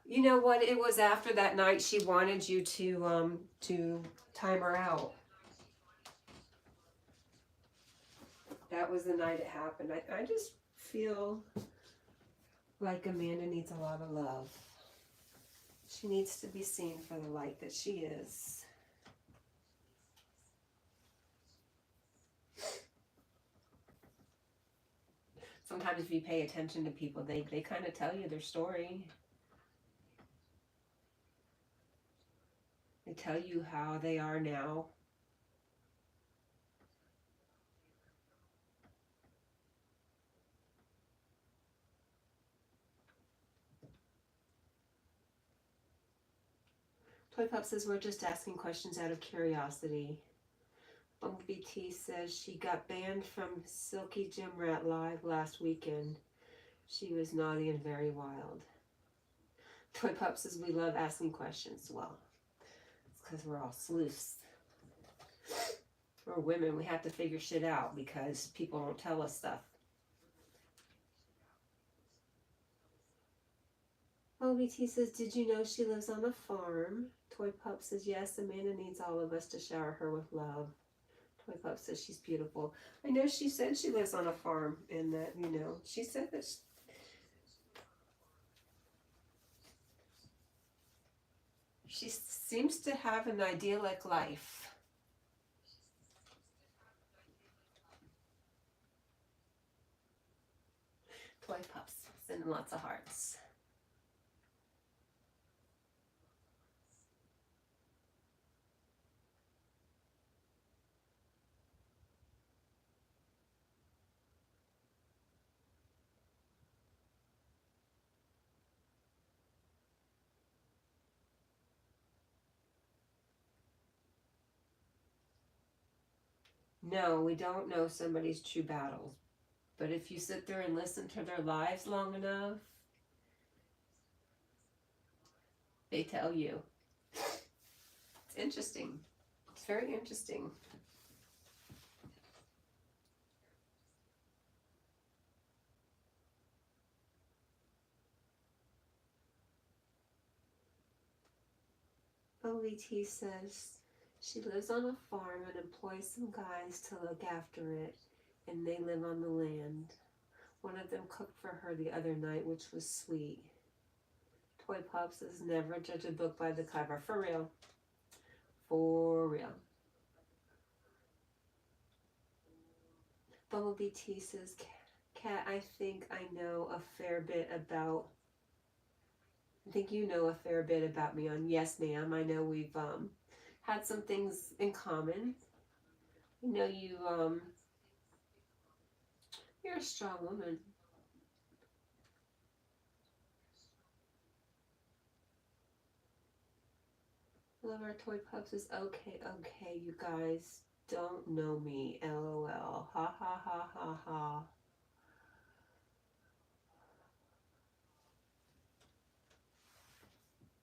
you know what? It was after that night she wanted you to time her out. That was the night it happened. I just feel like Amanda needs a lot of love. She needs to be seen for the light that she is. Sometimes if you pay attention to people, they kind of tell you their story. They tell you how they are now. Toy Pop says, we're just asking questions out of curiosity. Bumblebee T says she got banned from Silky Gym Rat Live last weekend. She was naughty and very wild. Toy Pop says, we love asking questions. Well, it's because we're all sleuths. We're women. We have to figure shit out because people don't tell us stuff. OBT says, did you know she lives on a farm? Toy Pup says, yes, Amanda needs all of us to shower her with love. Toy Pup says she's beautiful. I know she said she lives on a farm and that, you know, she said that she seems to have an idyllic life. Toy Pups sending lots of hearts. No, we don't know somebody's true battles. But if you sit there and listen to their lives long enough, they tell you. It's interesting. It's very interesting. OVT says she lives on a farm and employs some guys to look after it, and they live on the land. One of them cooked for her the other night, which was sweet. Toy Pop says never judge a book by the cover. For real. For real. Bumblebee T says, Cat, I think I know a fair bit about, I think you know a fair bit about me on Yes Ma'am. I know we've had some things in common. I know you're a strong woman. Love our toy pups is okay, you guys don't know me, LOL. Ha ha ha ha ha.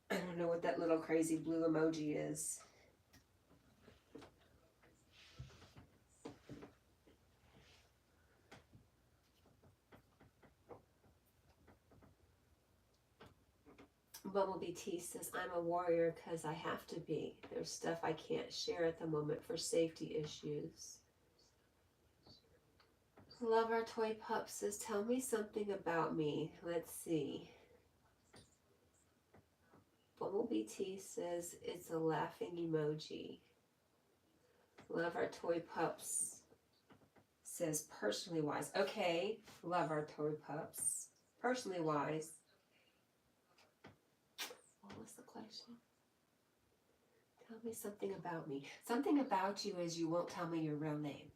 I don't know what that little crazy blue emoji is. Bumblebee T says, I'm a warrior because I have to be. There's stuff I can't share at the moment for safety issues. Love our toy pup says, tell me something about me. Let's see. Bumblebee T says, it's a laughing emoji. Love our toy pups says, personally wise. Okay, love our toy pups. Personally wise. What was the question? Tell me something about me. Something about you is you won't tell me your real name.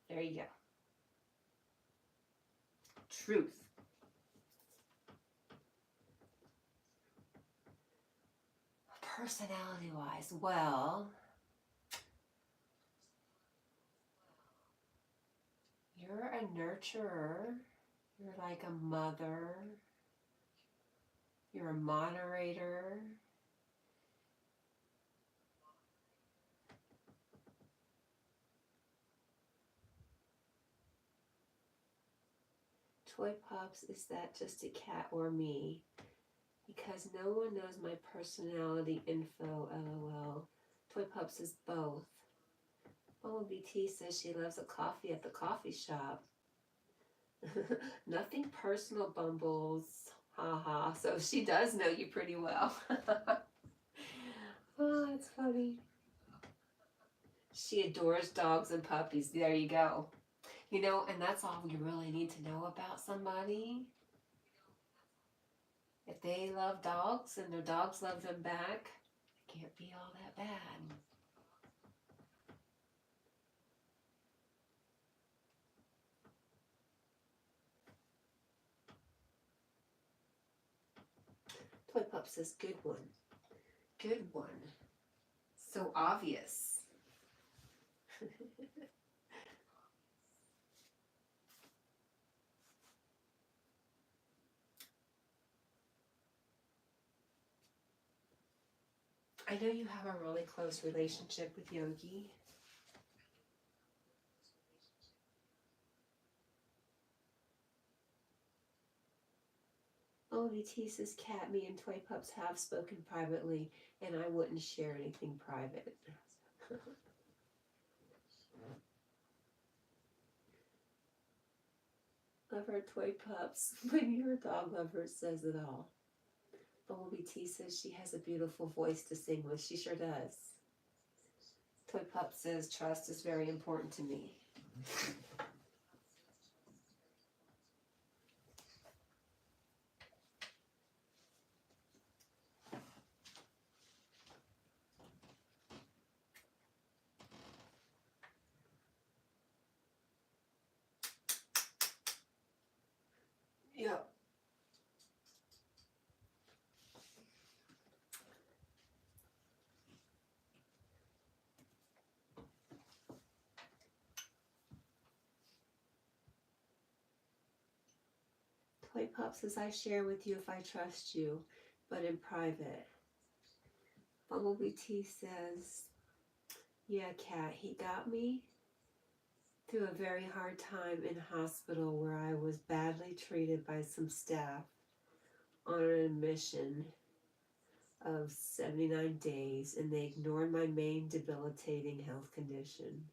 There you go. Truth. Personality-wise, well, you're a nurturer. You're like a mother. You're a moderator. Toy Pops, is that just a cat or me? Because no one knows my personality info, LOL. Toy Pops is both. Bumblebee T says she loves a coffee at the coffee shop. Nothing personal, Bumbles. Haha. So she does know you pretty well. Oh, that's funny. She adores dogs and puppies. There you go. You know, and that's all you really need to know about somebody. If they love dogs and their dogs love them back, it can't be all that bad. Toy Pup says, good one. Good one. So obvious. I know you have a really close relationship with Yogi. OVT says, Cat, me and Toy Pups have spoken privately, and I wouldn't share anything private. Love our Toy Pups. When you're a dog lover, it says it all. Bumblebee T says she has a beautiful voice to sing with. She sure does. Toy Pup says trust is very important to me. Yep. Toy Pop says, I share with you if I trust you, but in private. Bumblebee T says, yeah, Cat, he got me through a very hard time in hospital where I was badly treated by some staff on an admission of 79 days, and they ignored my main debilitating health condition.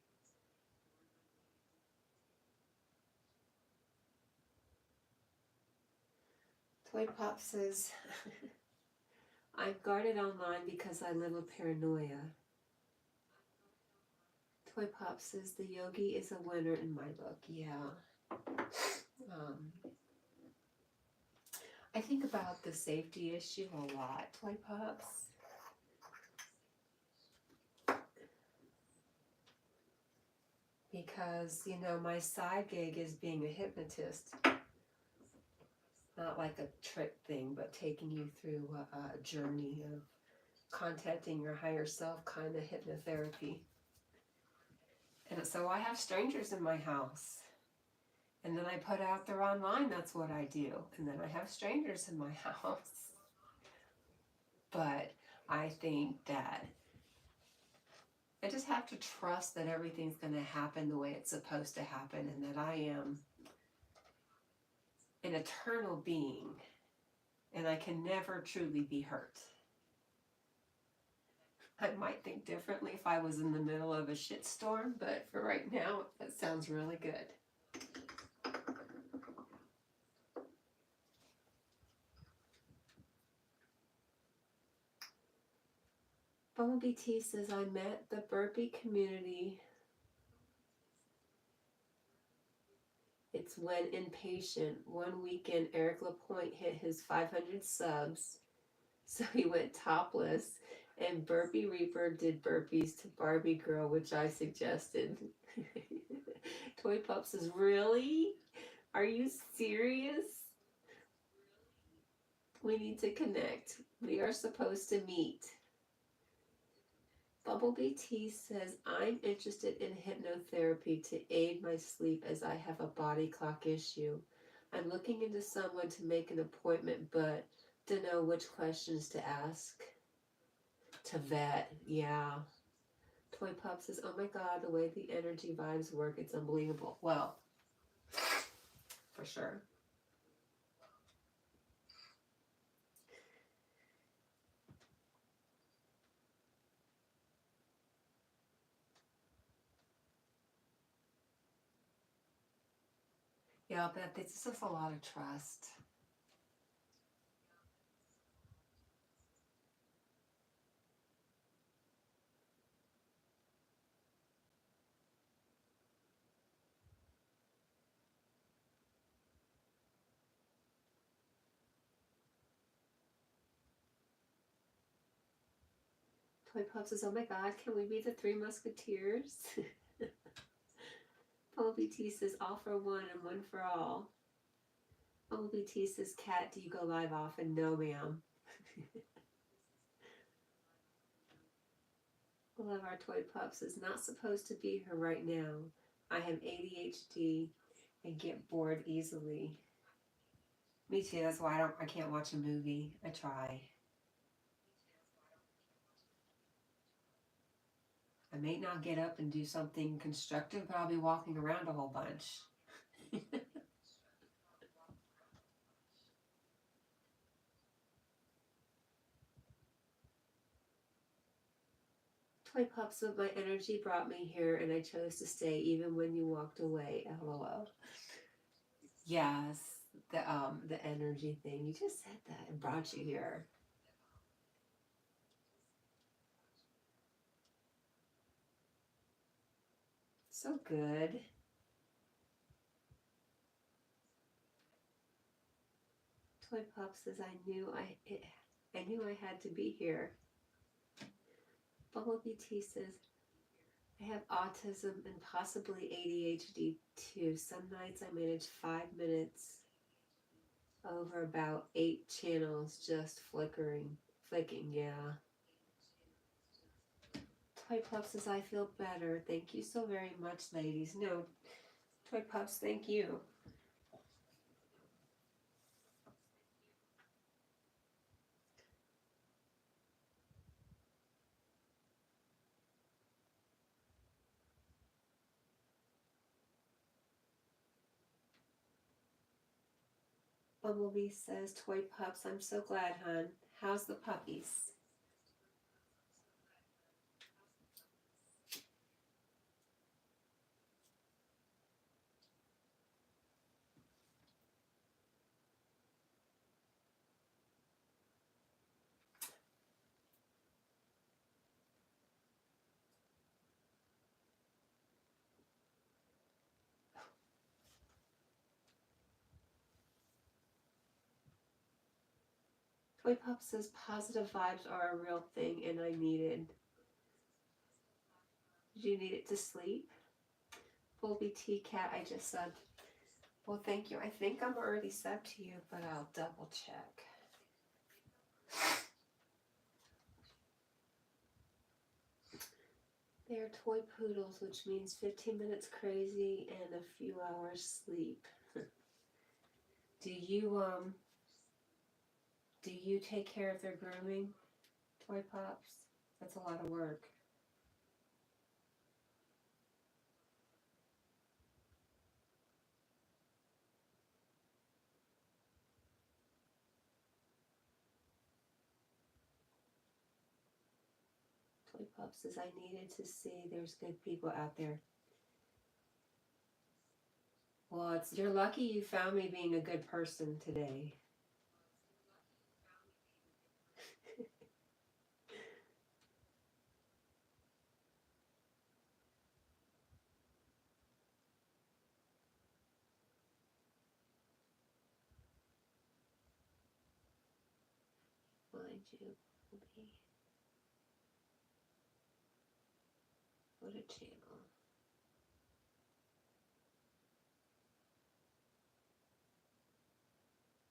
Toy Pop says, I'm guarded online because I live with paranoia. Toy Pop says, the yogi is a winner in my book. Yeah. I think about the safety issue a lot, Toy Pops. Because, you know, my side gig is being a hypnotist. Not like a trick thing, but taking you through a journey of contacting your higher self, kind of hypnotherapy. And so I have strangers in my house. And then I put out there online, that's what I do. And then I have strangers in my house. But I think that I just have to trust that everything's going to happen the way it's supposed to happen, and that I am an eternal being, and I can never truly be hurt. I might think differently if I was in the middle of a shitstorm, but for right now, that sounds really good. Bumblebee T says, I met the burpee community. It's when impatient. One weekend, Eric LaPointe hit his 500 subs, so he went topless, and Burpee Reaper did burpees to Barbie Girl, which I suggested. Toy Pup says, really? Are you serious? We need to connect. We are supposed to meet. Bumblebee T says, I'm interested in hypnotherapy to aid my sleep as I have a body clock issue. I'm looking into someone to make an appointment, but don't know which questions to ask. To vet, yeah. Toy Pup says, oh my God, the way the energy vibes work, it's unbelievable. Well, for sure. Yeah, but it's just a lot of trust. Toy Pup says, oh my God, can we be the Three Musketeers? Bumblebee T says, all for one and one for all. Bumblebee T says, Cat, do you go live often? No, ma'am. Love our Toy Pup says, not supposed to be here right now. I have ADHD and get bored easily. Me too, that's why I can't watch a movie. I try. I may not get up and do something constructive, but I'll be walking around a whole bunch. Toy Pups, but my energy brought me here and I chose to stay even when you walked away. LOL. Yes, the energy thing. You just said that. It brought you here. So good. Toy Pup says, I knew I had to be here. Bumblebee T says, I have autism and possibly ADHD too. Some nights I manage 5 minutes over about 8 channels just flicking, yeah. Toy Pup says, I feel better. Thank you so very much, ladies. No, Toy Pups, thank you. Bumblebee says, toy pups, I'm so glad, hon. How's the puppies? Toy Pup says, positive vibes are a real thing and I need it. Did you need it to sleep? Bumblebee T Cat, I just said. Well, thank you. I think I'm already subbed to you, but I'll double check. They're toy poodles, which means 15 minutes crazy and a few hours sleep. Do you take care of their grooming, toy pups? That's a lot of work. Toy Pup says, I needed to see there's good people out there. Well, you're lucky you found me being a good person today. Mind you, Bumblebee. Go to channel.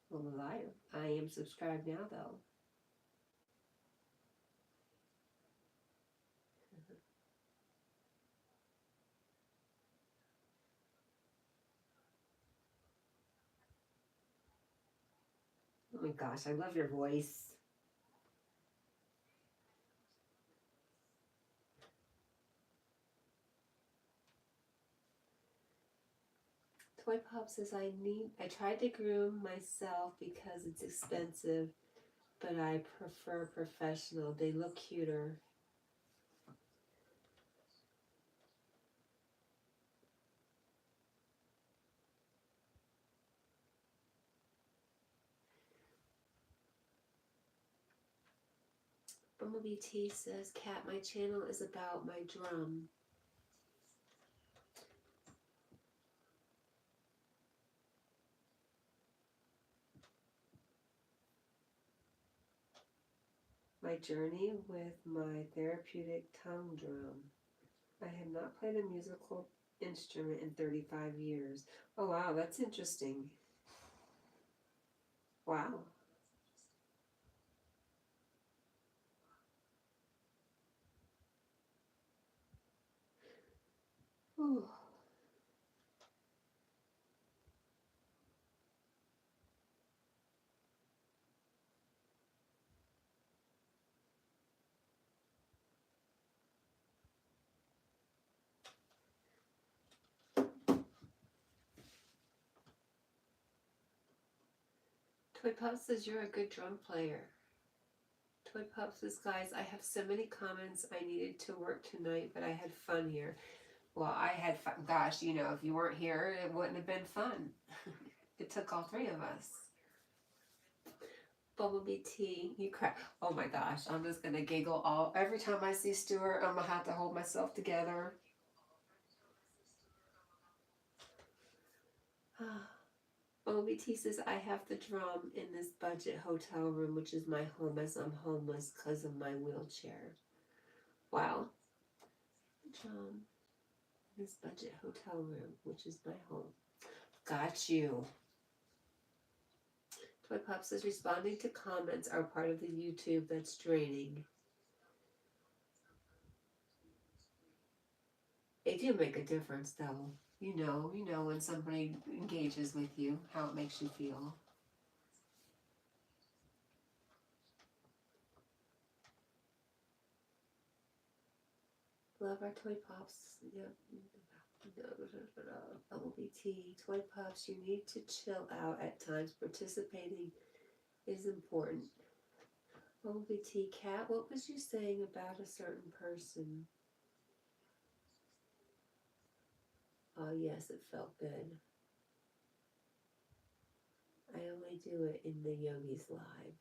Well, I am subscribed now, though. Oh my gosh, I love your voice. Toy Pop says, I tried to groom myself because it's expensive, but I prefer professional. They look cuter. Bumblebee T says, Cat, my channel is about my drum. My journey with my therapeutic tongue drum. I have not played a musical instrument in 35 years. Oh wow, that's interesting. Wow. Ooh. Toy Pop says, you're a good drum player. Toy Pop says, guys, I have so many comments. I needed to work tonight, but I had fun here. Well, I had fun. Gosh, you know, if you weren't here, it wouldn't have been fun. It took all three of us. Bumblebee T, you crack. Oh my gosh, I'm just going to giggle every time I see Stuart. I'm going to have to hold myself together. Bumblebee T says, I have the drum in this budget hotel room, which is my home as I'm homeless because of my wheelchair. Wow. Drum in this budget hotel room, which is my home. Got you. Toy Pop says, responding to comments are part of the YouTube that's draining. They do make a difference, though. You know when somebody engages with you, how it makes you feel. Love our Toy Pops. Yep. LBT, toy pups, you need to chill out at times. Participating is important. LBT, Cat, what was you saying about a certain person? Oh, yes, it felt good. I only do it in the Yogi's live.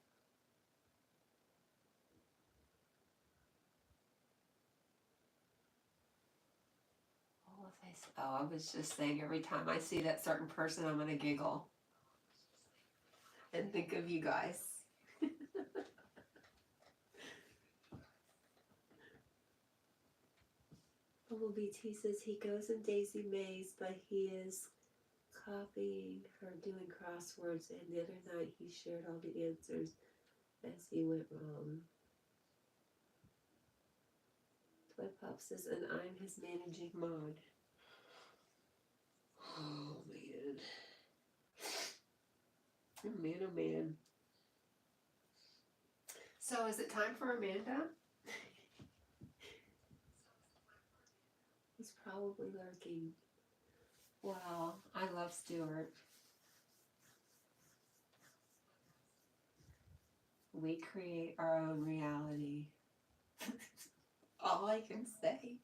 Oh, I was just saying every time I see that certain person, I'm going to giggle and think of you guys. Bumblebee T says he goes in Daisy Maze, but he is copying her doing crosswords, and the other night he shared all the answers as he went wrong. Toy Pop says, and I'm his managing mod. Oh, man. Oh, man, oh, man. So, is it time for Amanda? He's probably lurking. Wow, I love Stuart. We create our own reality. All I can say.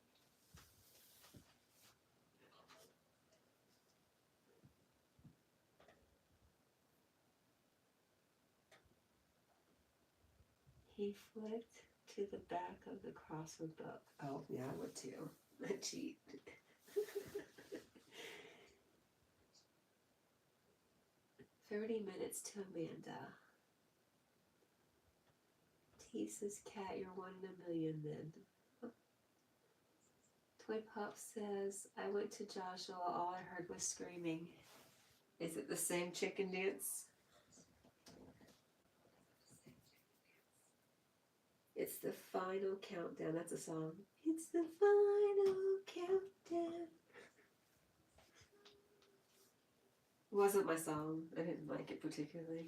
He flipped to the back of the crossword book. Oh, yeah, I would too. I cheat. $30 to Amanda. T says, Cat, you're 1 in a million then. Toy Pop says, I went to Joshua, all I heard was screaming. Is it the same chicken dance? It's the final countdown. That's a song. It's the final countdown. It wasn't my song. I didn't like it particularly.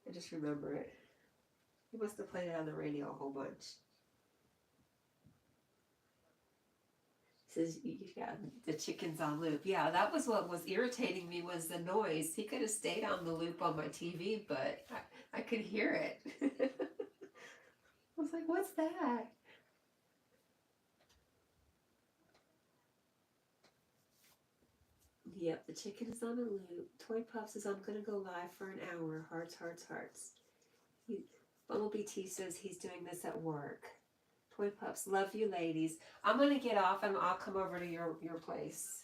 I just remember it. He must have played it on the radio a whole bunch. Says, yeah, the chicken's on loop. Yeah, that was what was irritating me, was the noise. He could have stayed on the loop on my TV, but I could hear it. I was like, what's that? Yep, the chicken is on a loop. Toy Pop says, I'm going to go live for an hour. Hearts, hearts, hearts. Bumblebee T says he's doing this at work. Toy Pups, love you ladies. I'm going to get off and I'll come over to your place.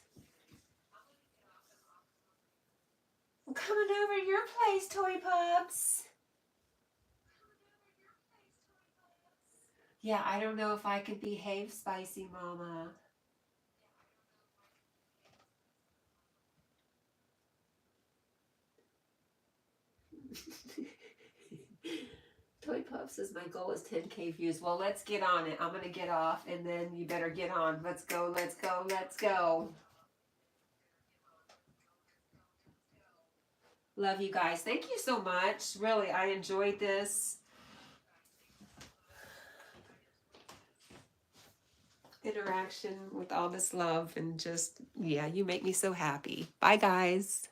I'm coming over to your place, Toy Pups. Yeah, I don't know if I can behave, Spicy Mama. Toy Pop says my goal is 10K views. Well, let's get on it. I'm going to get off and then you better get on. Let's go, let's go, let's go. Love you guys. Thank you so much. Really, I enjoyed this. Interaction with all this love and just, yeah, you make me so happy. Bye, guys.